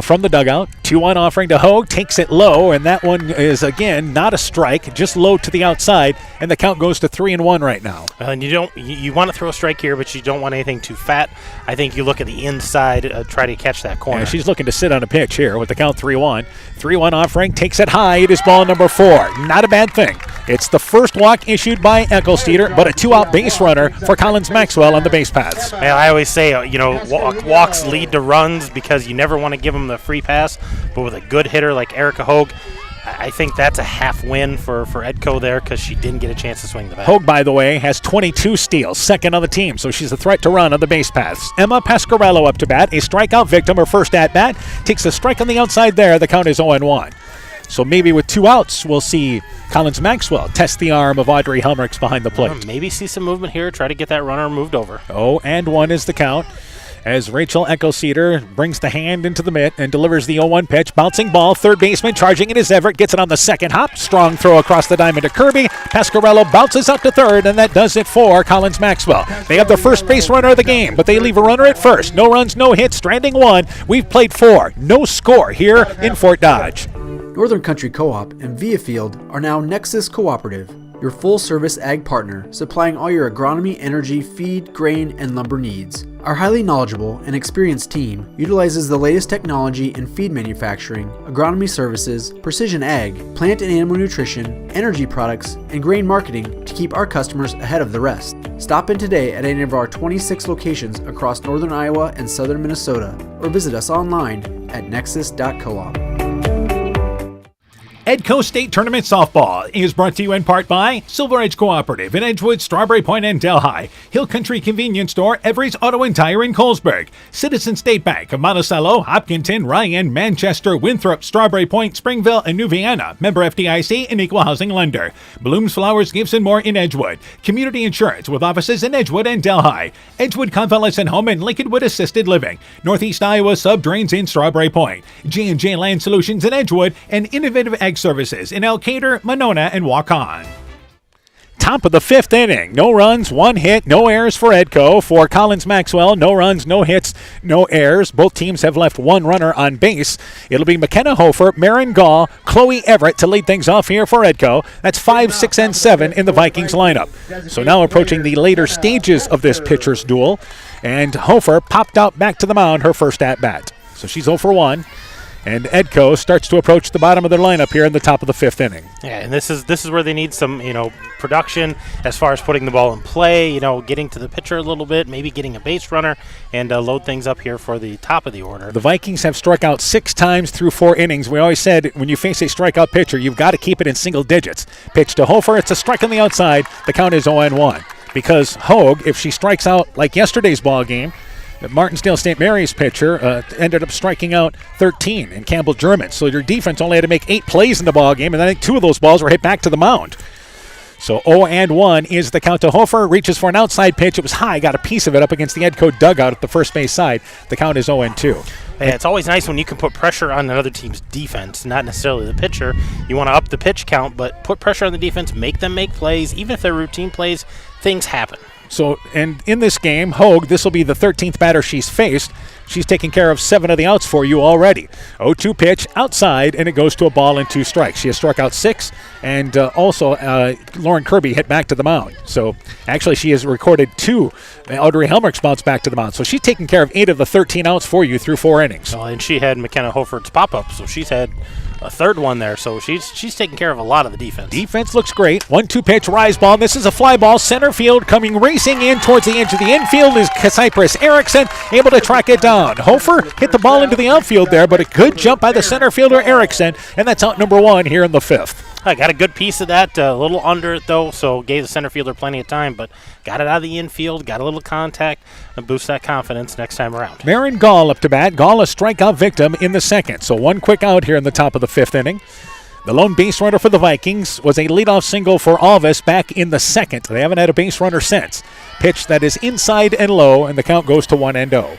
from the dugout. 2-1 offering to Hogue, takes it low, and that one is, again, not a strike, just low to the outside, and the count goes to 3-1 right now. And you want to throw a strike here, but you don't want anything too fat. I think you look at the inside, try to catch that corner. Yeah, she's looking to sit on a pitch here with the count 3-1. 3-1 offering, takes it high. It is ball number 4. Not a bad thing. It's the first walk issued by Eckelceder, but a 2-out base runner for Collins-Maxwell on the base paths. Well, I always say, walks lead to runs because you never want to give them the free pass, but with a good hitter like Erica Hogue, I think that's a half win for Edco there because she didn't get a chance to swing the bat. Hogue, by the way, has 22 steals, second on the team, so she's a threat to run on the base paths. Emma Pasquarello up to bat, a strikeout victim, her first at-bat, takes a strike on the outside there. The count is 0-1. So maybe with 2 outs, we'll see Collins-Maxwell test the arm of Audrey Helmrichs behind the plate. Maybe see some movement here, try to get that runner moved over. 0-1 is the count. As Rachel Eckelceder brings the hand into the mitt and delivers the 0-1 pitch. Bouncing ball, third baseman charging it is Everett. Gets it on the second hop. Strong throw across the diamond to Kirby. Pasquarello bounces up to third, and that does it for Collins-Maxwell. They have the first base runner of the game, but they leave a runner at first. No runs, no hits, stranding 1. We've played 4. No score here in Fort Dodge. Northern Country Co-op and Viafield are now Nexus Cooperative, your full-service ag partner, supplying all your agronomy, energy, feed, grain, and lumber needs. Our highly knowledgeable and experienced team utilizes the latest technology in feed manufacturing, agronomy services, precision ag, plant and animal nutrition, energy products, and grain marketing to keep our customers ahead of the rest. Stop in today at any of our 26 locations across northern Iowa and southern Minnesota, or visit us online at nexus.coop. Edco State Tournament Softball is brought to you in part by Silver Edge Cooperative in Edgewood, Strawberry Point, and Delhi, Hill Country Convenience Store, Every's Auto and Tire in Colesburg, Citizen State Bank of Monticello, Hopkinton, Ryan, Manchester, Winthrop, Strawberry Point, Springville, and New Vienna, member FDIC and equal housing lender, Blooms Flowers, Gifts and More in Edgewood, Community Insurance with offices in Edgewood and Delhi, Edgewood Convalescent Home and Lincolnwood Assisted Living, Northeast Iowa Sub Drains in Strawberry Point, J&J Land Solutions in Edgewood, and Innovative Ag Services in Elkader, Monona, and Waukon. Top of the fifth inning. No runs, one hit, no errors for Edco. For Collins-Mawell, no runs, no hits, no errors. Both teams have left one runner on base. It'll be McKenna Hofer, Marin Gall, Chloe Everett to lead things off here for Edco. That's 5, 6, and 7 in the Vikings lineup. So now approaching the later stages of this pitcher's duel. And Hofer popped out back to the mound her first at-bat. So she's 0 for 1. And Edco starts to approach the bottom of their lineup here in the top of the fifth inning. Yeah, and this is where they need some, production as far as putting the ball in play, getting to the pitcher a little bit, maybe getting a base runner, and load things up here for the top of the order. The Vikings have struck out 6 times through 4 innings. We always said when you face a strikeout pitcher, you've got to keep it in single digits. Pitch to Hofer, it's a strike on the outside. The count is 0-1. Because Hogue, if she strikes out like yesterday's ball game, Martinsdale St. Mary's pitcher ended up striking out 13 in Campbell German. So your defense only had to make 8 plays in the ball game, and I think 2 of those balls were hit back to the mound. So 0-1 is the count to Hofer. Reaches for an outside pitch. It was high. Got a piece of it up against the Edco dugout at the first base side. The count is 0-2. Yeah, it's always nice when you can put pressure on another team's defense, not necessarily the pitcher. You want to up the pitch count, but put pressure on the defense, make them make plays. Even if they're routine plays, things happen. So, and in this game, Hogue, this will be the 13th batter she's faced. She's taken care of 7 of the outs for you already. 0-2 pitch outside, and it goes to a ball and 2 strikes. She has struck out 6, and also Lauren Kirby hit back to the mound. So, actually, she has recorded 2 Audrey Helmerich spots back to the mound. So, she's taken care of 8 of the 13 outs for you through 4 innings. Well, and she had McKenna Hofert's pop-up, so she's had a third one there. So, she's taking care of a lot of the defense. Defense looks great. 1-2 pitch, rise ball. This is a fly ball. Center field coming racing in towards the edge of the infield is Cypress Erickson, able to track it down. Hofer hit the ball into the outfield there, but a good jump by the center fielder Erickson, and that's out number 1 here in the 5th. I got a good piece of that, a little under it though, so gave the center fielder plenty of time, but got it out of the infield, got a little contact, and boost that confidence next time around. Marin Gall up to bat. Gall a strikeout victim in the 2nd, so 1 quick out here in the top of the 5th inning. The lone base runner for the Vikings was a leadoff single for Alvis back in the 2nd. They haven't had a base runner since. Pitch that is inside and low, and the count goes to 1-0.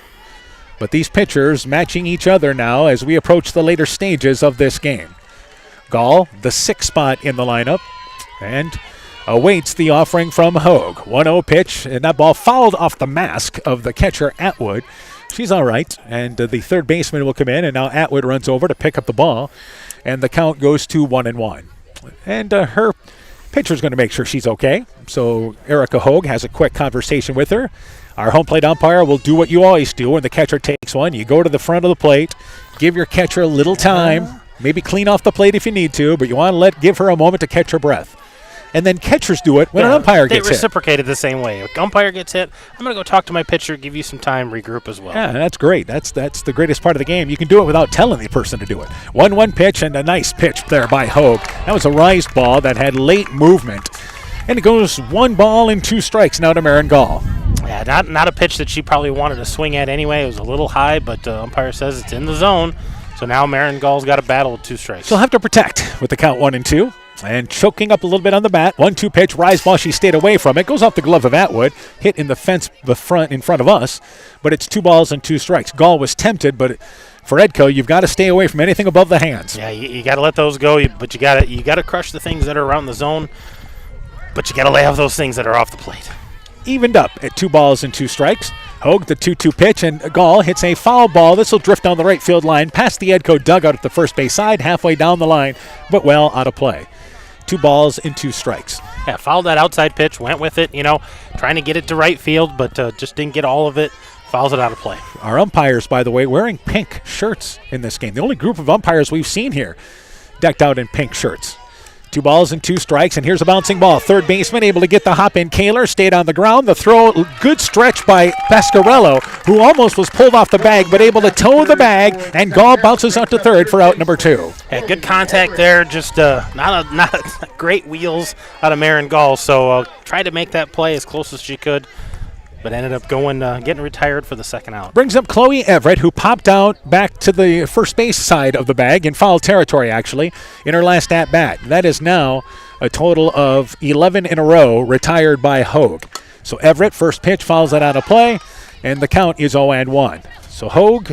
But these pitchers matching each other now as we approach the later stages of this game. Gall, the 6th spot in the lineup, and awaits the offering from Hogue. 1-0 pitch, and that ball fouled off the mask of the catcher Atwood. She's all right, and the third baseman will come in, and now Atwood runs over to pick up the ball, and the count goes to 1-1. And her pitcher's going to make sure she's okay, so Erica Hogue has a quick conversation with her. Our home plate umpire will do what you always do when the catcher takes one. You go to the front of the plate, give your catcher a little time, maybe clean off the plate if you need to, but you want to give her a moment to catch her breath. And then catchers do it when an umpire gets hit. They reciprocated the same way. If umpire gets hit, I'm going to go talk to my pitcher, give you some time, regroup as well. Yeah, that's great. That's the greatest part of the game. You can do it without telling the person to do it. 1-1 pitch, and a nice pitch there by Hogue. That was a rise ball that had late movement. And it goes 1 ball and 2 strikes now to Marin Gall. Yeah, not a pitch that she probably wanted to swing at anyway. It was a little high, but umpire says it's in the zone. So now Marin Gall's got a battle with 2 strikes. She'll have to protect with the count 1-2. And choking up a little bit on the bat. 1-2 pitch, rise ball. She stayed away from it. Goes off the glove of Atwood. Hit in the fence in front of us. But it's 2 balls and 2 strikes. Gall was tempted, but for Edco, you've got to stay away from anything above the hands. Yeah, you got to let those go, but you got to crush the things that are around the zone. But you got to lay off those things that are off the plate. Evened up at 2 balls and 2 strikes. Hogue, the 2-2 pitch, and Gall hits a foul ball. This will drift down the right field line, past the Edco dugout at the first base side, halfway down the line, but well out of play. 2 balls and 2 strikes. Yeah, fouled that outside pitch, went with it, trying to get it to right field, but just didn't get all of it. Fouls it out of play. Our umpires, by the way, wearing pink shirts in this game. The only group of umpires we've seen here decked out in pink shirts. 2 balls and 2 strikes, and here's a bouncing ball. Third baseman able to get the hop in. Kaler stayed on the ground. The throw, good stretch by Pasquarello, who almost was pulled off the bag, but able to toe the bag, and Gall bounces out to third for out number 2. Had good contact there, just not a great wheels out of Marin Gall, so tried to make that play as close as she could, but ended up getting retired for the second out. Brings up Chloe Everett, who popped out back to the first base side of the bag in foul territory, actually, in her last at-bat. That is now a total of 11 in a row retired by Hogue. So Everett, first pitch, fouls that out of play, and the count is 0-1. So Hogue,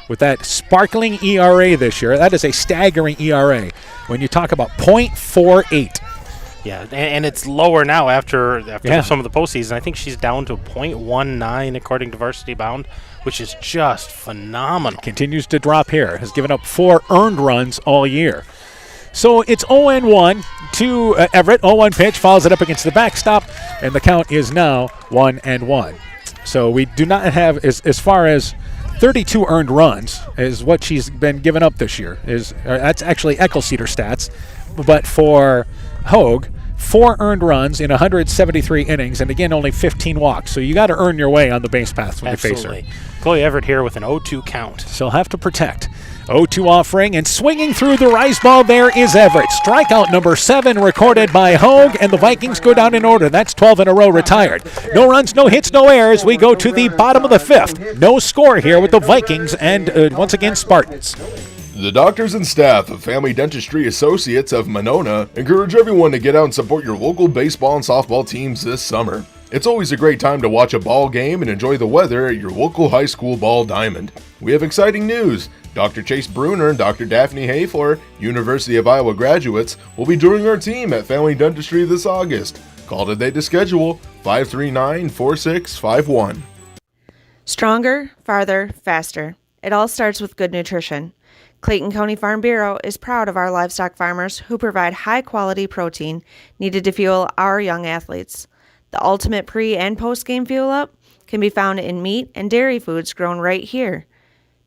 with that sparkling ERA this year, that is a staggering ERA when you talk about .48. Yeah, and it's lower now after some of the postseason. I think she's down to .19 according to Varsity Bound, which is just phenomenal. Continues to drop here. Has given up 4 earned runs all year. So it's 0-1 to Everett. 0-1 pitch, follows it up against the backstop, and the count is now 1-1. So we do not have, as far as 32 earned runs is what she's been given up this year. That's actually Ecclesceder stats. But for Hogue, 4 earned runs in 173 innings, and again, only 15 walks. So you got to earn your way on the base paths when you face her. Chloe Everett here with an 0-2 count. She'll have to protect. 0-2 offering, and swinging through the rise ball there is Everett. Strikeout number 7 recorded by Hogue, and the Vikings go down in order. That's 12 in a row retired. No runs, no hits, no errors. We go to the bottom of the 5th. No score here with the Vikings and, once again, Spartans. The doctors and staff of Family Dentistry Associates of Monona encourage everyone to get out and support your local baseball and softball teams this summer. It's always a great time to watch a ball game and enjoy the weather at your local high school ball diamond. We have exciting news. Dr. Chase Bruner and Dr. Daphne Hayfler, University of Iowa graduates, will be joining our team at Family Dentistry this August. Call today to schedule 539-4651. Stronger, farther, faster. It all starts with good nutrition. Clayton County Farm Bureau is proud of our livestock farmers who provide high-quality protein needed to fuel our young athletes. The ultimate pre- and post-game fuel-up can be found in meat and dairy foods grown right here.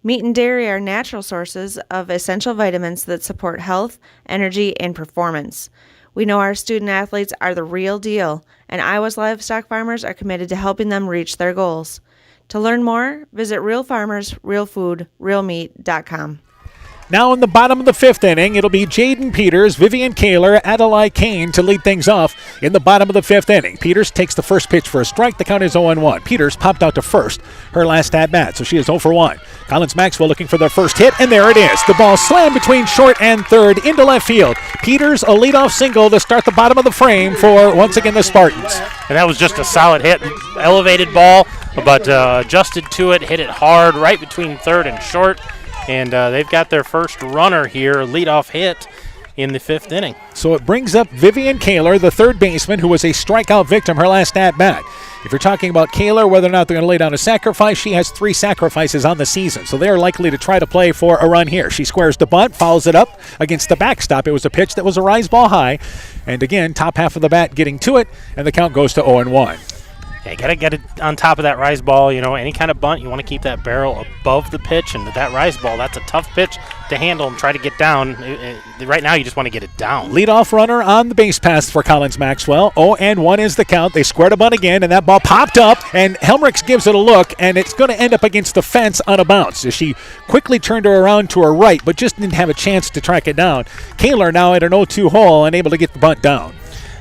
Meat and dairy are natural sources of essential vitamins that support health, energy, and performance. We know our student athletes are the real deal, and Iowa's livestock farmers are committed to helping them reach their goals. To learn more, visit realfarmersrealfoodrealmeat.com. Now in the bottom of the 5th inning, it'll be Jaden Peters, Vivian Kaler, Adelaide Kane to lead things off in the bottom of the 5th inning. Peters takes the first pitch for a strike. The count is 0-1. Peters popped out to first, her last at-bat, so she is 0 for 1. Collins-Mawell looking for their first hit, and there it is. The ball slammed between short and third into left field. Peters, a leadoff single to start the bottom of the frame for, once again, the Spartans. And that was just a solid hit. Elevated ball, but adjusted to it, hit it hard right between third and short. And they've got their first runner here, leadoff hit in the 5th inning. So it brings up Vivian Kaler, the third baseman, who was a strikeout victim her last at-bat. If you're talking about Kaler, whether or not they're going to lay down a sacrifice, she has 3 sacrifices on the season. So they are likely to try to play for a run here. She squares the bunt, fouls it up against the backstop. It was a pitch that was a rise ball high. And again, top half of the bat getting to it, and the count goes to 0-1. Yeah, you got to get it on top of that rise ball. You know, any kind of bunt, you want to keep that barrel above the pitch. And that rise ball, that's a tough pitch to handle and try to get down. Right now, you just want to get it down. Leadoff runner on the base pass for Collins-Mawell. 0-1 is the count. They squared a bunt again, and that ball popped up, and Helmrichs gives it a look, and it's going to end up against the fence on a bounce. She quickly turned her around to her right, but just didn't have a chance to track it down. Kaler now at an 0-2 hole, unable to get the bunt down.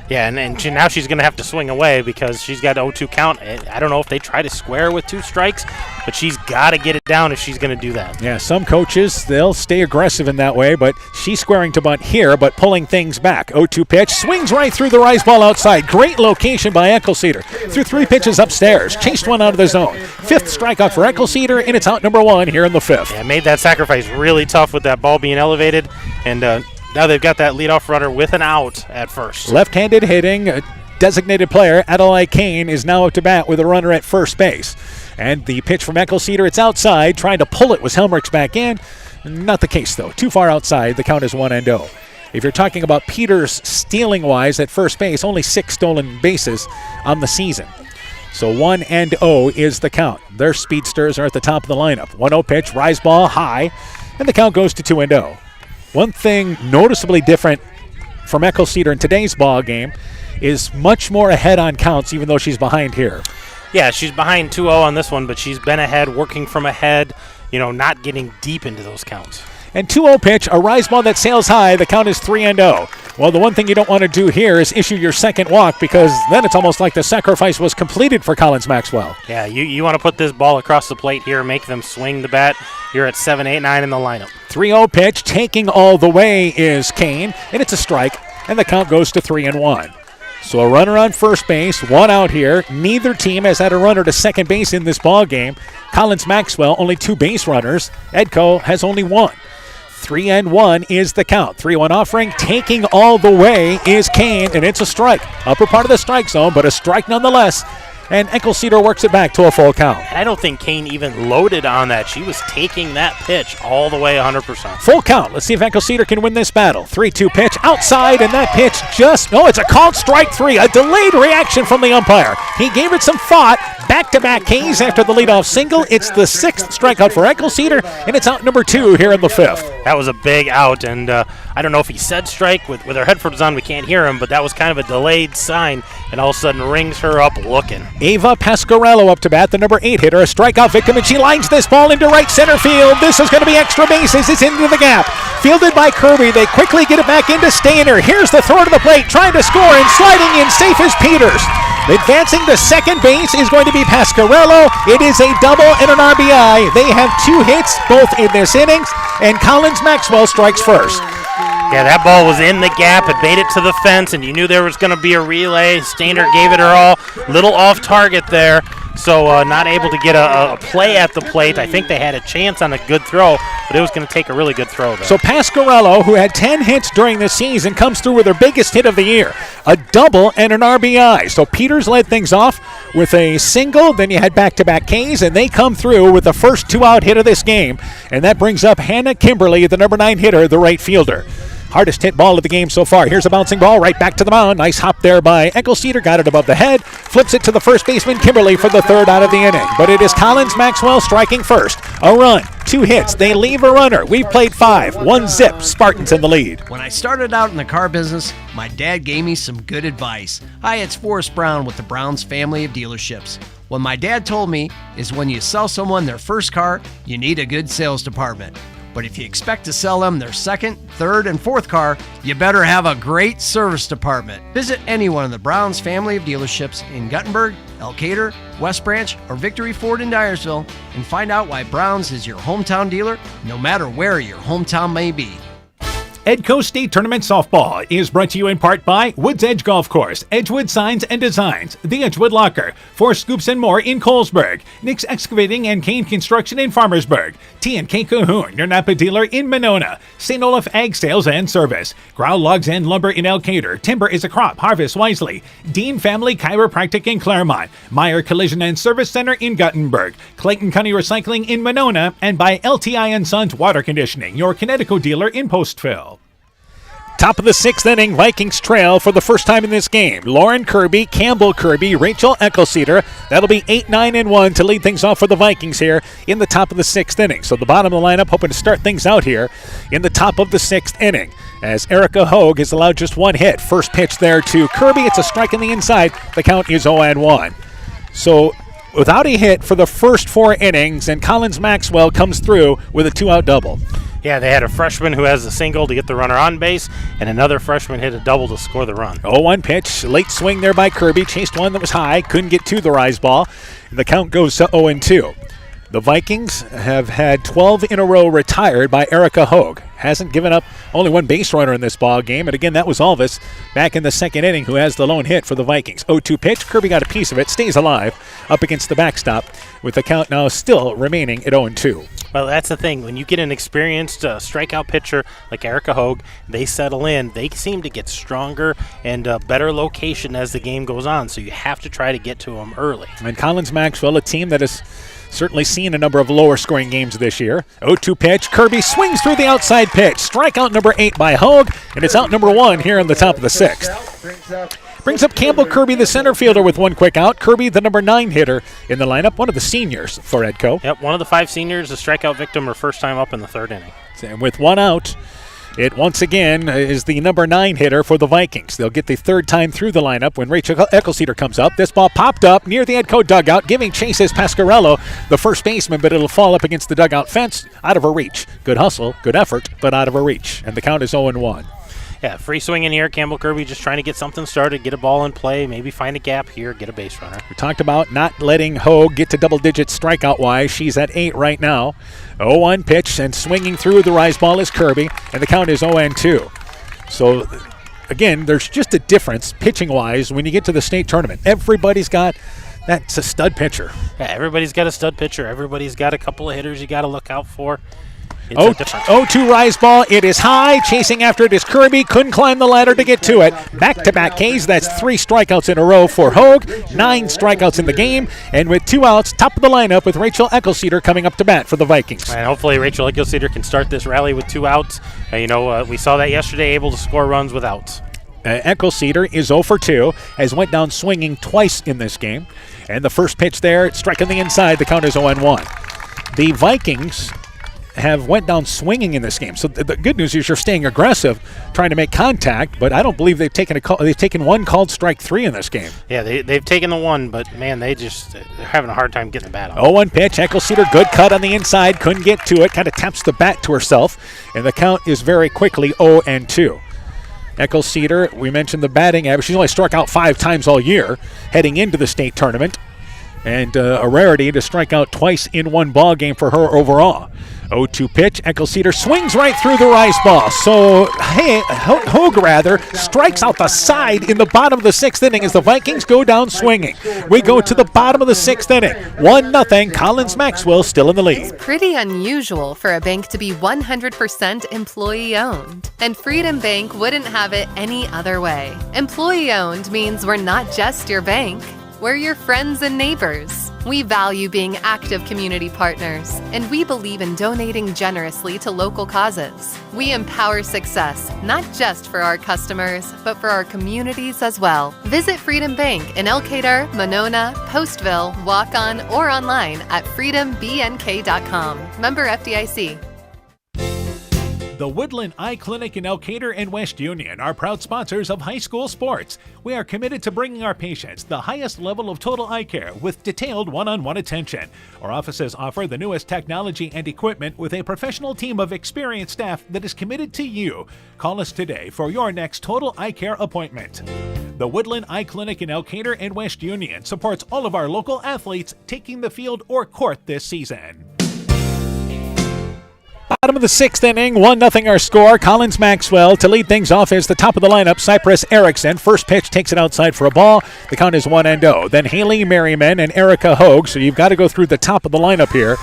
Yeah, and now she's going to have to swing away because she's got 0-2 count. I don't know if they try to square with 2 strikes, but she's got to get it down if she's going to do that. Yeah, some coaches, they'll stay aggressive in that way, but she's squaring to bunt here, but pulling things back. 0-2 pitch, swings right through the rise ball outside. Great location by Eccleseder. Threw 3 pitches upstairs, chased one out of the zone. 5th strikeout for Eccleseder, and it's out number 1 here in the 5th. Yeah, made that sacrifice really tough with that ball being elevated, and now they've got that leadoff runner with an out at first. Left-handed hitting, designated player Adelaide Kane is now up to bat with a runner at first base. And the pitch from Eccleseder, it's outside. Trying to pull it was Helmrichs back in. Not the case, though. Too far outside. The count is 1-0. If you're talking about Peters stealing-wise at first base, only 6 stolen bases on the season. So 1-0 is the count. Their speedsters are at the top of the lineup. 1-0 pitch, rise ball high, and the count goes to 2-0. One thing noticeably different from Echo Cedar in today's ball game is much more ahead on counts, even though she's behind here. Yeah, she's behind 2-0 on this one, but she's been ahead, working from ahead, not getting deep into those counts. And 2-0 pitch, a rise ball that sails high. The count is 3-0. Well, the one thing you don't want to do here is issue your second walk, because then it's almost like the sacrifice was completed for Collins-Mawell. Yeah, you want to put this ball across the plate here, make them swing the bat. You're at 7, 8, 9 in the lineup. 3-0 pitch, taking all the way is Kane, and it's a strike, and the count goes to 3-1. So a runner on first base, one out here. Neither team has had a runner to second base in this ball game. Collins-Mawell only 2 base runners. Edco has only 1. 3-1 is the count. 3-1 offering, taking all the way is Kane, and it's a strike. Upper part of the strike zone, but a strike nonetheless. And Echo Cedar works it back to a full count. I don't think Kane even loaded on that. She was taking that pitch all the way 100%. Full count. Let's see if Echo Cedar can win this battle. 3-2 pitch outside, and that pitch it's a called strike 3. A delayed reaction from the umpire. He gave it some thought. Back-to-back K's after the leadoff single. It's the 6th strikeout for Echo Cedar, and it's out number 2 here in the 5th. That was a big out, and I don't know if he said strike. With our headphones on, we can't hear him, but that was kind of a delayed sign, and all of a sudden rings her up looking. Ava Pasquarello up to bat, the number 8 hitter, a strikeout victim, and she lines this ball into right center field. This is going to be extra bases. It's into the gap. Fielded by Kirby. They quickly get it back into Stainer. Here's the throw to the plate, trying to score, and sliding in safe is Peters. Advancing to second base is going to be Pasquarello. It is a double and an RBI. They have 2 hits, both in this innings, and Collins-Mawell strikes first. Yeah, that ball was in the gap. It made it to the fence, and you knew there was going to be a relay. Stainer gave it her all. Little off target there, so not able to get a play at the plate. I think they had a chance on a good throw, but it was going to take a really good throw there. So Pasquarello, who had 10 hits during the season, comes through with her biggest hit of the year, a double and an RBI. So Peters led things off with a single. Then you had back-to-back Ks, and they come through with the first 2-out hit of this game, and that brings up Hannah Kimberly, the number 9 hitter, the right fielder. Hardest hit ball of the game so far. Here's a bouncing ball right back to the mound. Nice hop there by Echo Cedar. Got it above the head. Flips it to the first baseman, Kimberly, for the 3rd out of the inning. But it is Collins-Mawell striking first. A run, 2 hits. They leave a runner. We've played 5. 1-0. Spartans in the lead. When I started out in the car business, my dad gave me some good advice. Hi, it's Forrest Brown with the Browns family of dealerships. What my dad told me is when you sell someone their first car, you need a good sales department. But if you expect to sell them their 2nd, 3rd, and 4th car, you better have a great service department. Visit any one of the Browns family of dealerships in Guttenberg, Elkader, West Branch, or Victory Ford in Dyersville and find out why Browns is your hometown dealer, no matter where your hometown may be. Edco State Tournament Softball is brought to you in part by Woods Edge Golf Course, Edgewood Signs and Designs, The Edgewood Locker, Four Scoops and More in Colesburg, Nick's Excavating and Kane Construction in Farmersburg, T&K Cahoon, your Napa dealer in Monona, St. Olaf Ag Sales and Service, Growl Logs and Lumber in Elkader, Timber is a Crop, Harvest Wisely, Dean Family Chiropractic in Claremont, Meyer Collision and Service Center in Guttenberg, Clayton County Recycling in Monona, and by LTI & Sons Water Conditioning, your Connecticut dealer in Postville. Top of the 6th inning, Vikings trail for the first time in this game. Lauren Kirby, Campbell Kirby, Rachel Echo Cedar. That'll be 8-9-1 to lead things off for the Vikings here in the top of the 6th inning. So the bottom of the lineup hoping to start things out here in the top of the 6th inning, as Erica Hogue has allowed just 1 hit. First pitch there to Kirby. It's a strike on the inside. The count is 0-1. So without a hit for the first 4 innings, and Collins-Mawell comes through with a 2-out double. Yeah, they had a freshman who has a single to get the runner on base, and another freshman hit a double to score the run. 0-1 pitch, late swing there by Kirby, chased one that was high, couldn't get to the rise ball. The count goes to 0-2. The Vikings have had 12 in a row retired by Erica Hogue. Hasn't given up only 1 base runner in this ball game, and again, that was Alvis back in the 2nd inning who has the lone hit for the Vikings. 0-2 pitch, Kirby got a piece of it, stays alive up against the backstop with the count now still remaining at 0-2. Well, that's the thing. When you get an experienced strikeout pitcher like Erica Hogue, they settle in. They seem to get stronger and better location as the game goes on, so you have to try to get to them early. And Collins-Mawell, a team that has certainly seen a number of lower scoring games this year. 0-2 pitch, Kirby swings through the outside pitch. Strikeout number 8 by Hogue, and it's out number 1 here in the top of the 6th. Brings up Campbell Kirby, the center fielder, with one quick out. Kirby, the number 9 hitter in the lineup, one of the seniors for Edco. Yep, one of the 5 seniors, a strikeout victim, her first time up in the 3rd inning. And with one out, it once again is the number 9 hitter for the Vikings. They'll get the 3rd time through the lineup when Rachel Eckelceder comes up. This ball popped up near the Edco dugout, giving chase is Pasquarello, the first baseman, but it'll fall up against the dugout fence, out of her reach. Good hustle, good effort, but out of her reach. And the count is 0-1. Yeah, free swing in here. Campbell Kirby just trying to get something started, get a ball in play, maybe find a gap here, get a base runner. We talked about not letting Hogue get to double digits strikeout-wise. She's at 8 right now. 0-1 pitch, and swinging through the rise ball is Kirby, and the count is 0-2. So, again, there's just a difference pitching-wise when you get to the state tournament. Everybody's got that's a stud pitcher. Yeah, everybody's got a stud pitcher. Everybody's got a couple of hitters you got to look out for. 0-2 rise ball. It is high. Chasing after it is Kirby. Couldn't climb the ladder to get to it. Back-to-back Ks. That's 3 strikeouts in a row for Hogue. 9 strikeouts in the game. And with 2 outs, top of the lineup with Rachel Eckelceder coming up to bat for the Vikings. And hopefully Rachel Eckelceder can start this rally with 2 outs. We saw that yesterday, able to score runs with outs. Eckelceder is 0-2, has went down swinging twice in this game. And the first pitch there, striking the inside. The count is 0-1. The Vikings have went down swinging in this game. So the good news is you're staying aggressive, trying to make contact, but I don't believe they've taken they've taken 1 called strike 3 in this game. Yeah, they've taken the 1, but man, they're having a hard time getting the bat out. 0-1 pitch, Eckelceder, good cut on the inside, couldn't get to it, kind of taps the bat to herself, and the count is very quickly 0-2. Eckelceder, we mentioned the batting average. She's only struck out 5 times all year heading into the state tournament, and a rarity to strike out twice in 1 ball game for her overall. 0-2 pitch, Eckelceder swings right through the rise ball. So Hogue strikes out the side in the bottom of the 6th inning as the Vikings go down swinging. We go to the bottom of the 6th inning. 1-0, Collins-Mawell still in the lead. It's pretty unusual for a bank to be 100% employee-owned, and Freedom Bank wouldn't have it any other way. Employee-owned means we're not just your bank. We're your friends and neighbors. We value being active community partners, and we believe in donating generously to local causes. We empower success, not just for our customers, but for our communities as well. Visit Freedom Bank in Elkader, Monona, Postville, Waukon, or online at freedombnk.com. Member FDIC. The Woodland Eye Clinic in Elkader and West Union are proud sponsors of high school sports. We are committed to bringing our patients the highest level of total eye care with detailed one-on-one attention. Our offices offer the newest technology and equipment with a professional team of experienced staff that is committed to you. Call us today for your next total eye care appointment. The Woodland Eye Clinic in Elkader and West Union supports all of our local athletes taking the field or court this season. Bottom of the 6th inning, 1-0 our score. Collins-Mawell to lead things off is the top of the lineup. Cypress Erickson. First pitch takes it outside for a ball. The count is 1-0. Then Haley Merriman and Erica Hogue. So you've got to go through the top of the lineup here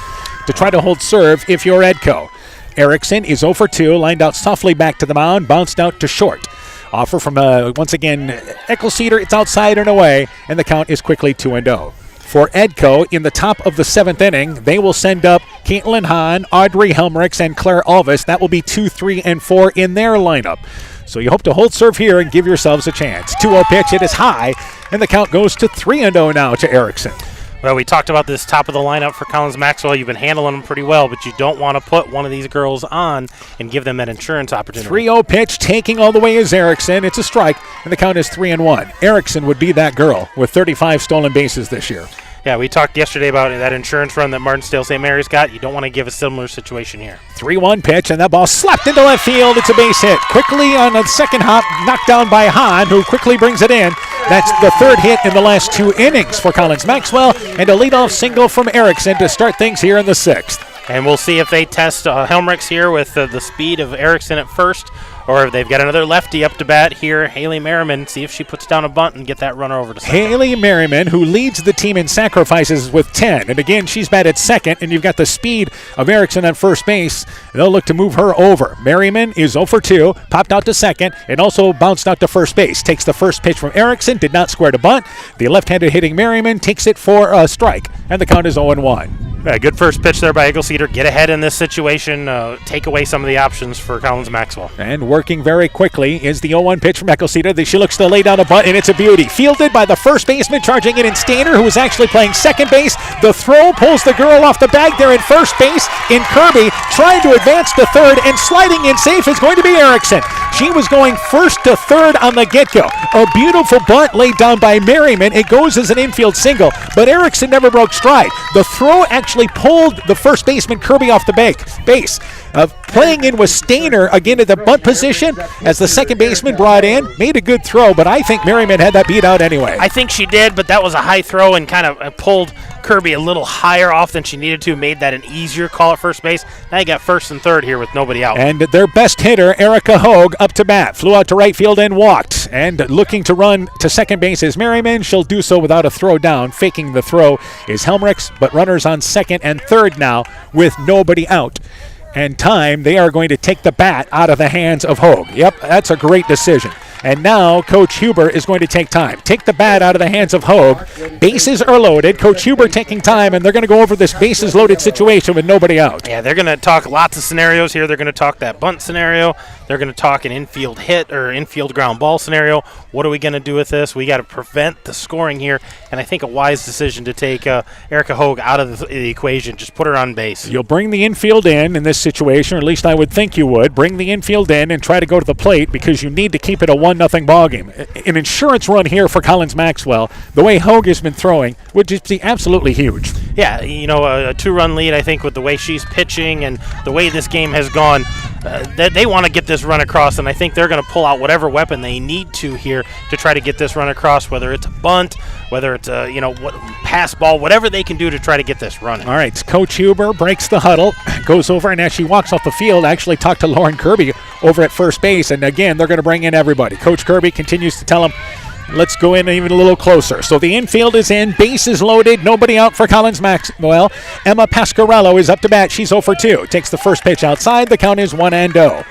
to try to hold serve if you're Edco. Erickson is 0-2, lined out softly back to the mound, bounced out to short. Offer from, once again, Eckelceder. It's outside and away, and the count is quickly 2-0. For Edco, in the top of the 7th inning, they will send up Caitlin Hahn, Audrey Helmrichs, and Claire Alvis. That will be 2, 3, and 4 in their lineup. So you hope to hold serve here and give yourselves a chance. 2-0 pitch, it is high, and the count goes to 3-0 now to Erickson. Well, we talked about this top of the lineup for Collins-Mawell. You've been handling them pretty well, but you don't want to put one of these girls on and give them that insurance opportunity. 3-0 pitch, taking all the way is Erickson. It's a strike, and the count is 3-1. Erickson would be that girl with 35 stolen bases this year. Yeah, we talked yesterday about that insurance run that Martinsdale St. Mary's got. You don't want to give a similar situation here. 3-1 pitch, and that ball slapped into left field. It's a base hit. Quickly on the second hop, knocked down by Hahn, who quickly brings it in. That's the 3rd hit in the last 2 innings for Collins-Mawell, and a leadoff single from Erickson to start things here in the 6th. And we'll see if they test Helmrichs here with the speed of Erickson at first, or if they've got another lefty up to bat here, Haley Merriman, see if she puts down a bunt and get that runner over to second. Haley Merriman, who leads the team in sacrifices with 10. And again, she's batted second, and you've got the speed of Erickson on first base. They'll look to move her over. Merriman is 0-2, popped out to second, and also bounced out to first base. Takes the first pitch from Erickson, did not square to bunt. The left-handed hitting Merriman takes it for a strike, and the count is 0-1. Good first pitch there by Eagle-Cedar. Get ahead in this situation. Take away some of the options for Collins-Maxwell. And working very quickly is the 0-1 pitch from Eagle-Cedar. She looks to lay down a bunt, and it's a beauty. Fielded by the first baseman, charging it in Stainer, who is actually playing second base. The throw pulls the girl off the bag there in first base. In Kirby, trying to advance to third, and sliding in safe is going to be Erickson. She was going first to third on the get-go. A beautiful bunt laid down by Merriman. It goes as an infield single, but Erickson never broke stride. The throw actually pulled the first baseman Kirby off the base. Playing in was Stainer again at the bunt position as the second baseman brought in. Made a good throw, but I think Merriman had that beat out anyway. I think she did, but that was a high throw and kind of pulled Kirby a little higher off than she needed to. Made that an easier call at first base. Now you got first and third here with nobody out. And their best hitter, Erica Hogue, up to bat. Flew out to right field and walked. And looking to run to second base is Merriman. She'll do so without a throw down. Faking the throw is Helmrichs, but runners on second and third now with nobody out. And time, they are going to take the bat out of the hands of Hogue. Yep, that's a great decision. And now Coach Huber is going to take time. Take the bat out of the hands of Hogue. Bases are loaded. Coach Huber taking time, and they're going to go over this bases loaded situation with nobody out. Yeah, they're going to talk lots of scenarios here. They're going to talk that bunt scenario. They're going to talk an infield hit or infield ground ball scenario. What are we going to do with this? We got to prevent the scoring here, and I think a wise decision to take Erica Hogue out of the equation. Just put her on base. You'll bring the infield in this situation, or at least I would think you would. Bring the infield in and try to go to the plate because you need to keep it a 1-0 ball game. An insurance run here for Collins-Maxwell. The way Hogue has been throwing would just be absolutely huge. Yeah, a 2-run lead, I think, with the way she's pitching and the way this game has gone. They want to get this run across, and I think they're going to pull out whatever weapon they need to here to try to get this run across, whether it's a bunt, whether it's a pass ball, whatever they can do to try to get this running. All right, Coach Huber breaks the huddle, goes over, and as she walks off the field, actually talked to Lauren Kirby over at first base, and again, they're going to bring in everybody. Coach Kirby continues to tell them, let's go in even a little closer. So the infield is in, bases loaded, nobody out for Collins-Maxwell. Emma Pasquarello is up to bat. She's 0 for 2. Takes the first pitch outside. The count is 1-0.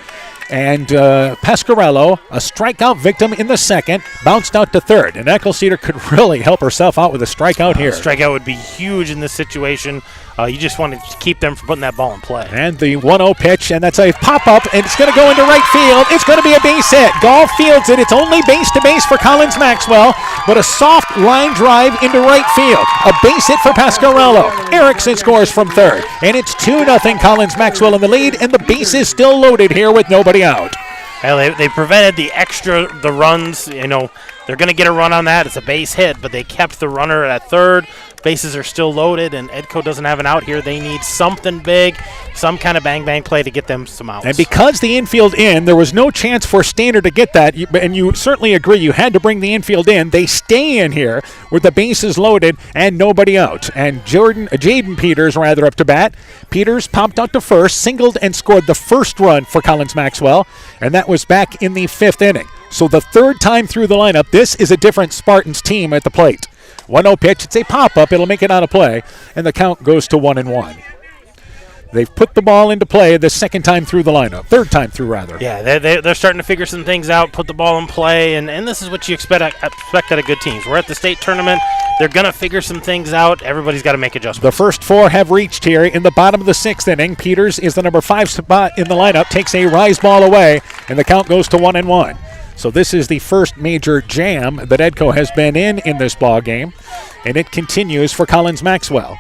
And Pasquarello, a strikeout victim in the second, bounced out to third. And Eagle-Cedar could really help herself out with a strikeout here. Strikeout would be huge in this situation. You just want to keep them from putting that ball in play. And the 1-0 pitch, and that's a pop-up, and it's going to go into right field. It's going to be a base hit. Golf fields it. It's only base-to-base for Collins-Maxwell, but a soft line drive into right field. A base hit for Pasquarello. Erickson scores from third, and it's 2-0 Collins-Maxwell in the lead, and the base is still loaded here with nobody out. Well, they prevented the runs. They're going to get a run on that. It's a base hit, but they kept the runner at third. Bases are still loaded, and Edco doesn't have an out here. They need something big, some kind of bang-bang play to get them some outs. And because the infield in, there was no chance for Stainer to get that, and you certainly agree you had to bring the infield in. They stay in here with the bases loaded and nobody out. And Jaden Peters up to bat. Peters popped out to first, singled, and scored the first run for Collins-Maxwell, and that was back in the 5th inning. So the third time through the lineup, this is a different Spartans team at the plate. 1-0 pitch, it's a pop-up, it'll make it out of play, and the count goes to 1-1. They've put the ball into play the second time through the lineup, third time through rather. Yeah, they're starting to figure some things out, put the ball in play, and this is what you expect out of good teams. We're at the state tournament. They're going to figure some things out. Everybody's got to make adjustments. The first 4 have reached here in the bottom of the 6th inning. Peters is the number 5 spot in the lineup, takes a rise ball away, and the count goes to 1-1. So this is the first major jam that Edco has been in this ball game, and it continues for Collins-Maxwell.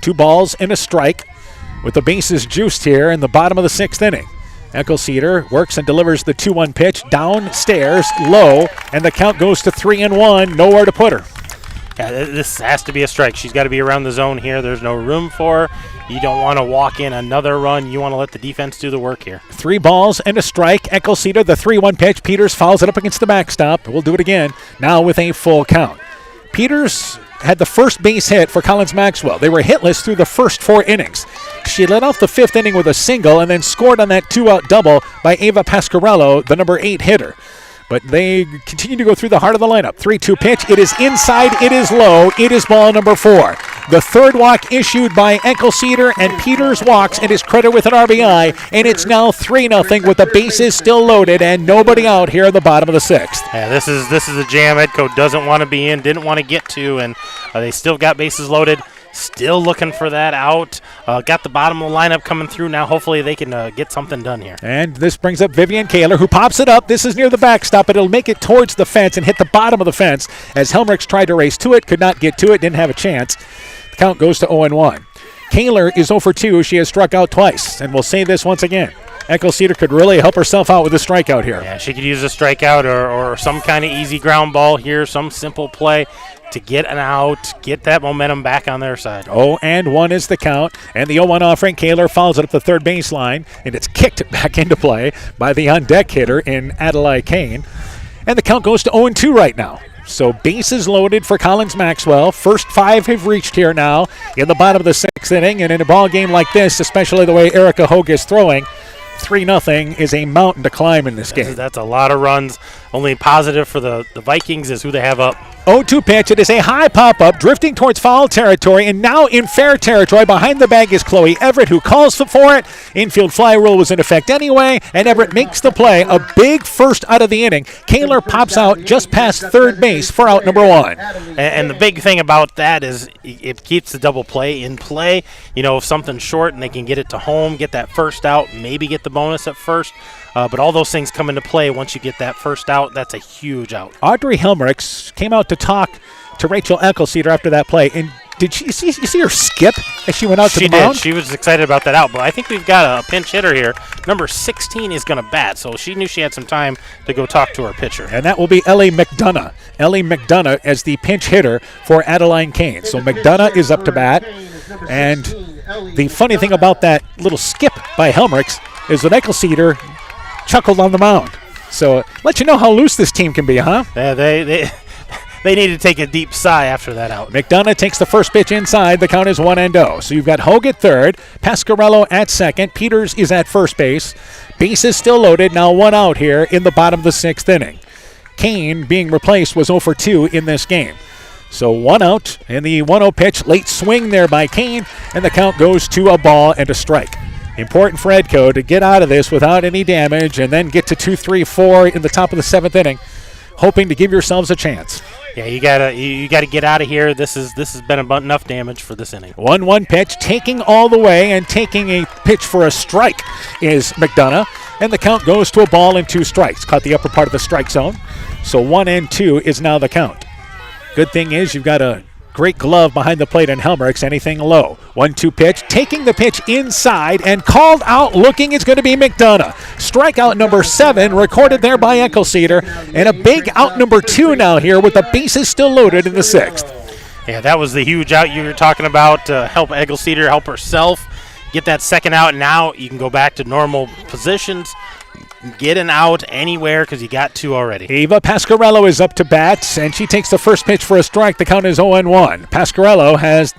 2 balls and a strike with the bases juiced here in the bottom of the 6th inning. Eagle-Cedar works and delivers the 2-1 pitch downstairs, low, and the count goes to 3-1, nowhere to put her. Yeah, this has to be a strike. She's got to be around the zone here. There's no room for her. You don't want to walk in another run. You want to let the defense do the work here. 3 balls and a strike. Eagle-Cedar, the 3-1 pitch. Peters fouls it up against the backstop. We'll do it again, now with a full count. Peters had the first base hit for Collins-Maxwell. They were hitless through the first 4 innings. She led off the 5th inning with a single and then scored on that 2-out double by Ava Pasquarello, the number 8 hitter. But they continue to go through the heart of the lineup. 3-2 pitch. It is inside. It is low. It is ball number 4. The third walk issued by Eagle-Cedar, and Peters walks and is credited with an RBI, and it's now 3-0 with the bases still loaded and nobody out here at the bottom of the 6th. Yeah, this is a jam Edco doesn't want to be in, didn't want to get to, and they still got bases loaded. still looking for that out. Got the bottom of the lineup coming through now. Hopefully they can get something done here. And this brings up Vivian Kaler, who pops it up. This is near the backstop, but it'll make it towards the fence and hit the bottom of the fence as Helmrichs tried to race to it, could not get to it, didn't have a chance. The count goes to 0-1. Kaler is 0 for 2. She has struck out twice, and we'll say this once again. Eccles Cedar could really help herself out with a strikeout here. Yeah, she could use a strikeout or some kind of easy ground ball here, some simple play to get an out, get that momentum back on their side. 0-1 is the count, and the 0-1 offering. Kaler fouls it up the third baseline, and it's kicked back into play by the on-deck hitter in Adelaide Kane. And the count goes to 0-2 right now. So bases loaded for Collins-Mawell. First 5 have reached here now in the bottom of the 6th inning, and in a ball game like this, especially the way Erica Hogue is throwing, 3-0 is a mountain to climb in this game. That's a lot of runs. Only positive for the Vikings is who they have up. 0-2 pitch. It is a high pop-up, drifting towards foul territory, and now in fair territory. Behind the bag is Chloe Everett, who calls for it. Infield fly rule was in effect anyway, and Everett makes the play. A big first out of the inning. Kaler pops out just past third base for out number 1. And the big thing about that is it keeps the double play in play. You know, if something's short and they can get it to home, get that first out, maybe get the bonus at first. But all those things come into play once you get that first out. That's a huge out. Audrey Helmrichs came out to talk to Rachel Eccles Cedar after that play. And did you see her skip as she went out to the mound? She was excited about that out. But I think we've got a pinch hitter here. Number 16 is going to bat. So she knew she had some time to go talk to her pitcher. And that will be Ellie McDonough. Ellie McDonough as the pinch hitter for Adeline Kane. So McDonough is up to bat. And the funny thing about that little skip by Helmrichs is that Eccles Cedar chuckled on the mound. So let you know how loose this team can be, huh? Yeah, they need to take a deep sigh after that out. McDonough takes the first pitch inside. The count is 1-0. So you've got Hogue at third, Pasquarello at second, Peters is at first base. Bases still loaded. Now 1 out here in the bottom of the 6th inning. Kane being replaced was 0 for 2 in this game. So 1 out, and the 1-0 pitch, late swing there by Kane, and the count goes to a ball and a strike. Important for Edco to get out of this without any damage and then get to 2, 3, 4 in the top of the 7th inning, hoping to give yourselves a chance. Yeah, you gotta get out of here. This has been about enough damage for this inning. 1-1 pitch, taking all the way and taking a pitch for a strike is McDonough, and the count goes to a ball and 2 strikes. Caught the upper part of the strike zone, so 1-2 is now the count. Good thing is you've got a great glove behind the plate in Helmrichs, anything low. 1-2 pitch, taking the pitch inside and called out looking is going to be McDonough. Strikeout number 7 recorded there by Eccles Cedar, and a big out number 2 now here with the bases still loaded in the 6th. Yeah, that was the huge out you were talking about to help Eccles Cedar help herself get that second out. Now you can go back to normal positions. Get an out anywhere because you got 2 already. Eva Pasquarello is up to bat, and she takes the first pitch for a strike. The count is 0-1. Pasquarello has,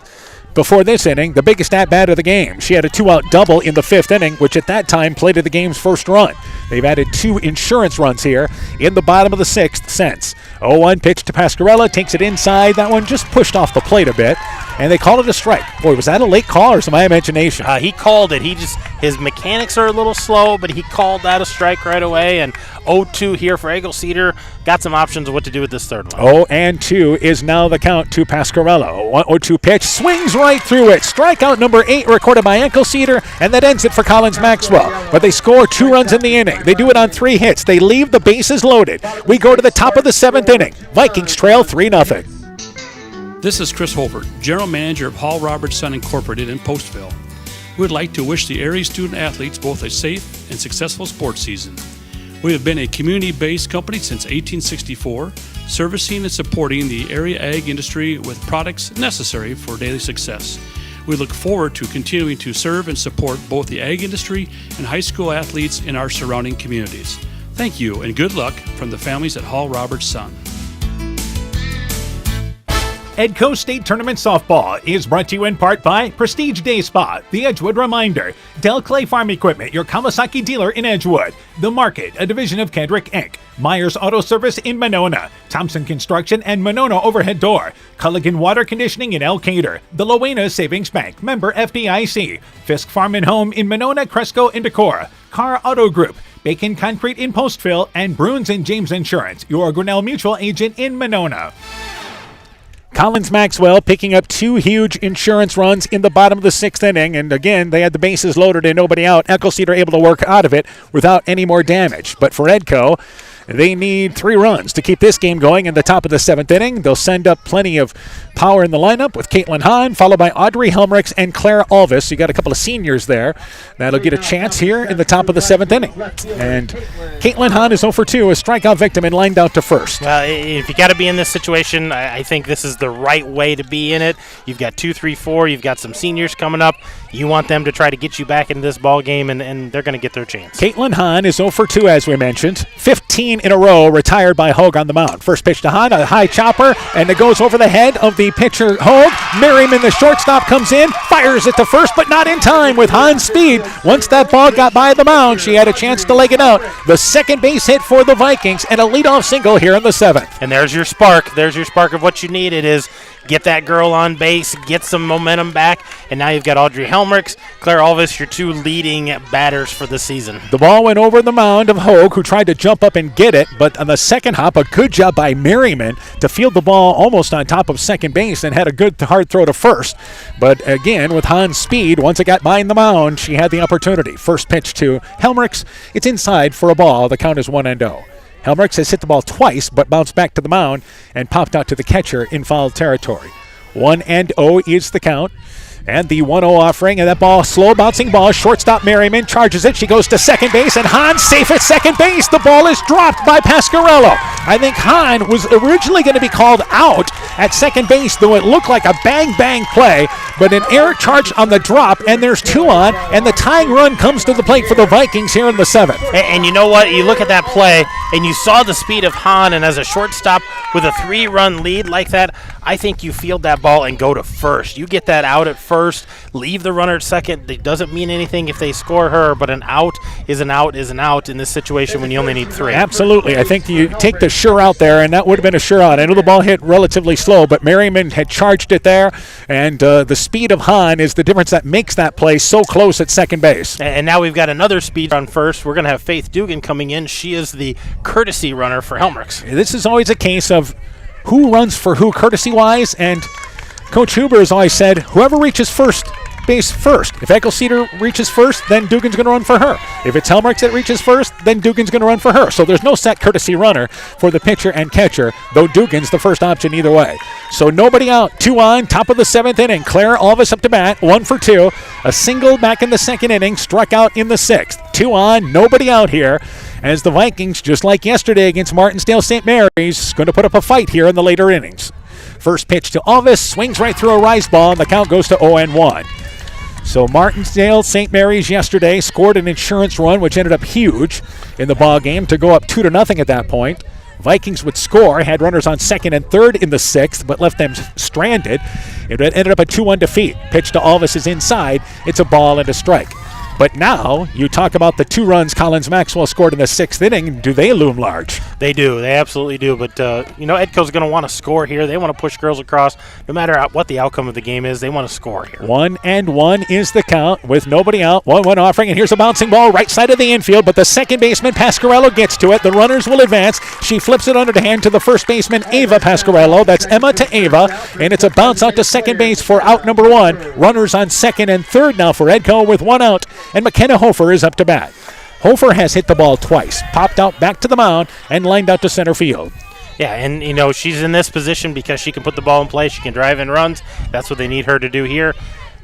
before this inning, the biggest at-bat of the game. She had a 2-out double in the 5th inning, which at that time plated the game's first run. They've added 2 insurance runs here in the bottom of the 6th since. 0-1 pitch to Pasquarello, takes it inside. That one just pushed off the plate a bit, and they call it a strike. Boy, was that a late call or some my imagination? He called it. His mechanics are a little slow, but he called that a strike right away. And 0-2 here for Eccles Cedar. Got some options of what to do with this third one. 0-2 is now the count to Pasquarello. 1-2 pitch, swings right through it. Strikeout number 8 recorded by Eccles Cedar, and that ends it for Collins-Mawell. But they score 2 runs in the inning. They do it on 3 hits. They leave the bases loaded. We go to the top of the 7th inning. Vikings trail 3-0. This is Chris Holbert, General Manager of Hall Roberts Son Incorporated in Postville. We would like to wish the area student athletes both a safe and successful sports season. We have been a community-based company since 1864, servicing and supporting the area ag industry with products necessary for daily success. We look forward to continuing to serve and support both the ag industry and high school athletes in our surrounding communities. Thank you and good luck from the families at Hall Roberts Son. Edco State Tournament Softball is brought to you in part by Prestige Day Spa, The Edgewood Reminder, Del Clay Farm Equipment, your Kawasaki dealer in Edgewood, The Market, a division of Kendrick Inc., Myers Auto Service in Monona, Thompson Construction and Monona Overhead Door, Culligan Water Conditioning in Elkader, the Lowena Savings Bank, member FDIC, Fisk Farm and Home in Monona, Cresco, and Decorah, Carr Auto Group, Bacon Concrete in Postville, and Bruins and James Insurance, your Grinnell Mutual agent in Monona. Collins-Mawell picking up 2 huge insurance runs in the bottom of the 6th inning. And again, they had the bases loaded and nobody out. Eccleston able to work out of it without any more damage. But for Edco, they need 3 runs to keep this game going in the top of the 7th inning. They'll send up plenty of power in the lineup with Caitlin Hahn, followed by Audrey Helmrichs and Claire Alvis. You got a couple of seniors there. That'll get a chance here in the top of the 7th inning. And Caitlin Hahn is 0 for 2, a strikeout victim, and lined out to first. Well, if you got to be in this situation, I think this is the right way to be in it. You've got 2, 3, 4. You've got some seniors coming up. You want them to try to get you back into this ball game, and they're going to get their chance. Caitlin Hahn is 0 for 2, as we mentioned. 15 in a row retired by Hogue on the mound. First pitch to Hahn, a high chopper, and it goes over the head of the pitcher Hogue. Merriman, the shortstop, comes in, fires it to first, but not in time with Hahn's speed. Once that ball got by the mound, she had a chance to leg it out. The second base hit for the Vikings, and a leadoff single here in the 7th. And there's your spark. There's your spark of what you need. It is get that girl on base, get some momentum back, and now you've got Audrey Helmrichs, Claire Alvis, your 2 leading batters for the season. The ball went over the mound of Hogue, who tried to jump up and get it, but on the second hop, a good job by Merriman to field the ball almost on top of second base and had a good hard throw to first. But again, with Hahn's speed, once it got behind the mound, she had the opportunity. First pitch to Helmrichs. It's inside for a ball. The count is 1-0. Helmrichs has hit the ball twice, but bounced back to the mound and popped out to the catcher in foul territory. 1-0 is the count. And the 1-0 offering, and that ball, slow bouncing ball. Shortstop Merriman charges it. She goes to second base, and Hahn safe at second base. The ball is dropped by Pasquarello. I think Hahn was originally going to be called out at second base, though it looked like a bang play, but an error charged on the drop, and there's 2 on, and the tying run comes to the plate for the Vikings here in the 7th. And you know what? You look at that play, and you saw the speed of Hahn, and as a shortstop with a 3-run lead like that, I think you field that ball and go to first. You get that out at first, leave the runner at second. It doesn't mean anything if they score her, but an out is an out is an out in this situation when you only need 3. Absolutely. I think you take the sure out there, and that would have been a sure out. I know the ball hit relatively slow, but Merriman had charged it there, and the speed of Hahn is the difference that makes that play so close at second base. And now we've got another speed on first. We're going to have Faith Dugan coming in. She is the courtesy runner for Helmrichs. This is always a case of who runs for who courtesy-wise, and Coach Huber has always said, whoever reaches first base first. If Eccleston reaches first, then Dugan's going to run for her. If it's Helmrichs that reaches first, then Dugan's going to run for her. So there's no set courtesy runner for the pitcher and catcher, though Dugan's the first option either way. So nobody out. 2 on, top of the 7th inning. Claire Alvis up to bat, 1 for 2. A single back in the 2nd inning, struck out in the 6th. 2 on, nobody out here, as the Vikings, just like yesterday against Martinsdale St. Mary's, going to put up a fight here in the later innings. First pitch to Alvis, swings right through a rise ball, and the count goes to 0-1. So Martinsdale St. Mary's yesterday scored an insurance run, which ended up huge in the ball game to go up 2-0 at that point. Vikings would score, had runners on second and third in the 6th, but left them stranded. It ended up a 2-1 defeat. Pitch to Alvis is inside. It's a ball and a strike. But now you talk about the 2 runs Collins-Mawell scored in the 6th inning. Do they loom large? They do. They absolutely do. But, Edco's going to want to score here. They want to push girls across. No matter what the outcome of the game is, they want to score here. 1-1 is the count with nobody out. 1-1 offering, and here's a bouncing ball right side of the infield, but the second baseman, Pasquarello, gets to it. The runners will advance. She flips it under the hand to the first baseman, Ava Pasquarello. That's Emma to Ava, and it's a bounce out to second base for out number 1. Runners on second and third now for Edco with 1 out. And McKenna Hofer is up to bat. Hofer has hit the ball twice, popped out back to the mound, and lined out to center field. Yeah, and, she's in this position because she can put the ball in play. She can drive in runs. That's what they need her to do here.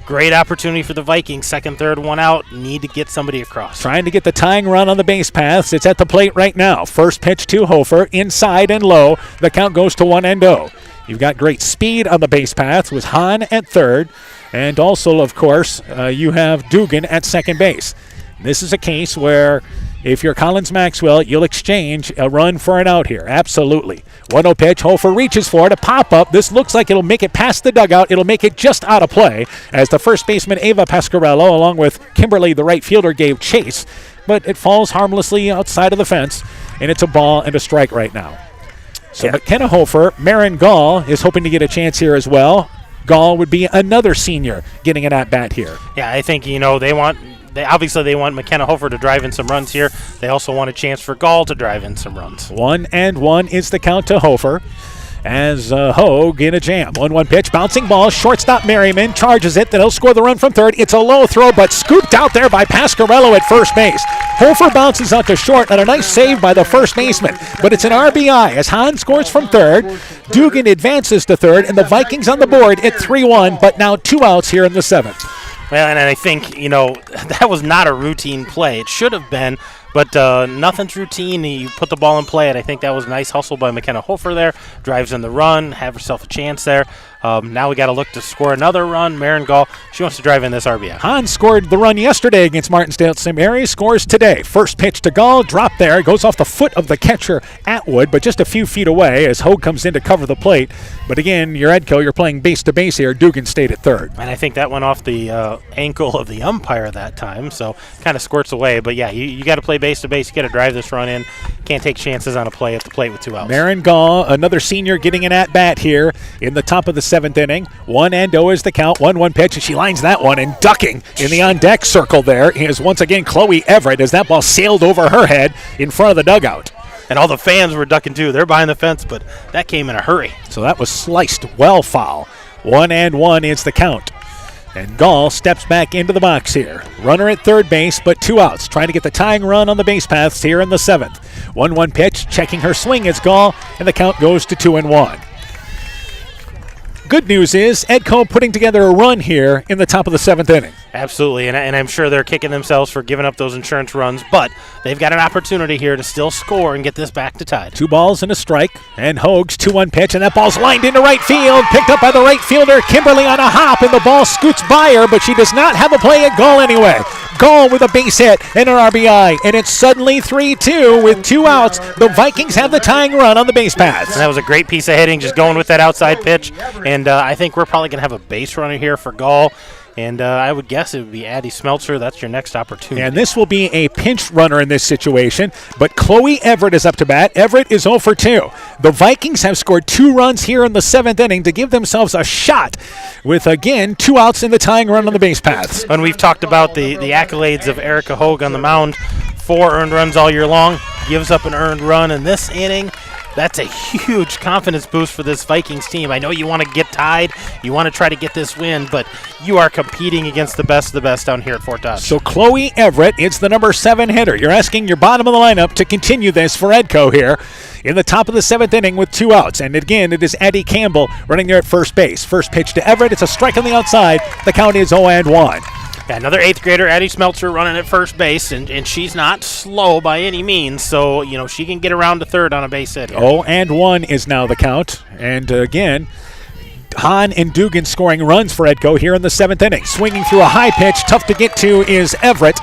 Great opportunity for the Vikings. Second, third, 1 out. Need to get somebody across. Trying to get the tying run on the base paths. It's at the plate right now. First pitch to Hofer, inside and low. The count goes to 1-0. You've got great speed on the base paths with Hahn at third. And also, of course, you have Dugan at second base. This is a case where if you're Collins-Mawell, you'll exchange a run for an out here. Absolutely. 1-0 pitch. Hofer reaches for it. A pop-up. This looks like it'll make it past the dugout. It'll make it just out of play as the first baseman, Ava Pasquarello, along with Kimberly, the right fielder, gave chase. But it falls harmlessly outside of the fence, and it's a ball and a strike right now. So McKenna Hofer, Marin Gall is hoping to get a chance here as well. Gall would be another senior getting an at-bat here. Yeah, I think, they want McKenna Hofer to drive in some runs here. They also want a chance for Gall to drive in some runs. 1-1 is the count to Hofer. as Hogue in a jam. 1-1 pitch, bouncing ball, shortstop Merriman charges it, then he'll score the run from third. It's a low throw, but scooped out there by Pasquarello at first base. Hofer bounces out to short, and a nice save by the first baseman, but it's an RBI as Hahn scores from third. Dugan advances to third, and the Vikings on the board at 3-1, but now 2 outs here in the 7th. Well, and I think, that was not a routine play. It should have been, but nothing's routine. You put the ball in play, and I think that was a nice hustle by McKenna Hofer there. Drives in the run, have herself a chance there. Now we got to look to score another run. Marin Gall, she wants to drive in this RBI. Hahn scored the run yesterday against Martinsdale St. Mary's, scores today. First pitch to Gall, drop there, goes off the foot of the catcher Atwood, but just a few feet away as Hogue comes in to cover the plate. But again, you're playing base to base here. Dugan stayed at third. And I think that went off the ankle of the umpire that time, so kind of squirts away. But yeah, you got to play base to base. You got to drive this run in. Can't take chances on a play at the plate with 2 outs. Marin Gall, another senior, getting an at-bat here in the top of the 7th inning. 1-0 is the count. 1-1 pitch, and she lines that one, and ducking in the on-deck circle there is once again Chloe Everett as that ball sailed over her head in front of the dugout. And all the fans were ducking too. They're behind the fence, but that came in a hurry. So that was sliced well foul. 1-1 is the count. And Gall steps back into the box here. Runner at third base, but 2 outs. Trying to get the tying run on the base paths here in the 7th. 1-1 pitch, checking her swing is Gall, and the count goes to 2-1. Good news is Edco putting together a run here in the top of the 7th inning. Absolutely, and I'm sure they're kicking themselves for giving up those insurance runs, but they've got an opportunity here to still score and get this back to tied. 2 balls and a strike, and Hogue's 2-1 pitch, and that ball's lined into right field, picked up by the right fielder, Kimberly on a hop, and the ball scoots by her, but she does not have a play at Gall anyway. Gall with a base hit and an RBI, and it's suddenly 3-2 with 2 outs. The Vikings have the tying run on the base paths. And that was a great piece of hitting, just going with that outside pitch, and I think we're probably going to have a base runner here for Gall. And I would guess it would be Addie Smeltzer. That's your next opportunity. And this will be a pinch runner in this situation. But Chloe Everett is up to bat. Everett is 0 for 2. The Vikings have scored 2 runs here in the 7th inning to give themselves a shot with, again, 2 outs in the tying run on the base paths. And we've talked about the accolades of Erica Hogue on the mound. 4 earned runs all year long. Gives up an earned run in this inning. That's a huge confidence boost for this Vikings team. I know you want to get tied. You want to try to get this win, but you are competing against the best of the best down here at Fort Dodge. So Chloe Everett is the number 7 hitter. You're asking your bottom of the lineup to continue this for Edco here in the top of the 7th inning with 2 outs. And again, it is Addie Campbell running there at first base. First pitch to Everett. It's a strike on the outside. The count is 0-1. Yeah, another 8th grader, Addie Smeltzer, running at first base, and she's not slow by any means, so, she can get around to third on a base hit. 0-1 is now the count. And again, Hahn and Dugan scoring runs for Edco here in the 7th inning. Swinging through a high pitch, tough to get to, is Everett.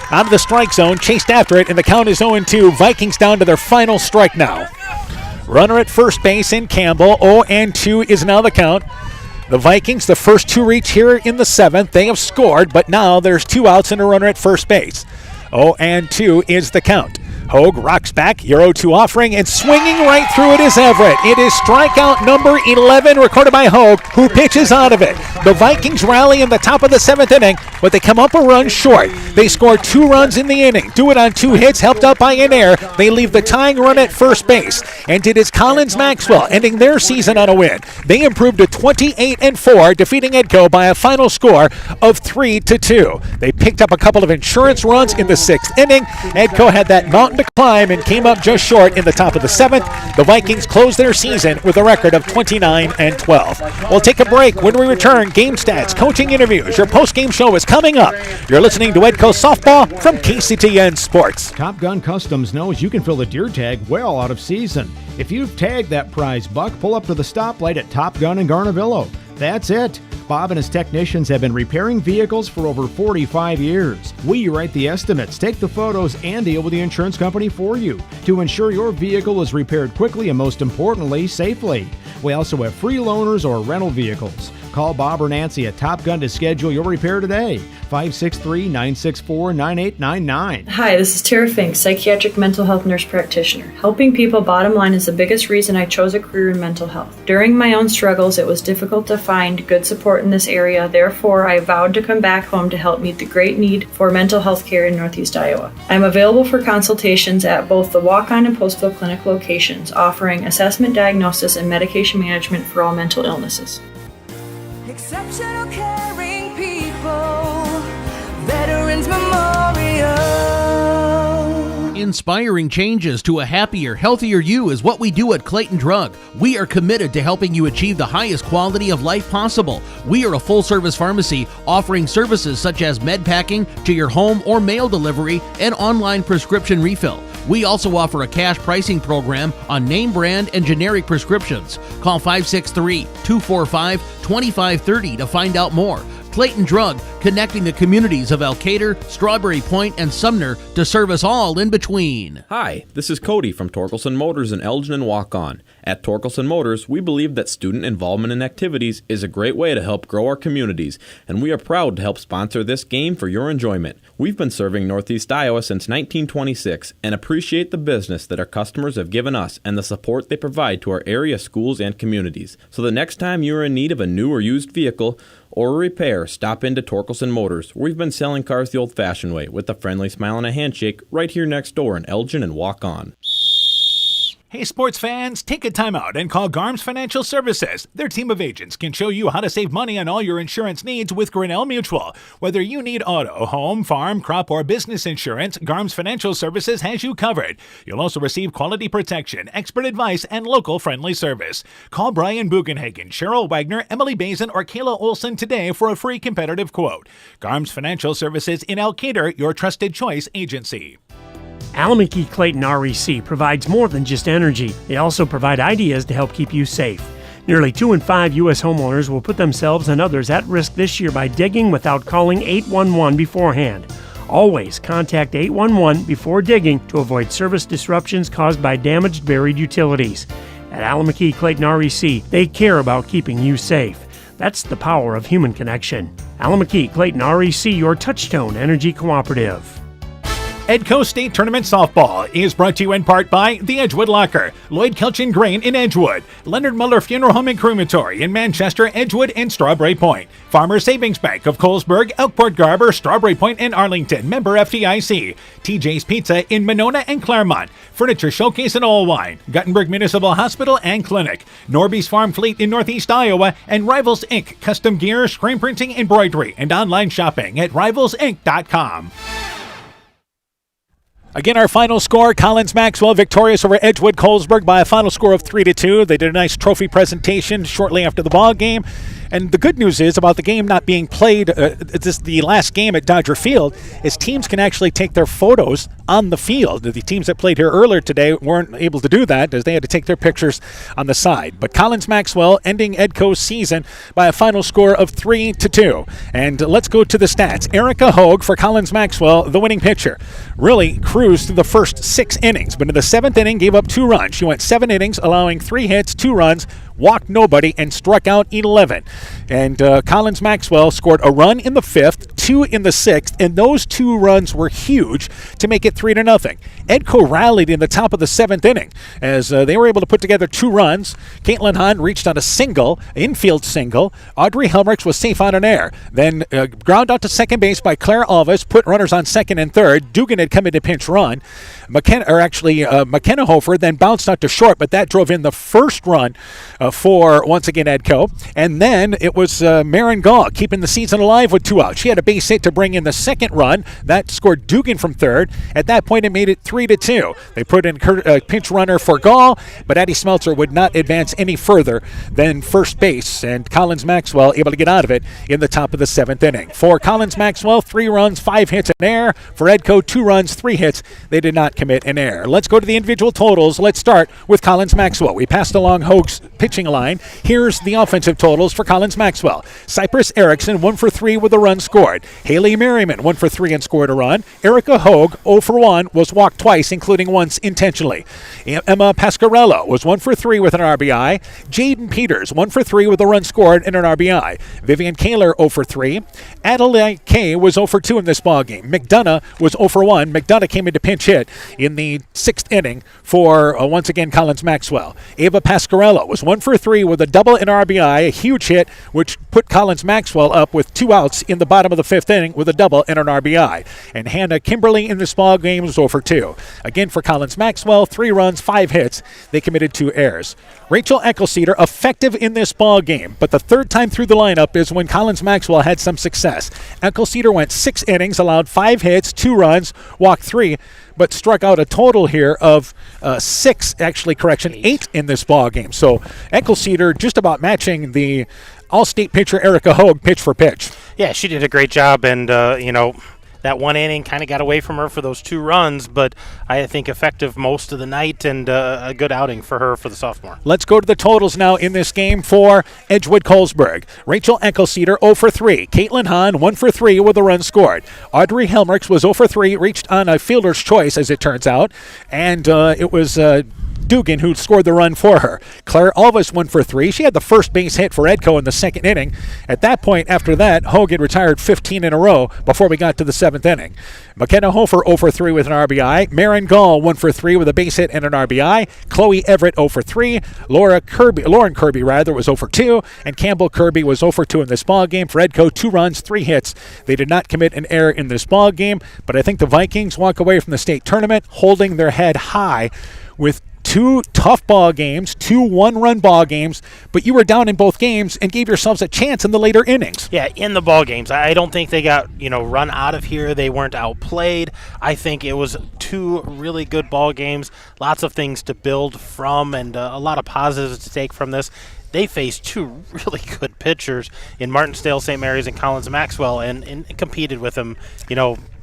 Out of the strike zone, chased after it, and the count is 0-2. Vikings down to their final strike now. Runner at first base in Campbell. 0-2 is now the count. The Vikings, the first to reach here in the 7th, they have scored, but now there's 2 outs and a runner at first base. 0-2 is the count. Hogue rocks back, your 0-2 offering, and swinging right through it is Everett. It is strikeout number 11 recorded by Hogue, who pitches out of it. The Vikings rally in the top of the 7th inning, but they come up a run short. They score 2 runs in the inning, do it on 2 hits, helped out by an error. They leave the tying run at first base, and it is Collins-Mawell ending their season on a win. They improved to 28-4, defeating Edco by a final score of 3-2. They picked up a couple of insurance runs in the 6th inning. Edco had that mountain to climb and came up just short in the top of the 7th. The Vikings closed their season with a record of 29-12. We'll take a break. When we return, game stats, coaching interviews, your post-game show is coming up. You're listening to Edco Softball from KCTN Sports. Top Gun Customs knows you can fill the deer tag well out of season. If you've tagged that prize buck, pull up to the stoplight at Top Gun in Garnavillo. That's it. Bob and his technicians have been repairing vehicles for over 45 years. We write the estimates, take the photos, and deal with the insurance company for you to ensure your vehicle is repaired quickly and, most importantly, safely. We also have free loaners or rental vehicles. Call Bob or Nancy at Top Gun to schedule your repair today. 563-964-9899. Hi, this is Tara Fink, psychiatric mental health nurse practitioner. Helping people, bottom line, is the biggest reason I chose a career in mental health. During my own struggles, it was difficult to find good support in this area. Therefore, I vowed to come back home to help meet the great need for mental health care in Northeast Iowa. I am available for consultations at both the Walk-On and Postville Clinic locations, offering assessment, diagnosis, and medication management for all mental illnesses. Exceptional caring people, Veterans Memorial. Inspiring changes to a happier, healthier you is what we do at Clayton Drug. We are committed to helping you achieve the highest quality of life possible. We are a full-service pharmacy offering services such as med packing to your home or mail delivery and online prescription refill. We also offer a cash pricing program on name brand and generic prescriptions. Call 563-245-2530 to find out more. Clayton Drug, connecting the communities of Elkader, Strawberry Point, and Sumner to serve us all in between. Hi, this is Cody from Torkelson Motors in Elgin and Walk-On. At Torkelson Motors, we believe that student involvement in activities is a great way to help grow our communities, and we are proud to help sponsor this game for your enjoyment. We've been serving Northeast Iowa since 1926 and appreciate the business that our customers have given us and the support they provide to our area schools and communities. So the next time you are in need of a new or used vehicle or a repair, stop into Torkelson Motors. We've been selling cars the old-fashioned way with a friendly smile and a handshake right here next door in Elgin and Walk-On. Hey sports fans, take a time out and call Garms Financial Services. Their team of agents can show you how to save money on all your insurance needs with Grinnell Mutual. Whether you need auto, home, farm, crop, or business insurance, Garms Financial Services has you covered. You'll also receive quality protection, expert advice, and local friendly service. Call Brian Bugenhagen, Cheryl Wagner, Emily Bazin, or Kayla Olson today for a free competitive quote. Garms Financial Services in Elkader, your trusted choice agency. Alameda Clayton REC provides more than just energy. They also provide ideas to help keep you safe. Nearly 2 in 5 U.S. homeowners will put themselves and others at risk this year by digging without calling 811 beforehand. Always contact 811 before digging to avoid service disruptions caused by damaged buried utilities. At Alameda Clayton REC, they care about keeping you safe. That's the power of human connection. Alameda Clayton REC, your Touchstone Energy Cooperative. Edco State Tournament Softball is brought to you in part by the Edgewood Locker, Lloyd Kelchin Grain in Edgewood, Leonard Muller Funeral Home and Crematory in Manchester, Edgewood, and Strawberry Point, Farmer Savings Bank of Colesburg, Elkport Garber, Strawberry Point, and Arlington, member FDIC, TJ's Pizza in Monona and Claremont, Furniture Showcase in Allwine, Guttenberg Municipal Hospital and Clinic, Norby's Farm Fleet in Northeast Iowa, and Rivals Inc. Custom Gear, Screen Printing, Embroidery, and online shopping at rivalsinc.com. Again, our final score, Collins-Mawell victorious over Edgewood Colesburg by a final score of 3-2. They did a nice trophy presentation shortly after the ball game. And the good news is about the game not being played, the last game at Dodger Field, is teams can actually take their photos on the field. The teams that played here earlier today weren't able to do that as they had to take their pictures on the side. But Collins-Mawell ending Edco's season by a final score of 3-2. And let's go to the stats. Erica Hogue for Collins-Mawell, the winning pitcher, really cruised through the first 6 innings, but in the 7th inning gave up 2 runs. She went 7 innings, allowing 3 hits, 2 runs, walked nobody, and struck out 11. And Collins-Mawell scored a run in the 5th, 2 in the 6th, and those 2 runs were huge to make it 3-0. Edco rallied in the top of the 7th inning as they were able to put together 2 runs. Caitlin Hahn reached on a single, infield single. Audrey Helmrichs was safe on an air. Then ground out to second base by Claire Alvis, put runners on second and third. Dugan had come in to pinch run. McKenna Hofer then bounced out to short, but that drove in the first run for, once again, Edco. And then it was Marin Gall keeping the season alive with 2 outs. She had a base hit to bring in the second run. That scored Dugan from third. At that point, it made it 3-2. They put in a pinch runner for Gall, but Addie Smeltzer would not advance any further than first base, and Collins-Mawell able to get out of it in the top of the 7th inning. For Collins-Mawell, 3 runs, 5 hits, an error. For Edco, 2 runs, 3 hits. They did not commit an error. Let's go to the individual totals. Let's start with Collins-Mawell. We passed along Hogue's pitching line. Here's the offensive totals for Collins-Mawell. Cypress Erickson, 1 for 3 with a run scored. hit. Haley Merriman, 1 for 3 and scored a run. Erica Hogue, 0 for 1, was walked twice, including once intentionally. Emma Pasquarello was 1 for 3 with an RBI. Jaden Peters, 1 for 3 with a run scored and an RBI. Vivian Kaler, 0 for 3. Adelaide Kay was 0 for 2 in this ballgame. McDonough was 0 for 1. McDonough came in to pinch hit in the 6th inning for, once again, Collins-Mawell. Ava Pasquarello was 1 for 3 with a double and RBI, a huge hit, which put Collins-Mawell up with 2 outs in the bottom of the 5th inning with a double and an RBI. And Hannah Kimberly in this ball game was 0 for 2. Again, for Collins-Mawell, 3 runs, 5 hits. They committed 2 errors. Rachel Eccleseder effective in this ball game, but the third time through the lineup is when Collins-Mawell had some success. Eccleseder went 6 innings, allowed 5 hits, 2 runs, walked 3, but struck out a total here of 8 in this ball game. So Eccleseder just about matching the All-State pitcher Erica Hogue pitch for pitch. Yeah, she did a great job, and that one inning kind of got away from her for those 2 runs, but I think effective most of the night, and a good outing for her for the sophomore. Let's go to the totals now in this game for Edgewood-Colesburg. Rachel Eccleseder, 0 for 3. Caitlin Hahn, 1 for 3 with a run scored. Audrey Helmerich was 0 for 3, reached on a fielder's choice, as it turns out, and it was Dugan who scored the run for her. Claire Alvis, 1 for 3. She had the first base hit for Edco in the 2nd inning. At that point, after that, Hogue had retired 15 in a row before we got to the 7th inning. McKenna Hofer, 0 for 3 with an RBI. Marin Gall, 1 for 3 with a base hit and an RBI. Chloe Everett, 0 for 3. Lauren Kirby, was 0 for 2. And Campbell Kirby was 0 for 2 in this ball game. For Edco, 2 runs, 3 hits. They did not commit an error in this ball game, but I think the Vikings walk away from the state tournament holding their head high with 2 tough ball games, 2 one-run ball games, but you were down in both games and gave yourselves a chance in the later innings. Yeah, in the ball games. I don't think they got, run out of here. They weren't outplayed. I think it was 2 really good ball games, lots of things to build from, and a lot of positives to take from this. They faced 2 really good pitchers in Martinsdale, St. Mary's, and Collins-Mawell, and competed with them,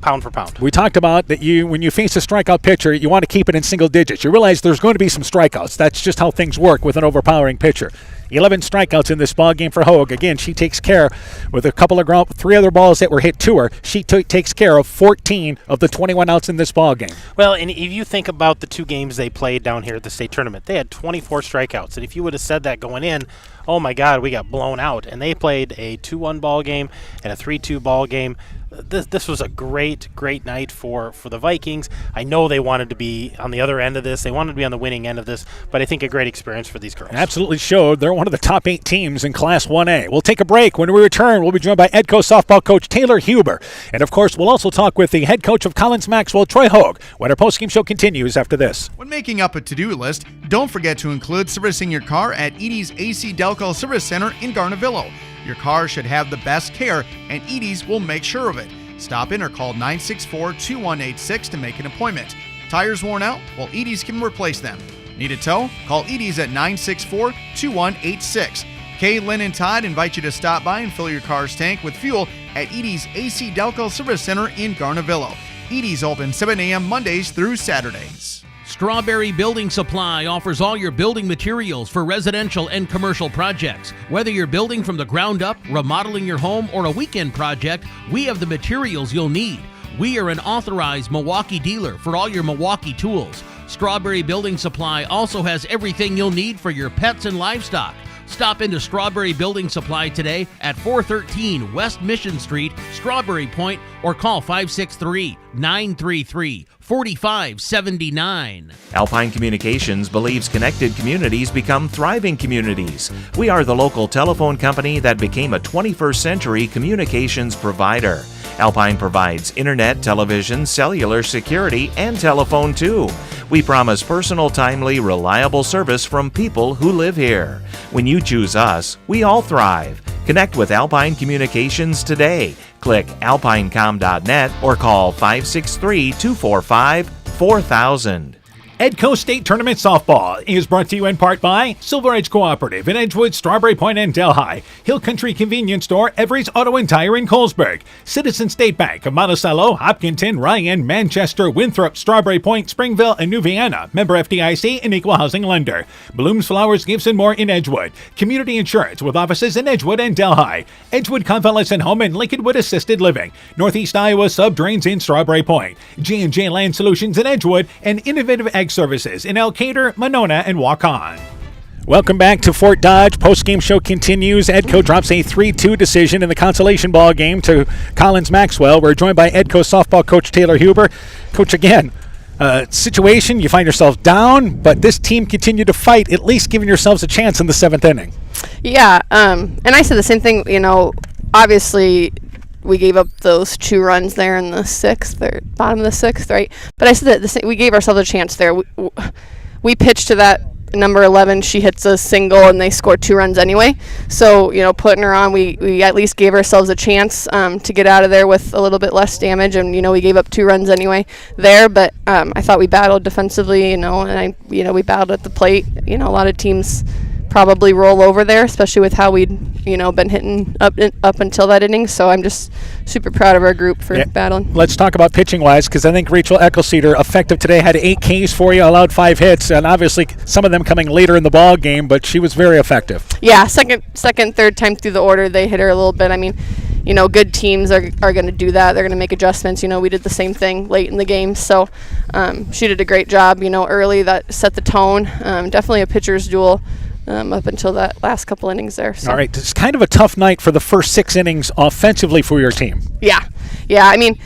pound for pound. We talked about that when you face a strikeout pitcher, you want to keep it in single digits. You realize there's going to be some strikeouts. That's just how things work with an overpowering pitcher. 11 strikeouts in this ball game for Hogue. Again, she takes care with a couple of 3 other balls that were hit to her. She takes care of 14 of the 21 outs in this ball game. Well, and if you think about the 2 games they played down here at the state tournament, they had 24 strikeouts. And if you would have said that going in, oh my God, we got blown out. And they played a 2-1 ball game and a 3-2 ball game. This was a great night for the Vikings. I know they wanted to be on the other end of this. They wanted to be on the winning end of this, but I think a great experience for these girls. Absolutely showed. They're one of the top 8 teams in Class 1A. We'll take a break. When we return, we'll be joined by Edco softball coach Taylor Huber. And, of course, we'll also talk with the head coach of Collins-Mawell, Troy Hogue, when our postgame show continues after this. When making up a to-do list, don't forget to include servicing your car at Edie's AC Delco Service Center in Garnavillo. Your car should have the best care, and Edie's will make sure of it. Stop in or call 964-2186 to make an appointment. Tires worn out? Well, Edie's can replace them. Need a tow? Call Edie's at 964-2186. Kay, Lynn, and Todd invite you to stop by and fill your car's tank with fuel at Edie's AC Delco Service Center in Garnavillo. Edie's open 7 a.m. Mondays through Saturdays. Strawberry Building Supply offers all your building materials for residential and commercial projects. Whether you're building from the ground up, remodeling your home, or a weekend project, we have the materials you'll need. We are an authorized Milwaukee dealer for all your Milwaukee tools. Strawberry Building Supply also has everything you'll need for your pets and livestock. Stop into Strawberry Building Supply today at 413 West Mission Street, Strawberry Point, or call 563-933-4579. Alpine Communications believes connected communities become thriving communities. We are the local telephone company that became a 21st century communications provider. Alpine provides internet, television, cellular, security, and telephone too. We promise personal, timely, reliable service from people who live here. When you choose us, we all thrive. Connect with Alpine Communications today. Click alpinecom.net or call 563-245-4000. Edco State Tournament Softball is brought to you in part by Silver Edge Cooperative in Edgewood, Strawberry Point, and Delhi, Hill Country Convenience Store, Every's Auto and Tire in Colesburg, Citizen State Bank of Monticello, Hopkinton, Ryan, Manchester, Winthrop, Strawberry Point, Springville, and New Vienna, member FDIC and equal housing lender. Blooms Flowers, Gifts, and more in Edgewood. Community Insurance with offices in Edgewood and Delhi. Edgewood Convalescent Home and Lincolnwood Assisted Living. Northeast Iowa Sub Drains in Strawberry Point. J&J Land Solutions in Edgewood and Innovative Ag Services in Elkader, Monona, and Waukon. Welcome back to Fort Dodge. Post-game show continues. Edco drops a 3-2 decision in the consolation ball game to Collins-Mawell. We're joined by Edco softball coach Taylor Huber. Coach, again, situation, you find yourself down, but this team continued to fight, at least giving yourselves a chance in the 7th inning. Yeah, and I said the same thing, obviously we gave up those 2 runs there in the 6th, or bottom of the 6th, right? But I said that we gave ourselves a chance there. We pitched to that number 11. She hits a single, and they scored 2 runs anyway. So, putting her on, we at least gave ourselves a chance to get out of there with a little bit less damage. And, we gave up 2 runs anyway there. But I thought we battled defensively, and we battled at the plate. A lot of teams probably roll over there, especially with how we'd been hitting up until that inning. So I'm just super proud of our group for battling. Let's talk about pitching wise, because I think Rachel Eccleseder, effective today, had 8 Ks for you, allowed 5 hits, and obviously some of them coming later in the ball game, but she was very effective. Yeah, second, third time through the order, they hit her a little bit. I mean, good teams are going to do that. They're going to make adjustments. We did the same thing late in the game. So she did a great job, early. That set the tone. Definitely a pitcher's duel. Up until that last couple innings there. So. All right, it's kind of a tough night for the first 6 innings offensively for your team. Yeah. I mean,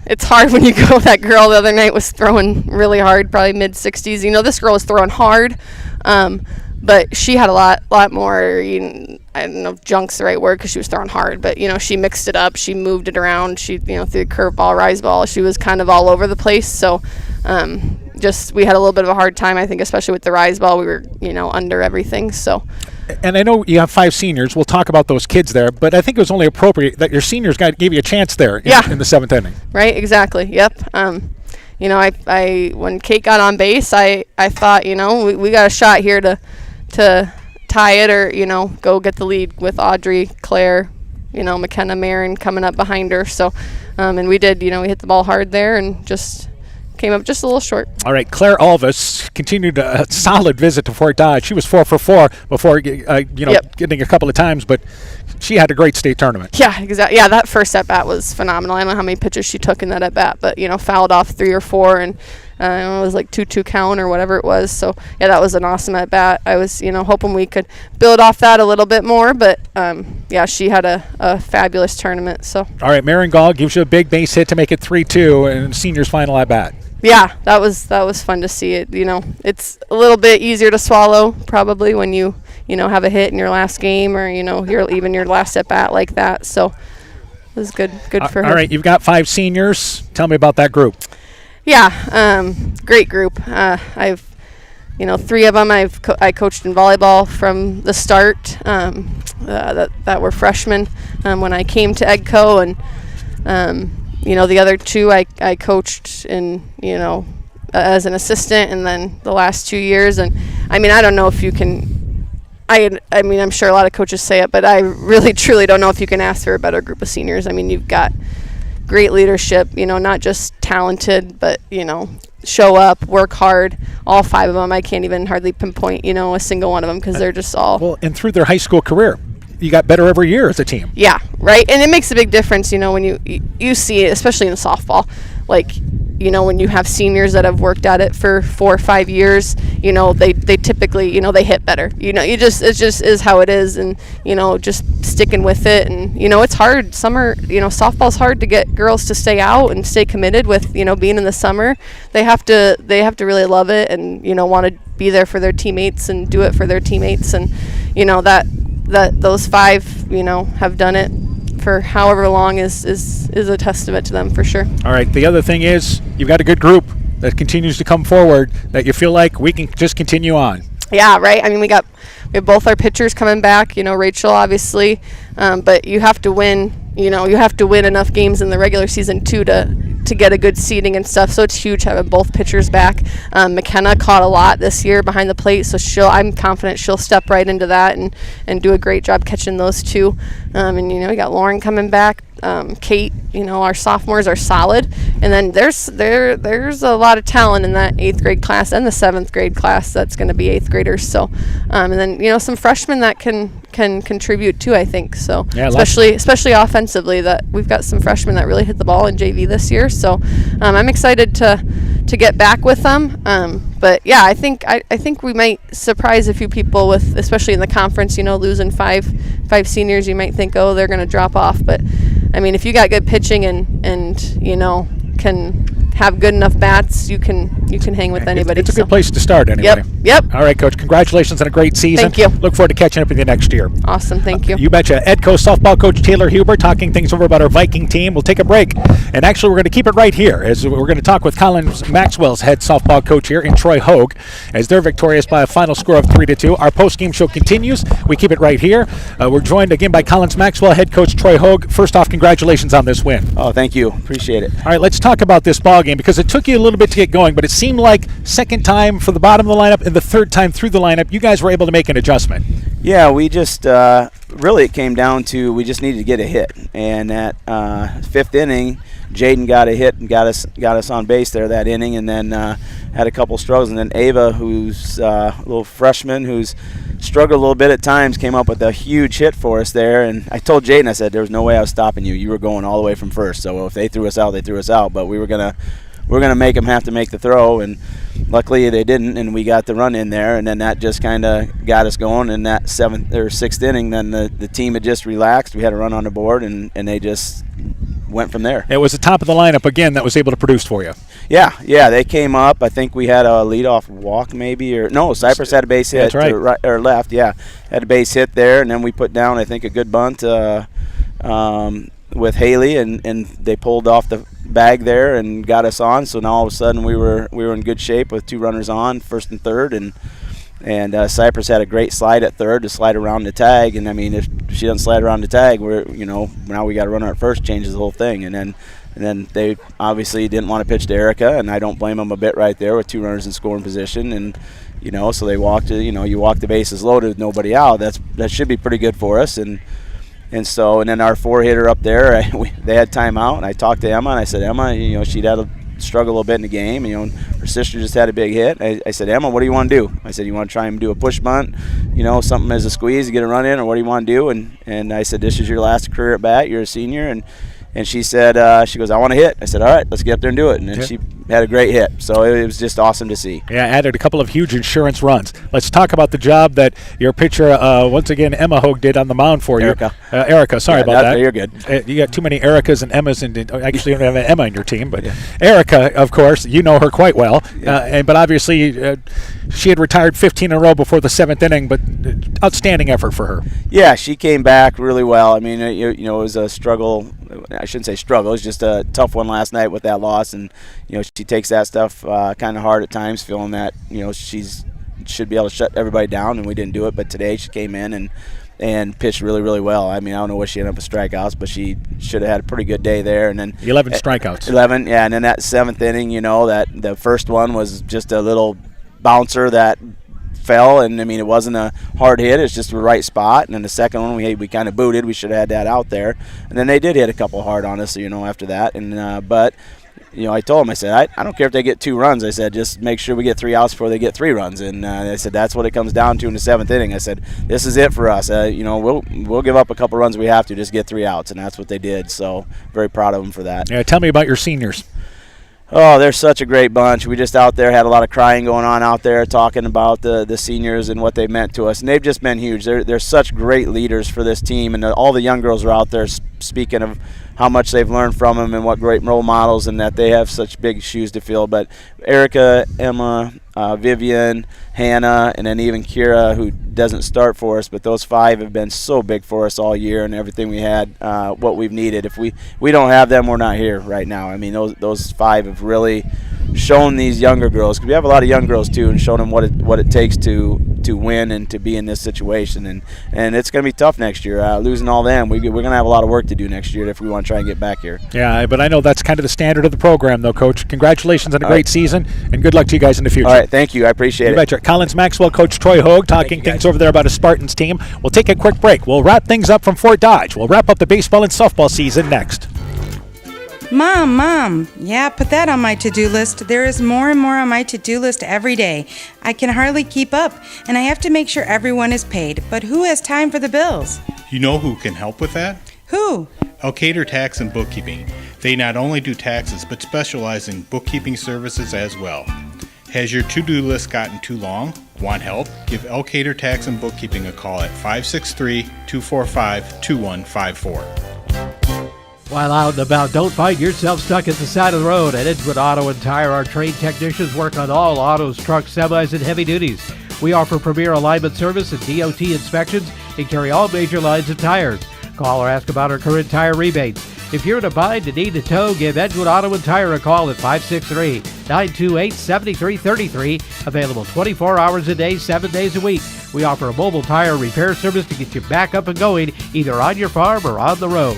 it's hard when you go. That girl the other night was throwing really hard, probably mid-60s. This girl was throwing hard, but she had a lot more. I don't know if junk's the right word because she was throwing hard, but she mixed it up. She moved it around. She threw curveball, rise ball. She was kind of all over the place. So. We had a little bit of a hard time, I think, especially with the rise ball. We were, under everything. So, and I know you have 5 seniors. We'll talk about those kids there, but I think it was only appropriate that your seniors gave you a chance there in the 7th inning. Right, exactly. Yep. I when Kate got on base, I thought, we got a shot here to tie it or go get the lead with Audrey, Claire, McKenna, Marin coming up behind her. So, and we did. We hit the ball hard there and just. Came up just a little short. All right, Claire Alvis continued a solid visit to Fort Dodge. She was 4 for 4 before, getting a couple of times, but she had a great state tournament. Yeah, exactly. Yeah, that first at bat was phenomenal. I don't know how many pitches she took in that at bat, but fouled off 3 or 4, and it was like 2-2 count or whatever it was. So yeah, that was an awesome at bat. I was hoping we could build off that a little bit more, but she had a fabulous tournament. So all right, Marin Gall gives you a big base hit to make it 3-2, and seniors final at bat. Yeah, that was fun to see it. It's a little bit easier to swallow probably when you have a hit in your last game or your last at bat like that. So it was good for her. All right, you've got 5 seniors. Tell me about that group. Yeah, great group. I've 3 of them I coached in volleyball from the start. That were freshmen when I came to Edco, and the other 2 I coached in, as an assistant, and then the last 2 years. And I mean, I don't know if you can, I mean, I'm sure a lot of coaches say it, but I really, truly don't know if you can ask for a better group of seniors. I mean, you've got great leadership, not just talented, but, show up, work hard. All 5 of them, I can't even hardly pinpoint, a single one of them because they're just all. Well, and through their high school career, you got better every year as a team. Yeah, right. And it makes a big difference, when you see it, especially in softball, like, when you have seniors that have worked at it for 4 or 5 years, they typically, they hit better. It just is how it is, and just sticking with it. And it's hard. Summer, softball's hard to get girls to stay out and stay committed with, being in the summer. They have to really love it and want to be there for their teammates and do it for their teammates. And that those 5 have done it for however long is a testament to them for sure. All right, the other thing is you've got a good group that continues to come forward that you feel like we can just continue on. Yeah, right. I mean, we have both our pitchers coming back, Rachel obviously, but you have to win, you have to win enough games in the regular season too to to get a good seating and stuff. So it's huge having both pitchers back. McKenna caught a lot this year behind the plate, so I'm confident she'll step right into that and do a great job catching those two. And we got Lauren coming back. Kate, our sophomores are solid, and then there's a lot of talent in that 8th grade class and the 7th grade class that's going to be 8th graders. So, and then some freshmen that can contribute too, I think. So, yeah, especially offensively, that we've got some freshmen that really hit the ball in JV this year. So, I'm excited to get back with them. But yeah, I think we might surprise a few people with, especially in the conference. Losing five seniors, you might think, oh, they're going to drop off, but I mean, if you got good pitching and can have good enough bats, you can hang with anybody. It's a good place to start anyway. Yep. All right, Coach. Congratulations on a great season. Thank you. Look forward to catching up with you next year. Awesome. Thank you. You betcha. Edco softball coach Taylor Huber talking things over about our Viking team. We'll take a break, and actually we're going to keep it right here as we're going to talk with Collins-Mawell's head softball coach here in Troy Hogue as they're victorious by a final score of 3-2. Our post-game show continues. We keep it right here. We're joined again by Collins-Mawell head coach Troy Hogue. First off, congratulations on this win. Oh, thank you. Appreciate it. All right, let's talk about this ball game because it took you a little bit to get going, but it seemed like second time for the bottom of the lineup and the third time through the lineup, you guys were able to make an adjustment. Yeah, we just really it came down to we just needed to get a hit, and at 5th inning, Jaden got a hit and got us on base there that inning, and then had a couple struggles, and then Ava, who's a little freshman who's struggled a little bit at times, came up with a huge hit for us there. And I told Jaden, I said, there was no way I was stopping you. You were going all the way from first, so if they threw us out, they threw us out, but we were gonna make them have to make the throw, and luckily they didn't, and we got the run in there, and then that just kind of got us going. In that 7th or 6th inning, then the team had just relaxed. We had a run on the board, and they just went from there. It was the top of the lineup again that was able to produce for you. Yeah, they came up. I think we had a leadoff walk maybe, or no, Cypress had a base hit. That's right. Or left, yeah. Had a base hit there, and then we put down, I think, a good bunt with Haley, and they pulled off the bag there and got us on. So now all of a sudden we were in good shape with 2 runners on, 1st and 3rd, and Cypress had a great slide at 3rd to slide around the tag. And I mean, if she doesn't slide around the tag, now we got to run her at first, changes the whole thing. And then they obviously didn't want to pitch to Erica, and I don't blame them a bit right there with 2 runners in scoring position. And so they walked. You walk the bases loaded with nobody out. That should be pretty good for us. And then our 4-hitter up there, they had timeout, and I talked to Emma, and I said, Emma, she'd had a struggle a little bit in the game. Her sister just had a big hit. I said, Emma, what do you want to do? I said, you want to try and do a push bunt, something as a squeeze to get a run in, or what do you want to do? And I said, this is your last career at bat. You're a senior, and she said, she goes, I want to hit. I said, all right, let's get up there and do it. And then she had a great hit. So it was just awesome to see. Yeah, added a couple of huge insurance runs. Let's talk about the job that your pitcher, once again, Emma Hogue, did on the mound for you. Erica, sorry about that. You're good. You got too many Ericas and Emmas, and actually you don't have an Emma in your team. But Erica, of course, you know her quite well. But obviously she had retired 15 in a row before the 7th inning, but outstanding effort for her. Yeah, she came back really well. I mean, it was a struggle. I shouldn't say struggle. It was just a tough one last night with that loss, and she takes that stuff kind of hard at times, feeling that she's should be able to shut everybody down, and we didn't do it. But today she came in and pitched really, really well. I mean, I don't know what she ended up with strikeouts, but she should have had a pretty good day there. And then 11 strikeouts. 11, yeah. And then that 7th inning, that the first one was just a little bouncer that fell, and I mean, it wasn't a hard hit, it's just the right spot. And then the second one we kind of booted, we should have had that out there. And then they did hit a couple hard on us, after that. And but I told them, I said, I don't care if they get 2 runs. I said, just make sure we get 3 outs before they get 3 runs. And I said, that's what it comes down to in the 7th inning. I said, this is it for us. We'll give up a couple runs we have to, just get 3 outs, and that's what they did. So very proud of them for that. Yeah, tell me about your seniors. Oh, they're such a great bunch. We just out there had a lot of crying going on out there, talking about the seniors and what they meant to us. And they've just been huge. They're such great leaders for this team. And all the young girls are out there speaking of how much they've learned from them and what great role models, and that they have such big shoes to fill. But Erica, Emma, Vivian, Hannah, and then even Kira, who doesn't start for us, but those 5 have been so big for us all year, and everything we had, what we've needed. If we don't have them, we're not here right now. I mean, those 5 have really shown these younger girls, because we have a lot of young girls too, and shown them what it takes to to win and to be in this situation. And it's going to be tough next year. Losing all them, we're going to have a lot of work to do next year if we want to try and get back here. Yeah, but I know that's kind of the standard of the program, though, Coach. Congratulations on a great season, and good luck to you guys in the future. All right, thank you. I appreciate it. You betcha. Collins-Mawell coach Troy Hogue talking things over there about his Spartans team. We'll take a quick break. We'll wrap things up from Fort Dodge. We'll wrap up the baseball and softball season next. Mom, yeah, put that on my to-do list. There is more and more on my to-do list every day. I can hardly keep up, and I have to make sure everyone is paid. But who has time for the bills? You know who can help with that? Who? Elkader Tax and Bookkeeping. They not only do taxes, but specialize in bookkeeping services as well. Has your to-do list gotten too long? Want help? Give Elkader Tax and Bookkeeping a call at 563-245-2154. While out and about, don't find yourself stuck at the side of the road. At Edgewood Auto and Tire, our trained technicians work on all autos, trucks, semis, and heavy duties. We offer premier alignment service and DOT inspections and carry all major lines of tires. Call or ask about our current tire rebates. If you're in a bind and need a tow, give Edgewood Auto and Tire a call at 563-928-7333. Available 24 hours a day, 7 days a week. We offer a mobile tire repair service to get you back up and going, either on your farm or on the road.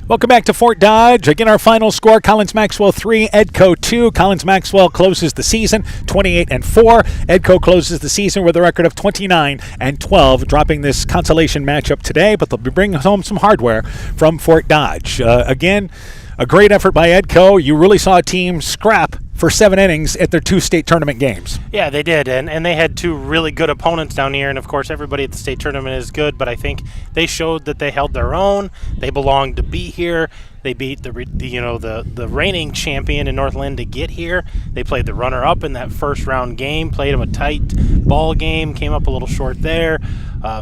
Welcome back to Fort Dodge. Again, our final score, Collins-Mawell 3, Edco 2. Collins-Mawell closes the season 28-4. Edco closes the season with a record of 29-12, dropping this consolation matchup today, but they'll be bringing home some hardware from Fort Dodge. Again, a great effort by Edco. You really saw a team scrap for 7 innings at their 2 state tournament games. Yeah, they did, and they had 2 really good opponents down here, and of course everybody at the state tournament is good, but I think they showed that they held their own. They belonged to be here. They beat the reigning champion in Northland to get here. They played the runner-up in that first round game, played them a tight ball game, came up a little short there.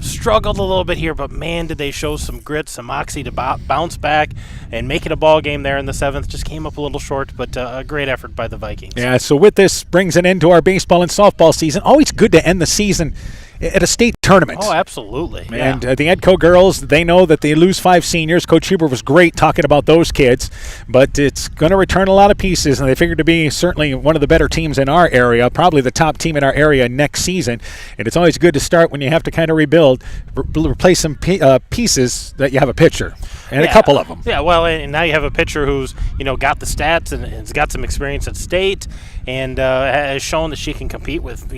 Struggled a little bit here, but man, did they show some grit, some moxie to bounce back and make it a ball game there in the 7th. Just came up a little short, but a great effort by the Vikings. Yeah, so with this brings an end to our baseball and softball season. Always good to end the season at a state tournament. Oh, absolutely. And the Edco girls, they know that they lose 5 seniors. Coach Huber was great talking about those kids, but it's going to return a lot of pieces, and they figured to be certainly one of the better teams in our area, probably the top team in our area next season. And it's always good to start when you have to kind of rebuild, replace some pieces that you have a pitcher, and a couple of them. Yeah, well, and now you have a pitcher who's, got the stats and has got some experience at state and has shown that she can compete with,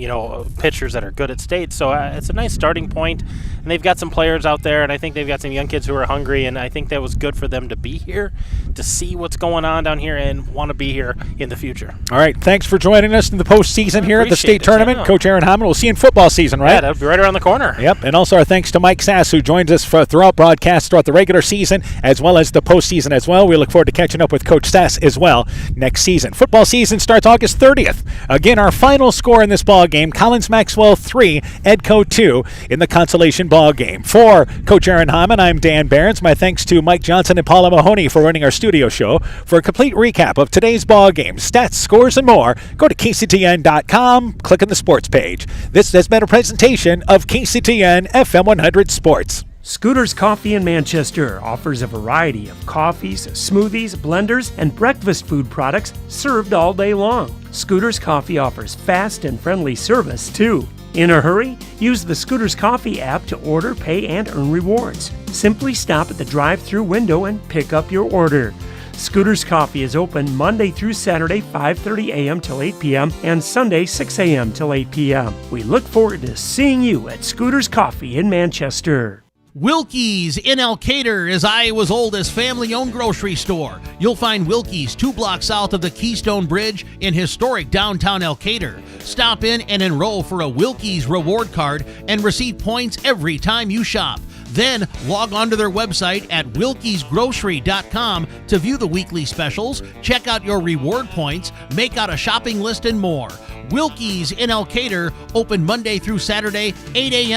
pitchers that are good at state. So it's a nice starting point, and they've got some players out there, and I think they've got some young kids who are hungry, and I think that was good for them to be here, to see what's going on down here and want to be here in the future. All right, thanks for joining us in the postseason here at the state tournament. Coach Aaron Hammond, we'll see you in football season, right? Yeah, that'll be right around the corner. Yep, and also our thanks to Mike Sass, who joins us throughout broadcasts throughout the regular season as well as the postseason as well. We look forward to catching up with Coach Sass as well next season. Football season starts August 30th. Again, our final score in this ball game, Collins-Mawell 3, Edco 2 in the consolation ball game. For Coach Aaron Hammond, I'm Dan Behrens. My thanks to Mike Johnson and Paula Mahoney for running our studio show. For a complete recap of today's ball game, stats, scores, and more, go to KCTN.com, click on the sports page. This has been a presentation of KCTN FM 100 Sports. Scooter's Coffee in Manchester offers a variety of coffees, smoothies, blenders, and breakfast food products served all day long. Scooter's Coffee offers fast and friendly service, too. In a hurry? Use the Scooter's Coffee app to order, pay, and earn rewards. Simply stop at the drive-thru window and pick up your order. Scooter's Coffee is open Monday through Saturday, 5:30 a.m. till 8 p.m. and Sunday, 6 a.m. till 8 p.m. We look forward to seeing you at Scooter's Coffee in Manchester. Wilkie's in Elkader is Iowa's oldest family-owned grocery store. You'll find Wilkie's 2 blocks south of the Keystone Bridge in historic downtown Elkader. Stop in and enroll for a Wilkie's reward card and receive points every time you shop. Then log on to their website at wilkiesgrocery.com to view the weekly specials, check out your reward points, make out a shopping list, and more. Wilkie's in Elkader, open Monday through Saturday, 8 a.m.